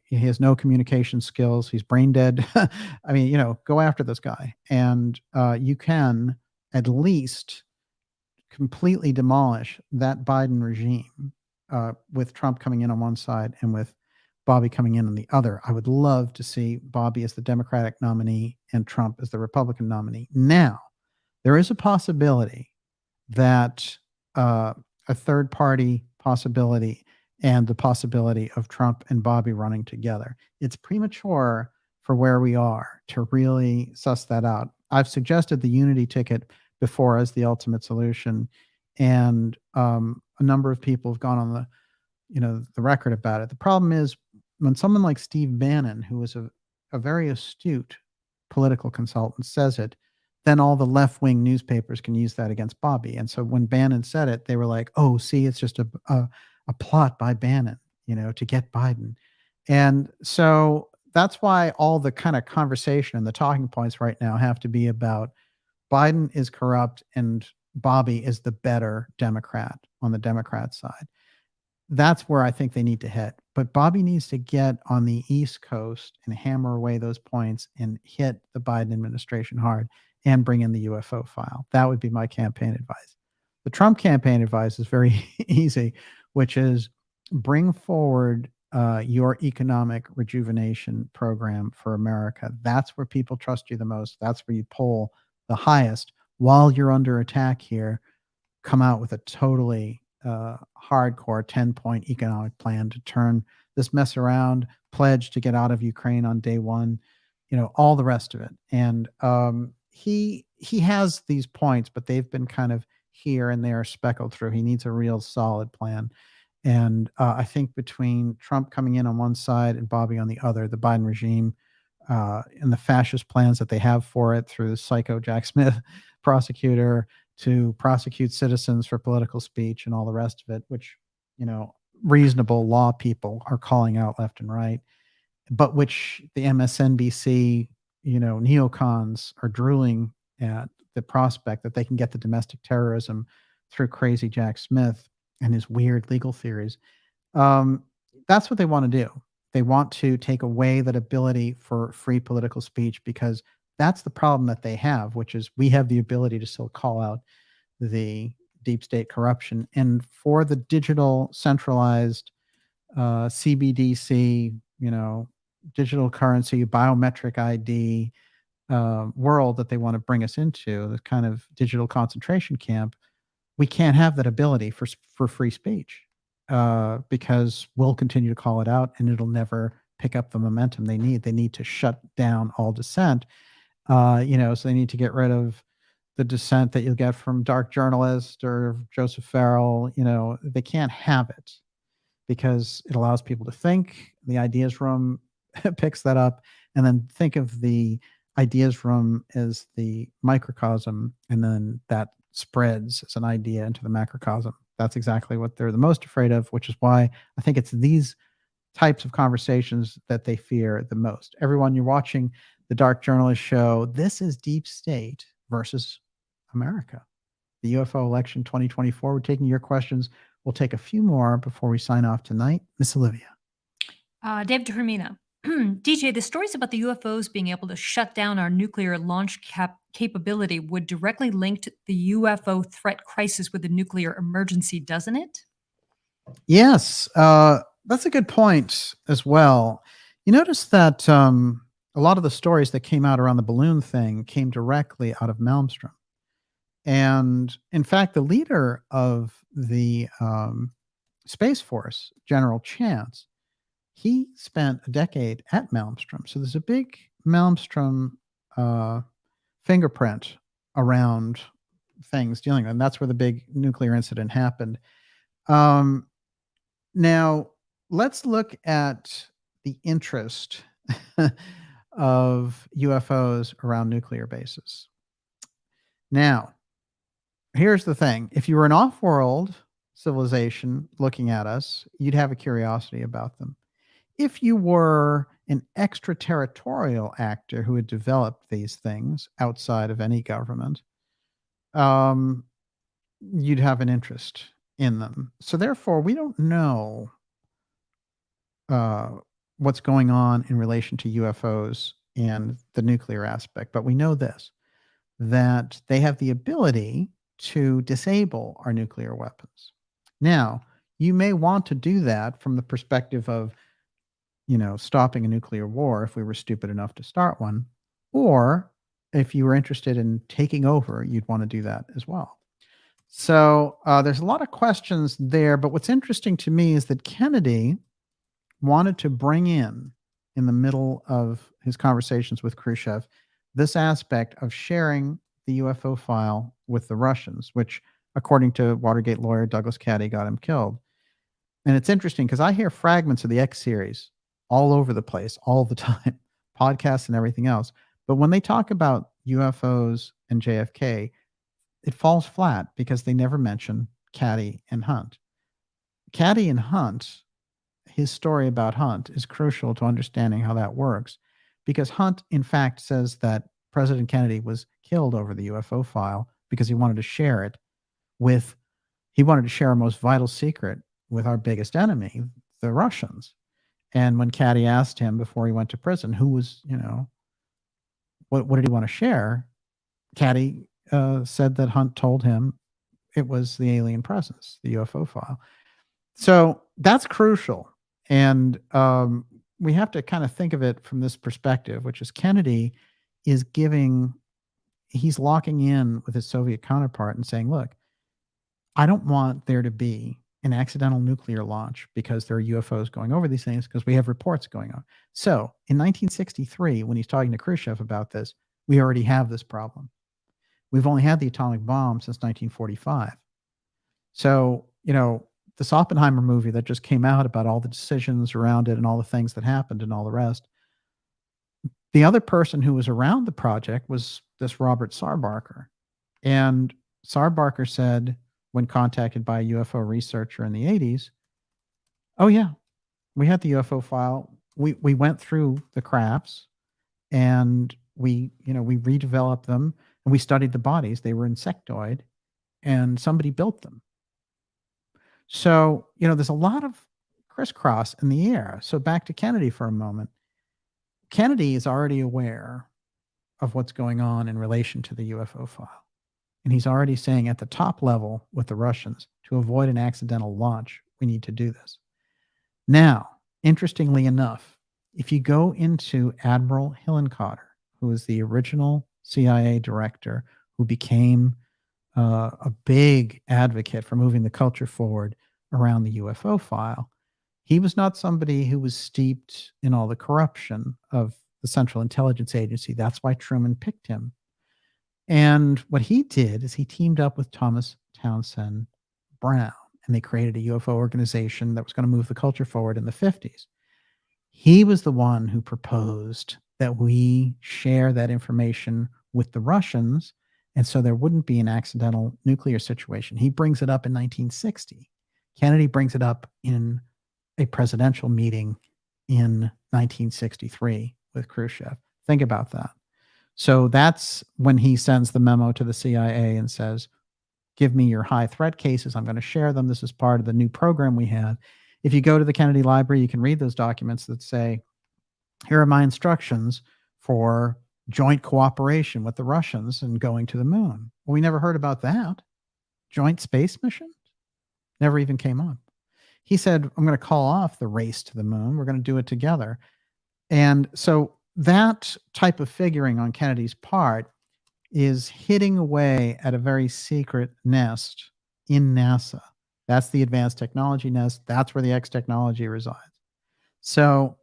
He has no communication skills. He's brain dead. I mean, go after this guy. And you can at least completely demolish that Biden regime with Trump coming in on one side and with Bobby coming in on the other. I would love to see Bobby as the Democratic nominee and Trump as the Republican nominee. Now, there is a possibility that a third party possibility and the possibility of Trump and Bobby running together. It's premature for where we are to really suss that out. I've suggested the unity ticket before as the ultimate solution, and a number of people have gone on the record about it. The problem is when someone like Steve Bannon, who is a very astute political consultant, says it, then all the left-wing newspapers can use that against Bobby. And so when Bannon said it, they were like, oh, see, it's just a plot by Bannon, to get Biden. And so that's why all the kind of conversation and the talking points right now have to be about Biden is corrupt and Bobby is the better Democrat on the Democrat side. That's where I think they need to hit. But Bobby needs to get on the East Coast and hammer away those points and hit the Biden administration hard and bring in the UFO file. That would be my campaign advice. The Trump campaign advice is very easy, which is bring forward your economic rejuvenation program for America. That's where people trust you the most. That's where you poll the highest. While you're under attack here, come out with a totally hardcore 10-point economic plan to turn this mess around, pledge to get out of Ukraine on day one, all the rest of it. And he has these points, but they've been kind of here and there speckled through. He needs a real solid plan. And I think between Trump coming in on one side and Bobby on the other, the Biden regime and the fascist plans that they have for it through the psycho Jack Smith prosecutor to prosecute citizens for political speech and all the rest of it, which, reasonable law people are calling out left and right, but which the MSNBC, neocons are drooling at the prospect that they can get the domestic terrorism through crazy Jack Smith and his weird legal theories. That's what they want to do. They want to take away that ability for free political speech, because that's the problem that they have, which is we have the ability to still call out the deep state corruption. And for the digital centralized CBDC, digital currency, biometric ID world that they want to bring us into, the kind of digital concentration camp, we can't have that ability for free speech because we'll continue to call it out and it'll never pick up the momentum they need. They need to shut down all dissent, so they need to get rid of the dissent that you'll get from dark journalists or Joseph Farrell. They can't have it because it allows people to think. The ideas room picks that up, and then think of the ideas room as the microcosm, and then that spreads as an idea into the macrocosm. That's exactly what they're the most afraid of, which is why I think it's these types of conversations that they fear the most. Everyone, you're watching the Dark Journalist Show. This is Deep State versus America. The UFO election 2024. We're taking your questions. We'll take a few more before we sign off tonight. Miss Olivia. David Hermina. DJ, the stories about the UFOs being able to shut down our nuclear launch capability would directly link to the UFO threat crisis with the nuclear emergency, doesn't it? Yes, that's a good point as well. You notice that a lot of the stories that came out around the balloon thing came directly out of Malmstrom. And in fact, the leader of the Space Force, General Chance, he spent a decade at Malmstrom. So there's a big Malmstrom fingerprint around things dealing with, and that's where the big nuclear incident happened. Now, let's look at the interest of UFOs around nuclear bases. Now, here's the thing. If you were an off-world civilization looking at us, you'd have a curiosity about them. If you were an extraterritorial actor who had developed these things outside of any government, you'd have an interest in them. So therefore, we don't know what's going on in relation to UFOs and the nuclear aspect, but we know this, that they have the ability to disable our nuclear weapons. Now, you may want to do that from the perspective of stopping a nuclear war if we were stupid enough to start one, or if you were interested in taking over, you'd want to do that as well. So there's a lot of questions there, but what's interesting to me is that Kennedy wanted to bring in the middle of his conversations with Khrushchev, this aspect of sharing the UFO file with the Russians, which, according to Watergate lawyer Douglas Caddy, got him killed. And it's interesting because I hear fragments of the X series all over the place, all the time, podcasts and everything else. But when they talk about UFOs and JFK, it falls flat because they never mention Caddy and Hunt. Caddy and Hunt, his story about Hunt is crucial to understanding how that works, because Hunt, in fact, says that President Kennedy was killed over the UFO file because he wanted to share it with, he wanted to share our most vital secret with our biggest enemy, the Russians. And when Caddy asked him before he went to prison, who was, what did he want to share? Caddy said that Hunt told him it was the alien presence, the UFO file. So that's crucial. And we have to kind of think of it from this perspective, which is Kennedy is he's locking in with his Soviet counterpart and saying, look, I don't want there to be an accidental nuclear launch because there are UFOs going over these things because we have reports going on. So in 1963, when he's talking to Khrushchev about this, we already have this problem. We've only had the atomic bomb since 1945. So, this Oppenheimer movie that just came out about all the decisions around it and all the things that happened and all the rest. The other person who was around the project was this Robert Sarbarker. And Sarbarker said, when contacted by a UFO researcher in the 80s, oh, yeah, we had the UFO file. We went through the crafts and we redeveloped them and we studied the bodies. They were insectoid and somebody built them. So, there's a lot of crisscross in the air. So back to Kennedy for a moment. Kennedy is already aware of what's going on in relation to the UFO file. And he's already saying at the top level with the Russians, to avoid an accidental launch, we need to do this. Now, interestingly enough, if you go into Admiral Hillenkotter, who was the original CIA director, who became a big advocate for moving the culture forward around the UFO file, he was not somebody who was steeped in all the corruption of the Central Intelligence Agency. That's why Truman picked him. And what he did is he teamed up with Thomas Townsend Brown, and they created a UFO organization that was going to move the culture forward in the 50s. He was the one who proposed that we share that information with the Russians, and so there wouldn't be an accidental nuclear situation. He brings it up in 1960. Kennedy brings it up in a presidential meeting in 1963 with Khrushchev. Think about that. So that's when he sends the memo to the CIA and says, give me your high threat cases. I'm going to share them. This is part of the new program we have. If you go to the Kennedy Library, you can read those documents that say, here are my instructions for joint cooperation with the Russians and going to the moon. Well, we never heard about that. Joint space mission? Never even came up. He said, I'm going to call off the race to the moon. We're going to do it together. And so that type of figuring on Kennedy's part is hitting away at a very secret nest in NASA. That's the advanced technology nest. That's where the X technology resides. So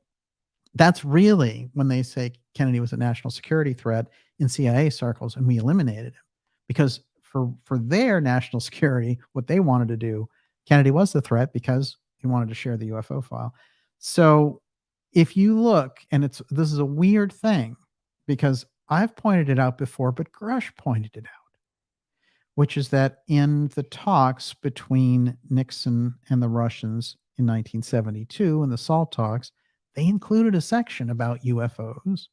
that's really when they say Kennedy was a national security threat in CIA circles, and we eliminated him. Because for their national security, what they wanted to do, Kennedy was the threat because he wanted to share the UFO file. So if you look, and this is a weird thing because I've pointed it out before, but Grush pointed it out, which is that in the talks between Nixon and the Russians in 1972, in the SALT talks, they included a section about UFOs.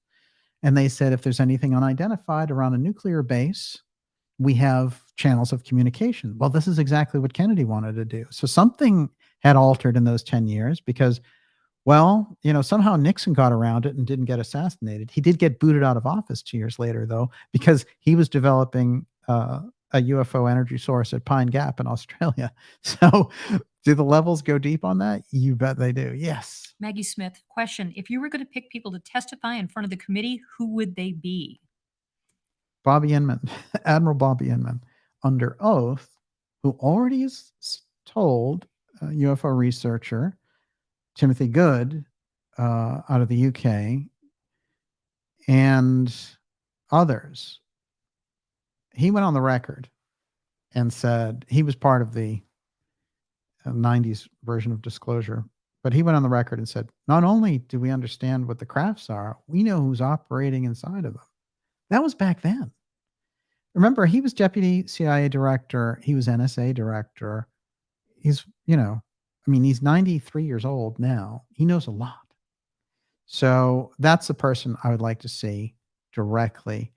And they said, if there's anything unidentified around a nuclear base, we have channels of communication. Well, this is exactly what Kennedy wanted to do. So something had altered in those 10 years because, well, somehow Nixon got around it and didn't get assassinated. He did get booted out of office 2 years later, though, because he was developing a UFO energy source at Pine Gap in Australia. So do the levels go deep on that? You bet they do. Yes. Maggie Smith, question. If you were going to pick people to testify in front of the committee, who would they be? Bobby Inman, Admiral Bobby Inman, under oath, who already has told a UFO researcher, Timothy Good, out of the UK, and others. He went on the record and said he was part of the 90s version of disclosure, but he went on the record and said, not only do we understand what the crafts are, we know who's operating inside of them. That was back then. Remember, he was deputy CIA director. He was NSA director. He's 93 years old now. He knows a lot. So that's the person I would like to see directly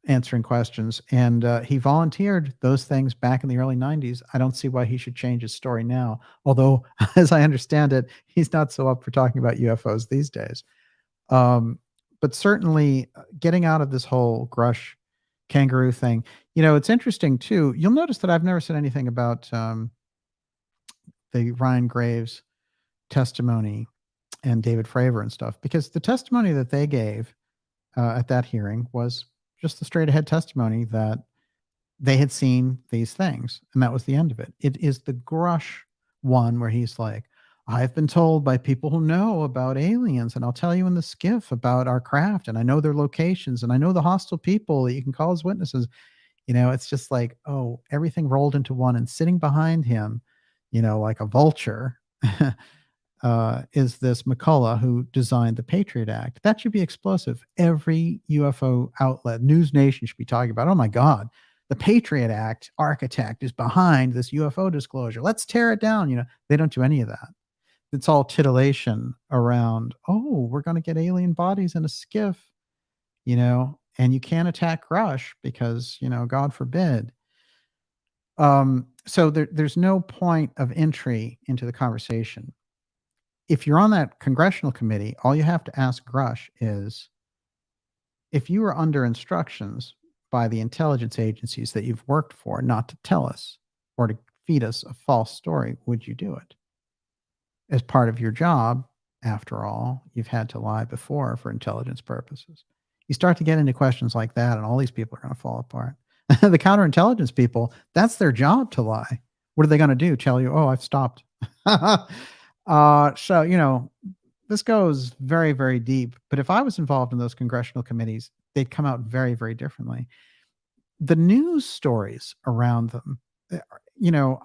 answering questions. And he volunteered those things back in the early 90s. I don't see why he should change his story now. Although, as I understand it, he's not so up for talking about UFOs these days. But certainly getting out of this whole Grush kangaroo thing, it's interesting too. You'll notice that I've never said anything about the Ryan Graves testimony and David Fravor and stuff, because the testimony that they gave at that hearing was just the straight ahead testimony that they had seen these things, and that was the end of it. It is the Grush one where he's like, I've been told by people who know about aliens, and I'll tell you in the skiff about our craft, and I know their locations, and I know the hostile people that you can call as witnesses. It's just like, oh, everything rolled into one, and sitting behind him, like a vulture, is this McCullough who designed the Patriot Act. That should be explosive. Every UFO outlet, News Nation should be talking about, oh my God, the Patriot Act architect is behind this UFO disclosure. Let's tear it down. They don't do any of that. It's all titillation around, oh, we're going to get alien bodies in a skiff, and you can't attack Rush because, God forbid. So there's no point of entry into the conversation. If you're on that congressional committee, all you have to ask Grush is, if you were under instructions by the intelligence agencies that you've worked for not to tell us or to feed us a false story, would you do it? As part of your job, after all, you've had to lie before for intelligence purposes. You start to get into questions like that, and all these people are going to fall apart. The counterintelligence people, that's their job to lie. What are they going to do? Tell you, oh, I've stopped. So, this goes very, very deep. But if I was involved in those congressional committees, they'd come out very, very differently. The news stories around them,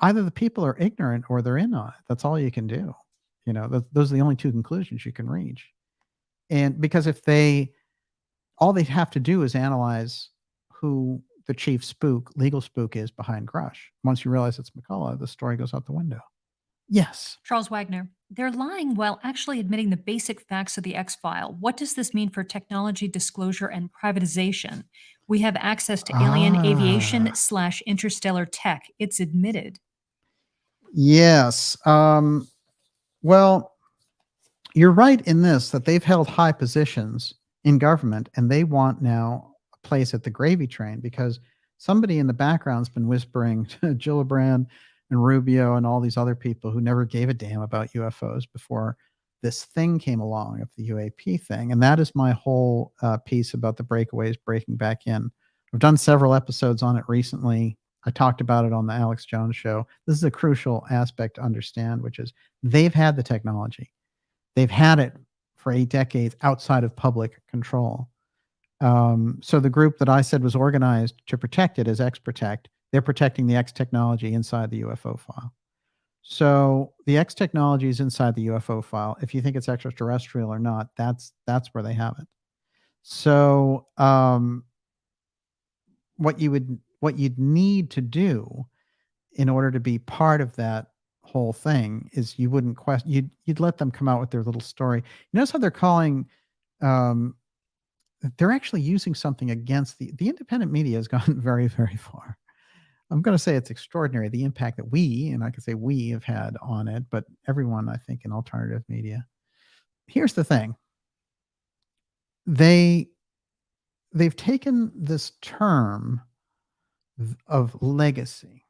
either the people are ignorant or they're in on it. That's all you can do. Those are the only two conclusions you can reach. And because all they'd have to do is analyze who the chief spook, legal spook is behind Grush. Once you realize it's McCullough, the story goes out the window. Yes. Charles Wagner, they're lying while actually admitting the basic facts of the X file. What does this mean for technology disclosure and privatization? We have access to alien aviation / interstellar tech. It's admitted. Yes. Well, you're right in this, that they've held high positions in government, and they want now a place at the gravy train because somebody in the background's been whispering to Gillibrand and Rubio and all these other people who never gave a damn about UFOs before this thing came along, of the UAP thing. And that is my whole piece about the breakaways breaking back in. I've done several episodes on it recently. I talked about it on the Alex Jones show. This is a crucial aspect to understand, which is they've had the technology. They've had it for 8 decades outside of public control. So the group that I said was organized to protect it is X Protect. They're protecting the X technology inside the UFO file. So the X technology is inside the UFO file. If you think it's extraterrestrial or not, that's where they have it. So what you'd need to do in order to be part of that whole thing is you wouldn't question. You'd let them come out with their little story. You notice how they're calling. They're actually using something against the independent media has gone very, very far. I'm going to say it's extraordinary, the impact that and I can say we have had on it, but everyone, I think, in alternative media. Here's the thing. They've taken this term of legacy,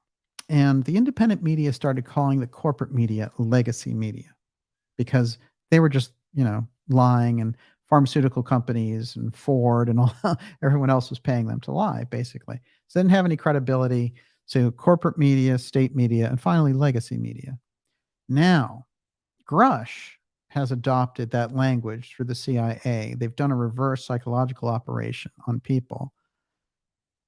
and the independent media started calling the corporate media legacy media because they were just, lying, and pharmaceutical companies and Ford and all everyone else was paying them to lie, basically. So they didn't have any credibility. So corporate media, state media, and finally legacy media. Now, Grush has adopted that language through the CIA. They've done a reverse psychological operation on people.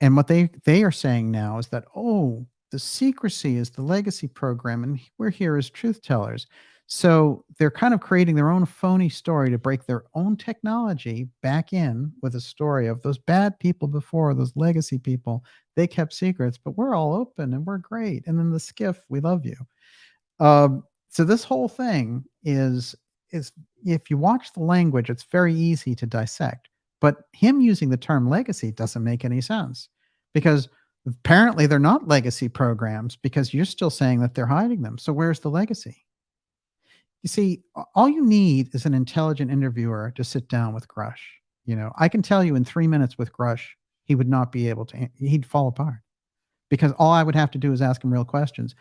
And what they are saying now is that, oh, the secrecy is the legacy program, and we're here as truth tellers. So they're kind of creating their own phony story to break their own technology back in with a story of those bad people before, those legacy people. They kept secrets, but we're all open and we're great. And then the skiff, we love you. So this whole thing is if you watch the language, it's very easy to dissect. But him using the term legacy doesn't make any sense because apparently they're not legacy programs because you're still saying that they're hiding them. So where's the legacy? You see, all you need is an intelligent interviewer to sit down with Grush. I can tell you in 3 minutes with Grush, he would not be able to, he'd fall apart because all I would have to do is ask him real questions.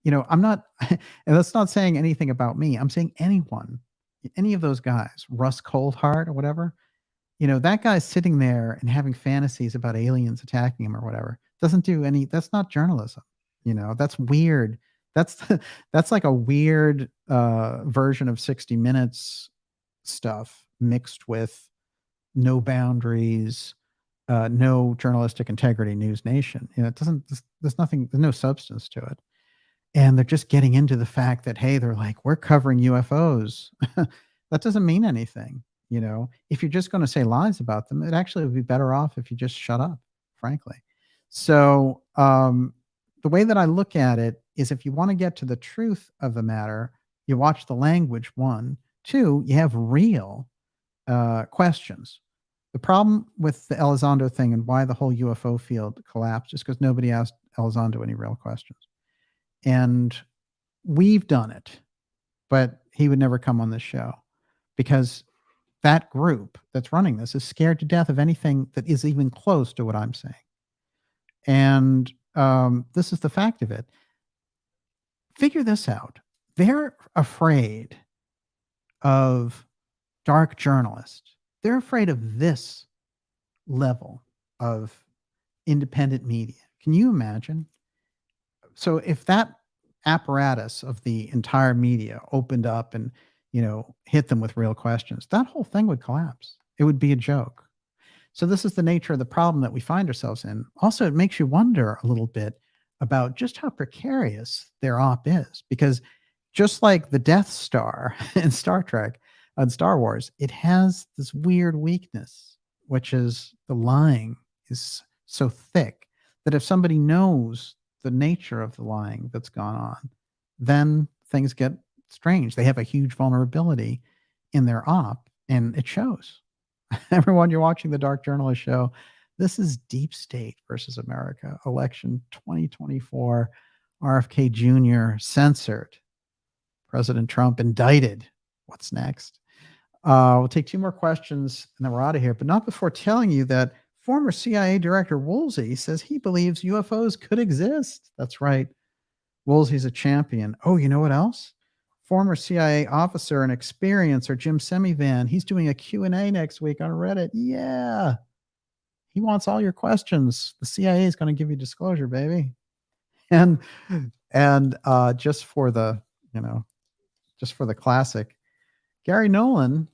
I'm not, and that's not saying anything about me. I'm saying anyone, any of those guys, Russ Coldhart or whatever, that guy's sitting there and having fantasies about aliens attacking him or whatever. Doesn't do any. That's not journalism. That's weird. That's that's like a weird version of 60 Minutes stuff mixed with no boundaries, no journalistic integrity, News Nation. It doesn't. There's nothing. There's no substance to it, and they're just getting into the fact that, hey, they're like, we're covering UFOs. That doesn't mean anything. If you're just going to say lies about them, it actually would be better off if you just shut up, frankly. So the way that I look at it is, if you want to get to the truth of the matter, you watch the language, one. Two, you have real questions. The problem with the Elizondo thing and why the whole UFO field collapsed is because nobody asked Elizondo any real questions. And we've done it, but he would never come on this show because that group that's running this is scared to death of anything that is even close to what I'm saying. And this is the fact of it. Figure this out. They're afraid of dark journalists. They're afraid of this level of independent media. Can you imagine? So if that apparatus of the entire media opened up and, hit them with real questions, that whole thing would collapse. It would be a joke. So this is the nature of the problem that we find ourselves in. Also, it makes you wonder a little bit about just how precarious their op is, because just like the Death Star in Star Trek and Star Wars, it has this weird weakness, which is the lying is so thick that if somebody knows the nature of the lying that's gone on, then things get strange. They have a huge vulnerability in their op, and it shows. Everyone, you're watching the Dark Journalist Show. This is Deep State versus America, election 2024. RFK Jr. censored. President Trump indicted. What's next? We'll take two more questions and then we're out of here, but not before telling you that former CIA Director Woolsey says he believes UFOs could exist. That's right. Woolsey's a champion. Oh, you know what else? Former CIA officer and experiencer Jim Semivan. He's doing a Q&A next week on Reddit. Yeah. He wants all your questions. The CIA is going to give you disclosure, baby. And just for the, just for the classic, Gary Nolan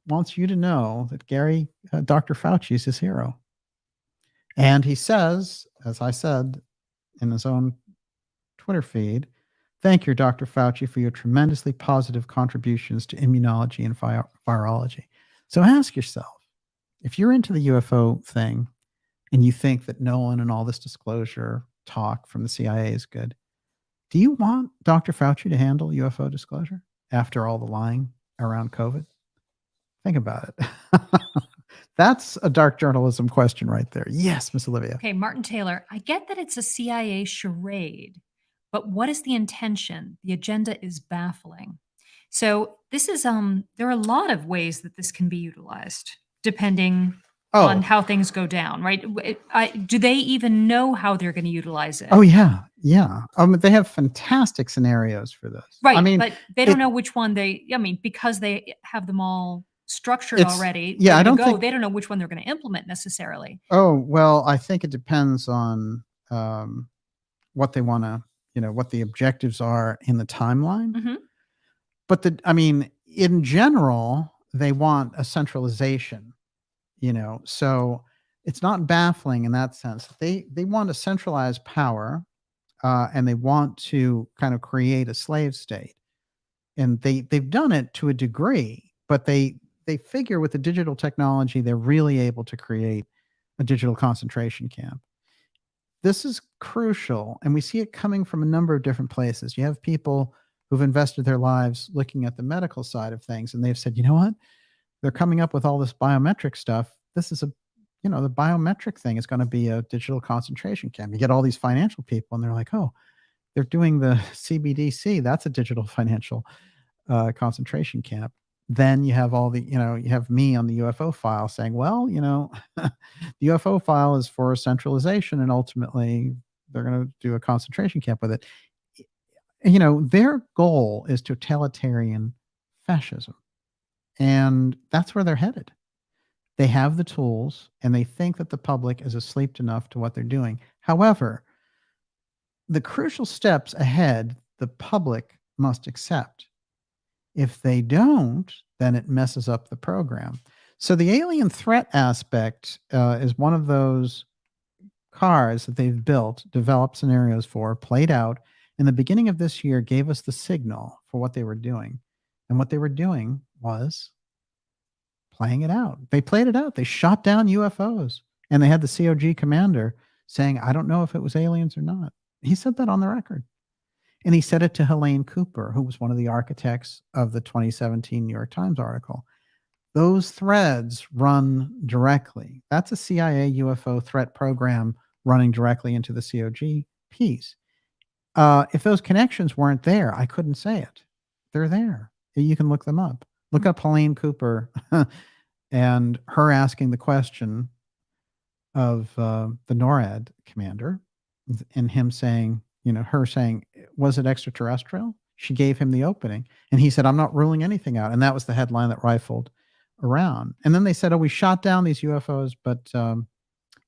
wants you to know that Dr. Fauci is his hero. And he says, as I said in his own Twitter feed, thank you, Dr. Fauci, for your tremendously positive contributions to immunology and virology. So ask yourself, if you're into the UFO thing and you think that Nolan and all this disclosure talk from the CIA is good, do you want Dr. Fauci to handle UFO disclosure after all the lying around COVID? Think about it. That's a dark journalism question right there. Yes, Miss Olivia. Okay, Martin Taylor, I get that it's a CIA charade, but what is the intention? The agenda is baffling. So this is there are a lot of ways that this can be utilized, depending on how things go down, right? Do they even know how they're going to utilize it? Oh yeah, yeah. They have fantastic scenarios for this. Right, I mean, but they don't know which one because they have them all structured already. Yeah, I don't think think they don't know which one they're going to implement necessarily. Oh well, I think it depends on what they want to, what the objectives are in the timeline. Mm-hmm. But in general, they want a centralization. So it's not baffling in that sense. They want a centralized power, and they want to kind of create a slave state, and they've done it to a degree, but they figure with the digital technology they're really able to create a digital concentration camp. This is crucial, and we see it coming from a number of different places. You have people who've invested their lives looking at the medical side of things, and they've said, you know what? They're coming up with all this biometric stuff. This is the biometric thing is going to be a digital concentration camp. You get all these financial people and they're like, oh, they're doing the CBDC. That's a digital financial concentration camp. Then you have you have me on the UFO file saying, well, the UFO file is for centralization and ultimately they're going to do a concentration camp with it. Their goal is totalitarian fascism. And that's where they're headed. They have the tools, and they think that the public is asleep enough to what they're doing. However, the crucial steps ahead, the public must accept. If they don't, then it messes up the program. So the alien threat aspect is one of those cards that they've built, developed scenarios for, played out, and the beginning of this year gave us the signal for what they were doing. And what they were doing was playing it out. They played it out. They shot down UFOs, and they had the COG commander saying, I don't know if it was aliens or not. He said that on the record. And he said it to Helene Cooper, who was one of the architects of the 2017 New York Times article. Those threads run directly. That's a CIA UFO threat program running directly into the COG piece. If those connections weren't there, I couldn't say it. They're there. You can look them up. Look up Helene Cooper and her asking the question of the NORAD commander, and him saying, her saying, was it extraterrestrial? She gave him the opening, and he said, I'm not ruling anything out. And that was the headline that rifled around. And then they said, oh, we shot down these UFOs, but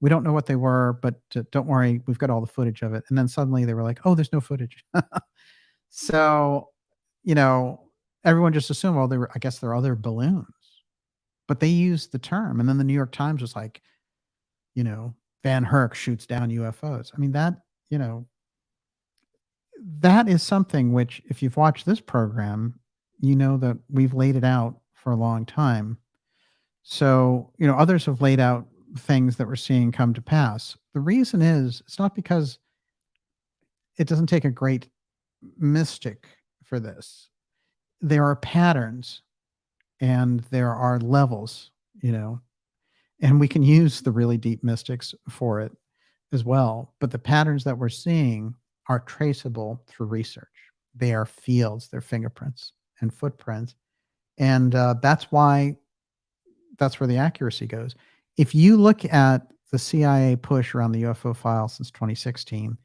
we don't know what they were, but don't worry, we've got all the footage of it. And then suddenly they were like, oh, there's no footage. So, everyone just assumed, well, I guess there are other balloons. But they used the term. And then the New York Times was like, Van Herk shoots down UFOs. I mean, that is something which, if you've watched this program, you know that we've laid it out for a long time. So, others have laid out things that we're seeing come to pass. The reason is, it's not because it doesn't take a great mystic for this. There are patterns and there are levels, and we can use the really deep mystics for it as well. But the patterns that we're seeing are traceable through research. They are fields, they're fingerprints and footprints. And that's where the accuracy goes. If you look at the CIA push around the UFO file since 2016,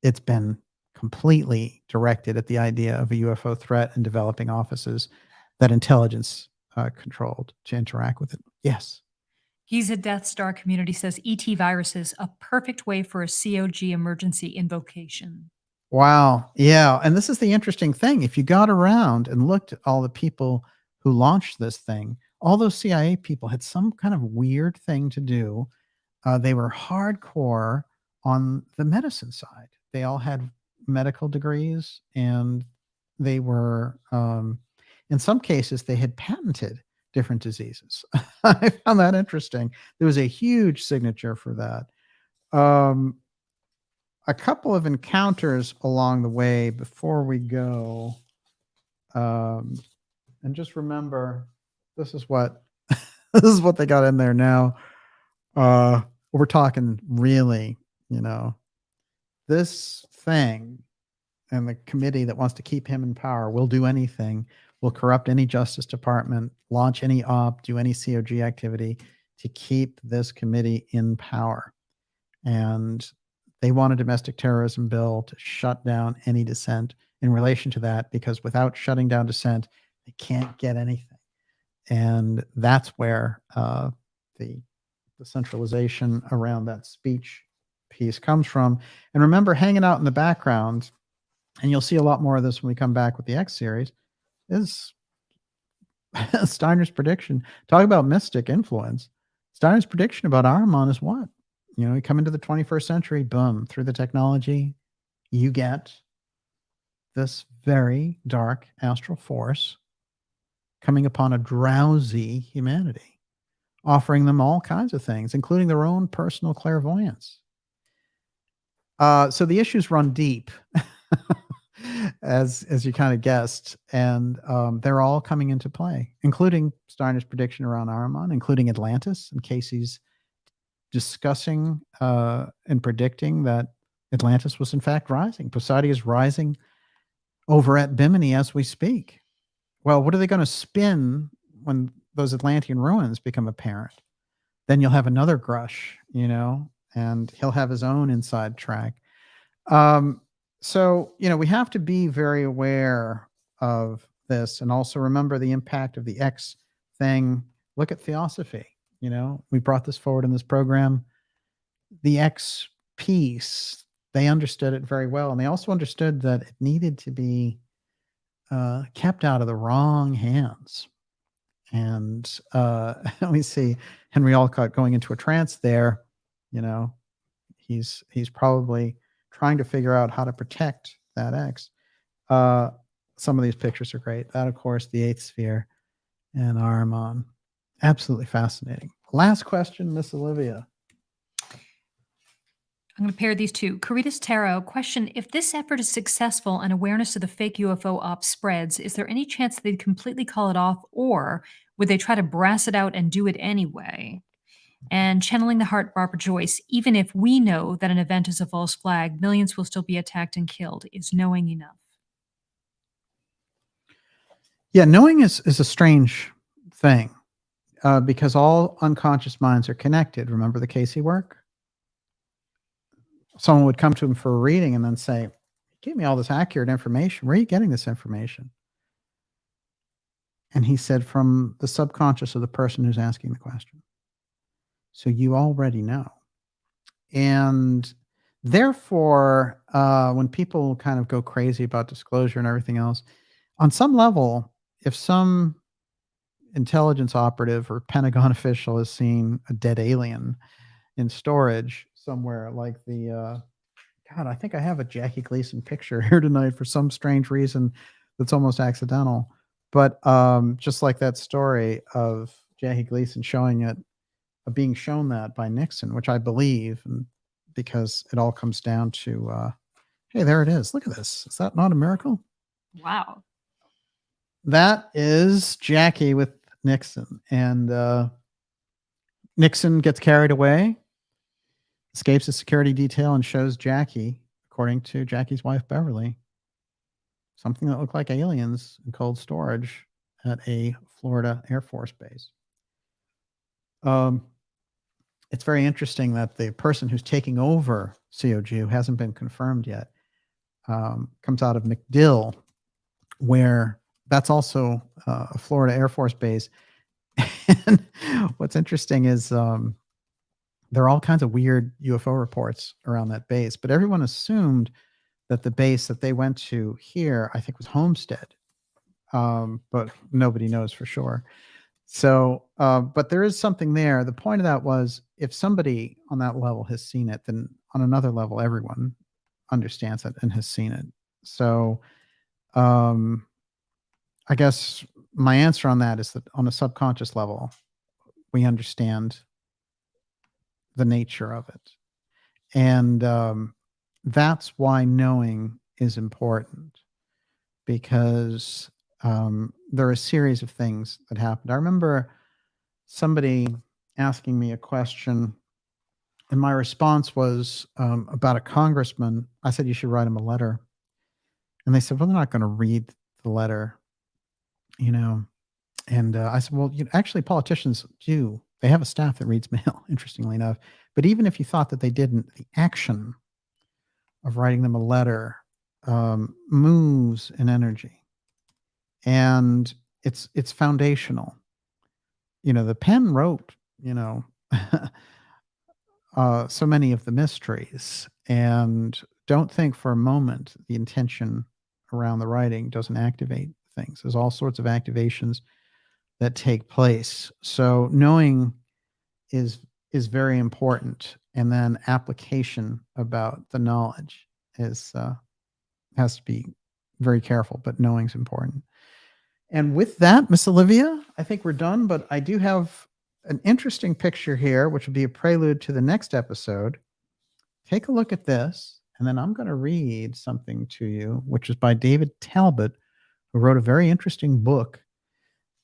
it's been completely directed at the idea of a UFO threat and developing offices that intelligence controlled to interact with it. Yes. Giza Death Star community says ET viruses, a perfect way for a COG emergency invocation. Wow. Yeah. And this is the interesting thing. If you got around and looked at all the people who launched this thing, all those CIA people had some kind of weird thing to do. They were hardcore on the medicine side. They all had medical degrees, and they were, in some cases, they had patented different diseases. I found that interesting. There was a huge signature for that. A couple of encounters along the way before we go. And just remember, this is what they got in there now. We're talking really, this thing, and the committee that wants to keep him in power will do anything, will corrupt any Justice Department, launch any op, do any COG activity to keep this committee in power. And they want a domestic terrorism bill to shut down any dissent in relation to that, because without shutting down dissent, they can't get anything. And that's where the centralization around that speech piece comes from. And remember, hanging out in the background, and you'll see a lot more of this when we come back with the X series, is Steiner's prediction. Talk about mystic influence. Steiner's prediction about Ahriman is what? You come into the 21st century, boom, through the technology, you get this very dark astral force coming upon a drowsy humanity, offering them all kinds of things, including their own personal clairvoyance. So the issues run deep, as you kind of guessed, and they're all coming into play, including Steiner's prediction around Ahriman, including Atlantis, in case he's discussing and predicting that Atlantis was in fact rising. Poseidon is rising over at Bimini as we speak. Well, what are they going to spin when those Atlantean ruins become apparent? Then you'll have another Grush, and he'll have his own inside track. So, we have to be very aware of this, and also remember the impact of the X thing. Look at Theosophy. We brought this forward in this program. The X piece, they understood it very well. And they also understood that it needed to be kept out of the wrong hands. And we see Henry Olcott going into a trance there. He's probably trying to figure out how to protect that X. Some of these pictures are great. That, of course, the eighth sphere and Ahriman. Absolutely fascinating. Last question, Miss Olivia. I'm going to pair these two. Caritas Tarot, question, if this effort is successful and awareness of the fake UFO op spreads, is there any chance they'd completely call it off, or would they try to brass it out and do it anyway? And channeling the heart, Barbara Joyce, even if we know that an event is a false flag, millions will still be attacked and killed. Is knowing enough? Yeah, knowing is a strange thing because all unconscious minds are connected. Remember the Casey work? Someone would come to him for a reading and then say, give me all this accurate information. Where are you getting this information? And he said, from the subconscious of the person who's asking the question. So you already know. And therefore, when people kind of go crazy about disclosure and everything else, on some level, if some intelligence operative or Pentagon official has seen a dead alien in storage somewhere, like the God, I think I have a Jackie Gleason picture here tonight for some strange reason that's almost accidental. But just like that story of Jackie Gleason showing it, being shown that by Nixon, which I believe, and because it all comes down to, hey, there it is. Look at this. Is that not a miracle? Wow. That is Jackie with Nixon. And Nixon gets carried away, escapes the security detail, and shows Jackie, according to Jackie's wife, Beverly, something that looked like aliens in cold storage at a Florida Air Force base. It's very interesting that the person who's taking over COG, who hasn't been confirmed yet, comes out of MacDill, where that's also a Florida Air Force base. And what's interesting is there are all kinds of weird UFO reports around that base, but everyone assumed that the base that they went to here, I think, was Homestead, but nobody knows for sure. So, but there is something there. The point of that was, if somebody on that level has seen it, then on another level, everyone understands it and has seen it. So, I guess my answer on that is that on a subconscious level, we understand the nature of it. And that's why knowing is important, because there are a series of things that happened. I remember somebody asking me a question, and my response was about a congressman. I said, you should write him a letter. And they said, well, they're not going to read the letter, And I said, well, actually, politicians do. They have a staff that reads mail, interestingly enough. But even if you thought that they didn't, the action of writing them a letter moves in energy. And it's foundational. The pen wrote, so many of the mysteries. And don't think for a moment the intention around the writing doesn't activate things. There's all sorts of activations that take place. So knowing is very important. And then application about the knowledge has to be very careful, but knowing's important. And with that, Miss Olivia, I think we're done, but I do have an interesting picture here, which will be a prelude to the next episode. Take a look at this, and then I'm going to read something to you, which is by David Talbot, who wrote a very interesting book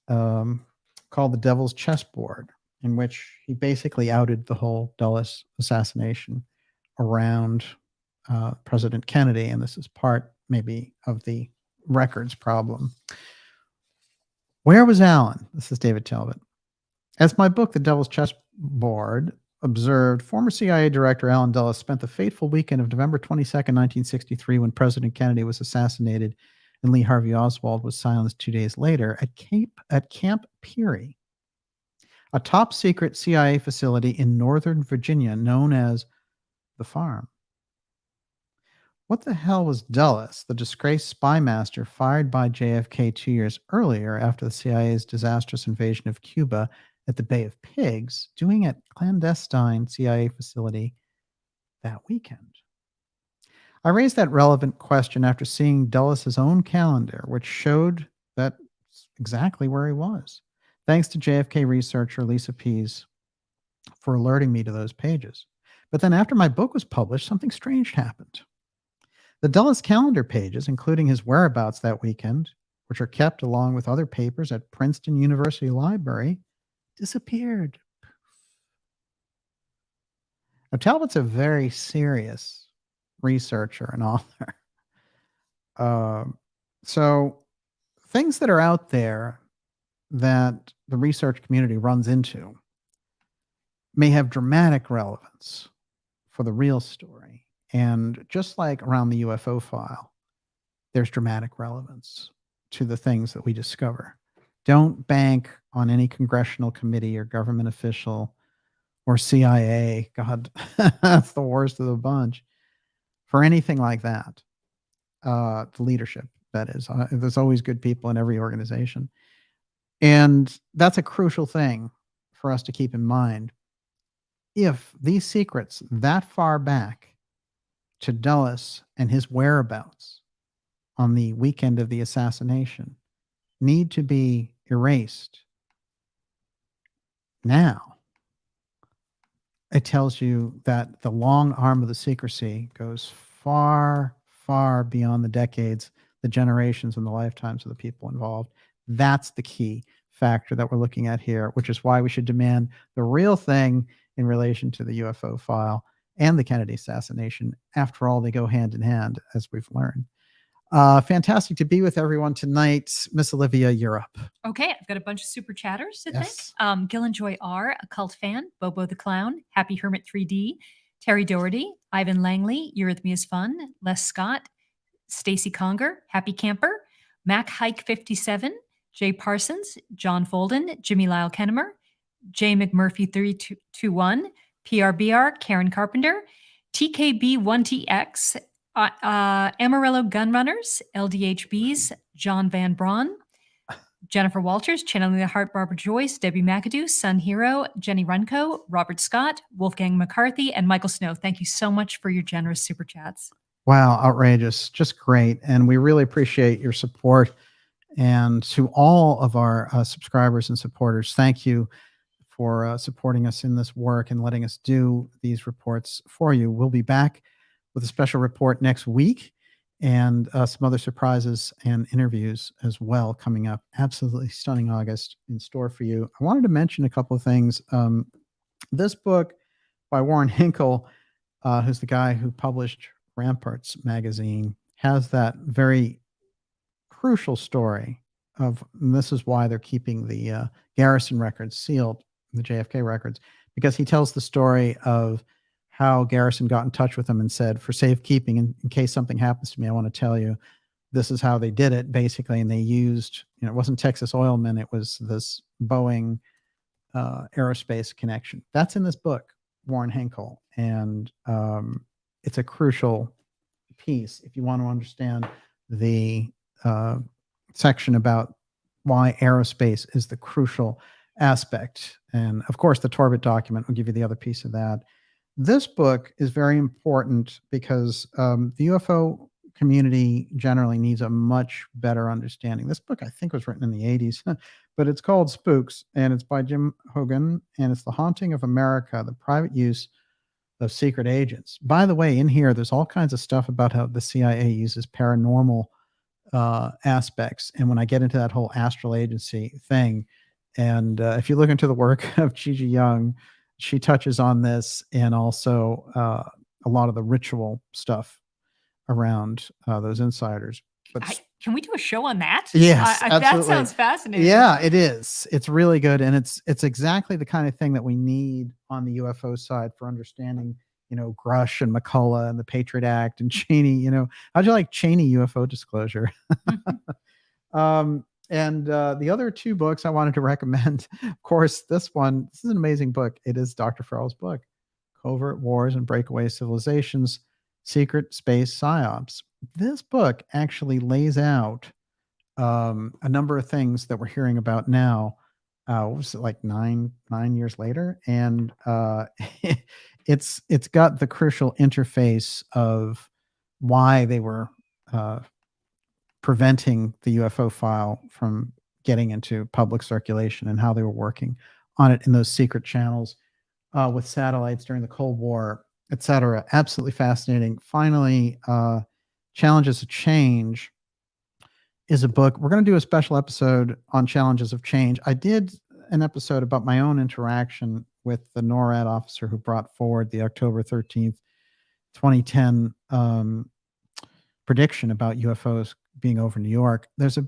called The Devil's Chessboard, in which he basically outed the whole Dulles assassination around President Kennedy, and this is part maybe of the records problem. Where was Alan? This is David Talbot. As my book, The Devil's Chessboard, observed, former CIA Director Alan Dulles spent the fateful weekend of November 22nd, 1963, when President Kennedy was assassinated and Lee Harvey Oswald was silenced 2 days later, at Camp Peary, a top secret CIA facility in Northern Virginia known as the Farm. What the hell was Dulles, the disgraced spy master fired by JFK 2 years earlier after the CIA's disastrous invasion of Cuba at the Bay of Pigs, doing at clandestine CIA facility that weekend? I raised that relevant question after seeing Dulles' own calendar, which showed that's exactly where he was. Thanks to JFK researcher Lisa Pease for alerting me to those pages. But then after my book was published, something strange happened. The Dulles calendar pages, including his whereabouts that weekend, which are kept along with other papers at Princeton University Library, disappeared. Now, Talbot's a very serious researcher and author. So things that are out there that the research community runs into may have dramatic relevance for the real story. And just like around the UFO file, there's dramatic relevance to the things that we discover. Don't bank on any congressional committee or government official or CIA. God, that's the worst of the bunch. For anything like that, the leadership, that is. There's always good people in every organization. And that's a crucial thing for us to keep in mind. If these secrets that far back to Dulles and his whereabouts on the weekend of the assassination need to be erased now, it tells you that the long arm of the secrecy goes far, far beyond the decades, the generations, and the lifetimes of the people involved. That's the key factor that we're looking at here, which is why we should demand the real thing in relation to the UFO file and the Kennedy assassination. After all, they go hand in hand, as we've learned. Fantastic to be with everyone tonight. Miss Olivia, you're up. Okay, I've got a bunch of super chatters to Yes. thank. Gillenjoy R, a cult fan, Bobo the Clown, Happy Hermit 3D, Terry Doherty, Ivan Langley, Eurythmia's Fun, Les Scott, Stacy Conger, Happy Camper, Mac Hike 57, Jay Parsons, John Folden, Jimmy Lyle Kennemer, J McMurphy 321, PRBR, Karen Carpenter, TKB1TX, Amarillo Gunrunners, LDHBs, John Van Braun, Jennifer Walters, Channeling the Heart, Barbara Joyce, Debbie McAdoo, Sun Hero, Jenny Runco, Robert Scott, Wolfgang McCarthy, and Michael Snow. Thank you so much for your generous super chats. Wow, outrageous. Just great. And we really appreciate your support. And to all of our subscribers and supporters, thank you for supporting us in this work and letting us do these reports for you. We'll be back with a special report next week and some other surprises and interviews as well coming up. Absolutely stunning August in store for you. I wanted to mention a couple of things. This book by Warren Hinkle, who's the guy who published Ramparts magazine, has that very crucial story of, and this is why they're keeping the Garrison records sealed, the JFK records, because he tells the story of how Garrison got in touch with him and said, for safekeeping, in case something happens to me, I want to tell you, this is how they did it, basically. And they used, it wasn't Texas Oilman, it was this Boeing aerospace connection. That's in this book, Warren Hinkle. And it's a crucial piece if you want to understand the section about why aerospace is the crucial aspect. And of course, the Torbett document will give you the other piece of that. This book is very important because the UFO community generally needs a much better understanding. This book, I think, was written in the 80s, but it's called Spooks, and it's by Jim Hogan, and it's The Haunting of America, the Private Use of Secret Agents. By the way, in here, there's all kinds of stuff about how the CIA uses paranormal aspects. And when I get into that whole astral agency thing, and if you look into the work of Gigi Young, she touches on this, and also a lot of the ritual stuff around those insiders. But can we do a show on that? Yes, that sounds fascinating. Yeah, it is. It's really good, and it's exactly the kind of thing that we need on the UFO side for understanding, Grush and McCullough and the Patriot Act and Cheney. How'd you like Cheney UFO disclosure? And the other two books I wanted to recommend, of course, this is an amazing book. It is Dr. Farrell's book, Covert Wars and Breakaway Civilizations, Secret Space Psyops. This book actually lays out a number of things that we're hearing about now. What was it, like 9 years later? And it's got the crucial interface of why they were preventing the UFO file from getting into public circulation and how they were working on it in those secret channels with satellites during the Cold War, etc. Absolutely fascinating. Finally, Challenges of Change is a book. We're going to do a special episode on Challenges of Change. I did an episode about my own interaction with the NORAD officer who brought forward the October 13th, 2010 prediction about UFOs being over New York. There's a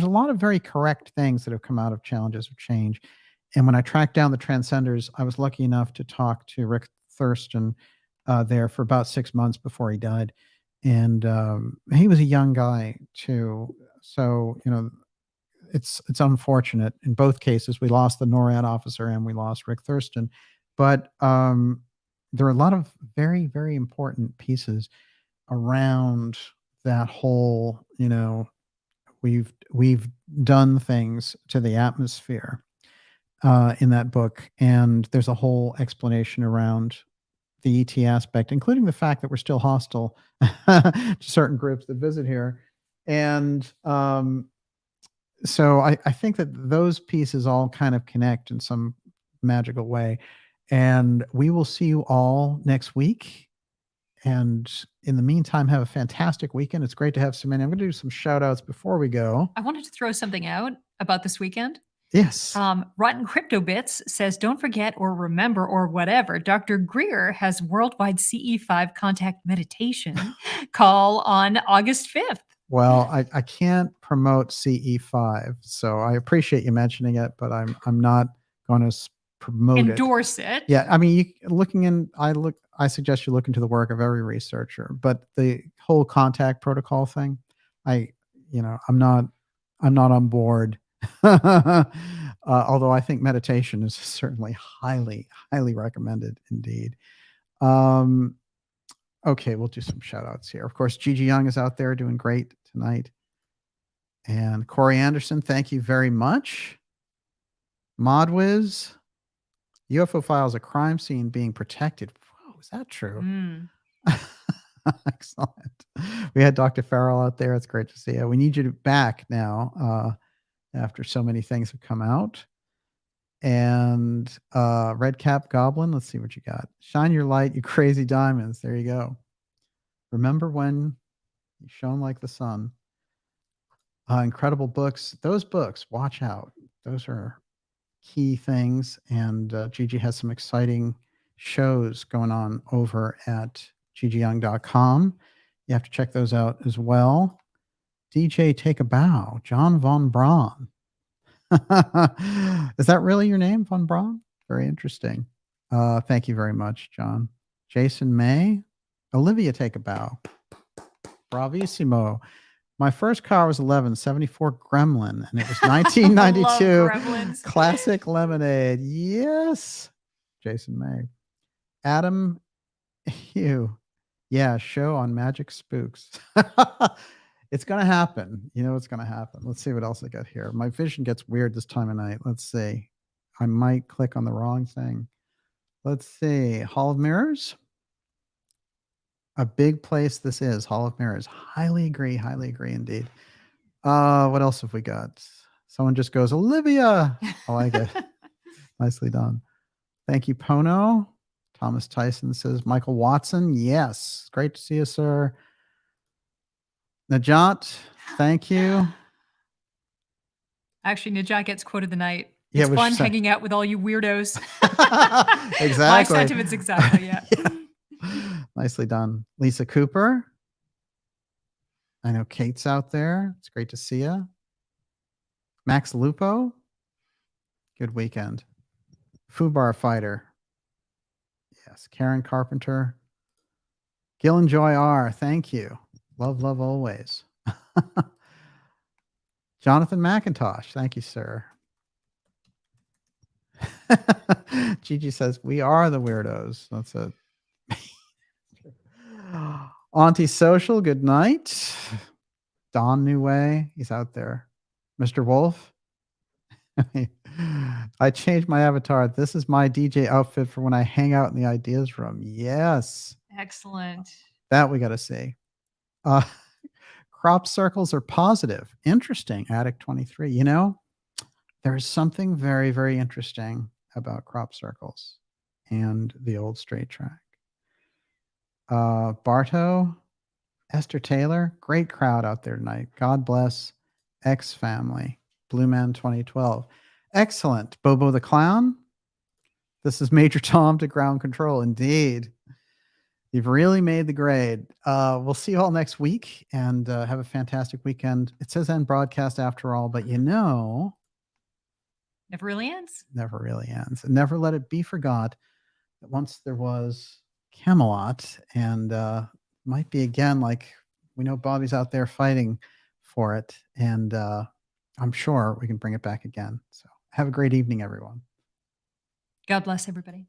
lot of very correct things that have come out of Challenges of Change. And when I tracked down the Transcenders, I was lucky enough to talk to Rick Thurston there for about 6 months before he died. And he was a young guy too. So, it's unfortunate. In both cases, we lost the NORAD officer and we lost Rick Thurston. But there are a lot of very, very important pieces around that whole, we've done things to the atmosphere in that book. And there's a whole explanation around the ET aspect, including the fact that we're still hostile to certain groups that visit here. And so I think that those pieces all kind of connect in some magical way. And we will see you all next week. And in the meantime, have a fantastic weekend. It's great to have so many. I'm going to do some shout outs before we go. I wanted to throw something out about this weekend. Yes. Rotten Crypto Bits says, don't forget or remember or whatever. Dr. Greer has worldwide CE5 contact meditation call on August 5th. Well, I can't promote CE5, so I appreciate you mentioning it, but I'm not going to promote endorse it. Yeah, I mean, I suggest you look into the work of every researcher, but the whole contact protocol thing, I'm not on board. Although I think meditation is certainly highly, highly recommended indeed. Okay, we'll do some shout outs here. Of course, Gigi Young is out there doing great tonight. And Corey Anderson, thank you very much. Modwiz, UFO files, a crime scene being protected. Whoa, is that true? Excellent. We had Dr. Farrell out there. It's great to see you. We need you back now after so many things have come out. And Red Cap Goblin, let's see what you got. Shine your light, you crazy diamonds. There you go. Remember when you shone like the sun. Incredible books. Those books, watch out. Those are key things. And Gigi has some exciting shows going on over at gigiyoung.com. You have to check those out as well. DJ Take a Bow, John Von Braun. Is that really your name, Von Braun? Very interesting. Thank you very much, John. Jason May, Olivia Take a Bow. Bravissimo. My first car was 1174 Gremlin, and it was 1992 classic lemonade. Yes, Jason May. Adam Hugh. Yeah, show on Magic Spooks. It's going to happen. You know it's going to happen. Let's see what else I got here. My vision gets weird this time of night. Let's see. I might click on the wrong thing. Let's see. Hall of Mirrors. A big place this is. Hall of Mirrors. Highly agree indeed. What else have we got? Someone just goes, Olivia. I like it. Nicely done. Thank you, Pono. Thomas Tyson says, Michael Watson. Yes. Great to see you, sir. Najat, thank you. Actually, Najat gets quote of the night. Yeah, it's fun hanging out with all you weirdos. Exactly. My sentiments exactly, yeah. Nicely done. Lisa Cooper. I know Kate's out there. It's great to see you. Max Lupo. Good weekend. Fubar Fighter. Yes. Karen Carpenter. Gil and Joy R. Thank you. Love, love always. Jonathan McIntosh. Thank you, sir. Gigi says, we are the weirdos. That's it. Auntie Social, good night. Don New Way, he's out there. Mr. Wolf. I changed my avatar. This is my DJ outfit for when I hang out in the ideas room. Yes. Excellent. That we got to see. Crop circles are positive. Interesting. Attic 23. You know, there is something very, very interesting about crop circles and the old straight track. Bartow, Esther Taylor, great crowd out there tonight. God bless X family. Blue Man 2012. Excellent. Bobo the Clown. This is Major Tom to ground control. Indeed. You've really made the grade. We'll see you all next week and have a fantastic weekend. It says end broadcast after all, but you know, Never really ends. Never really ends. And never let it be forgot that once there was Camelot, and might be again, like we know Bobby's out there fighting for it. And I'm sure we can bring it back again. So have a great evening, everyone. God bless everybody.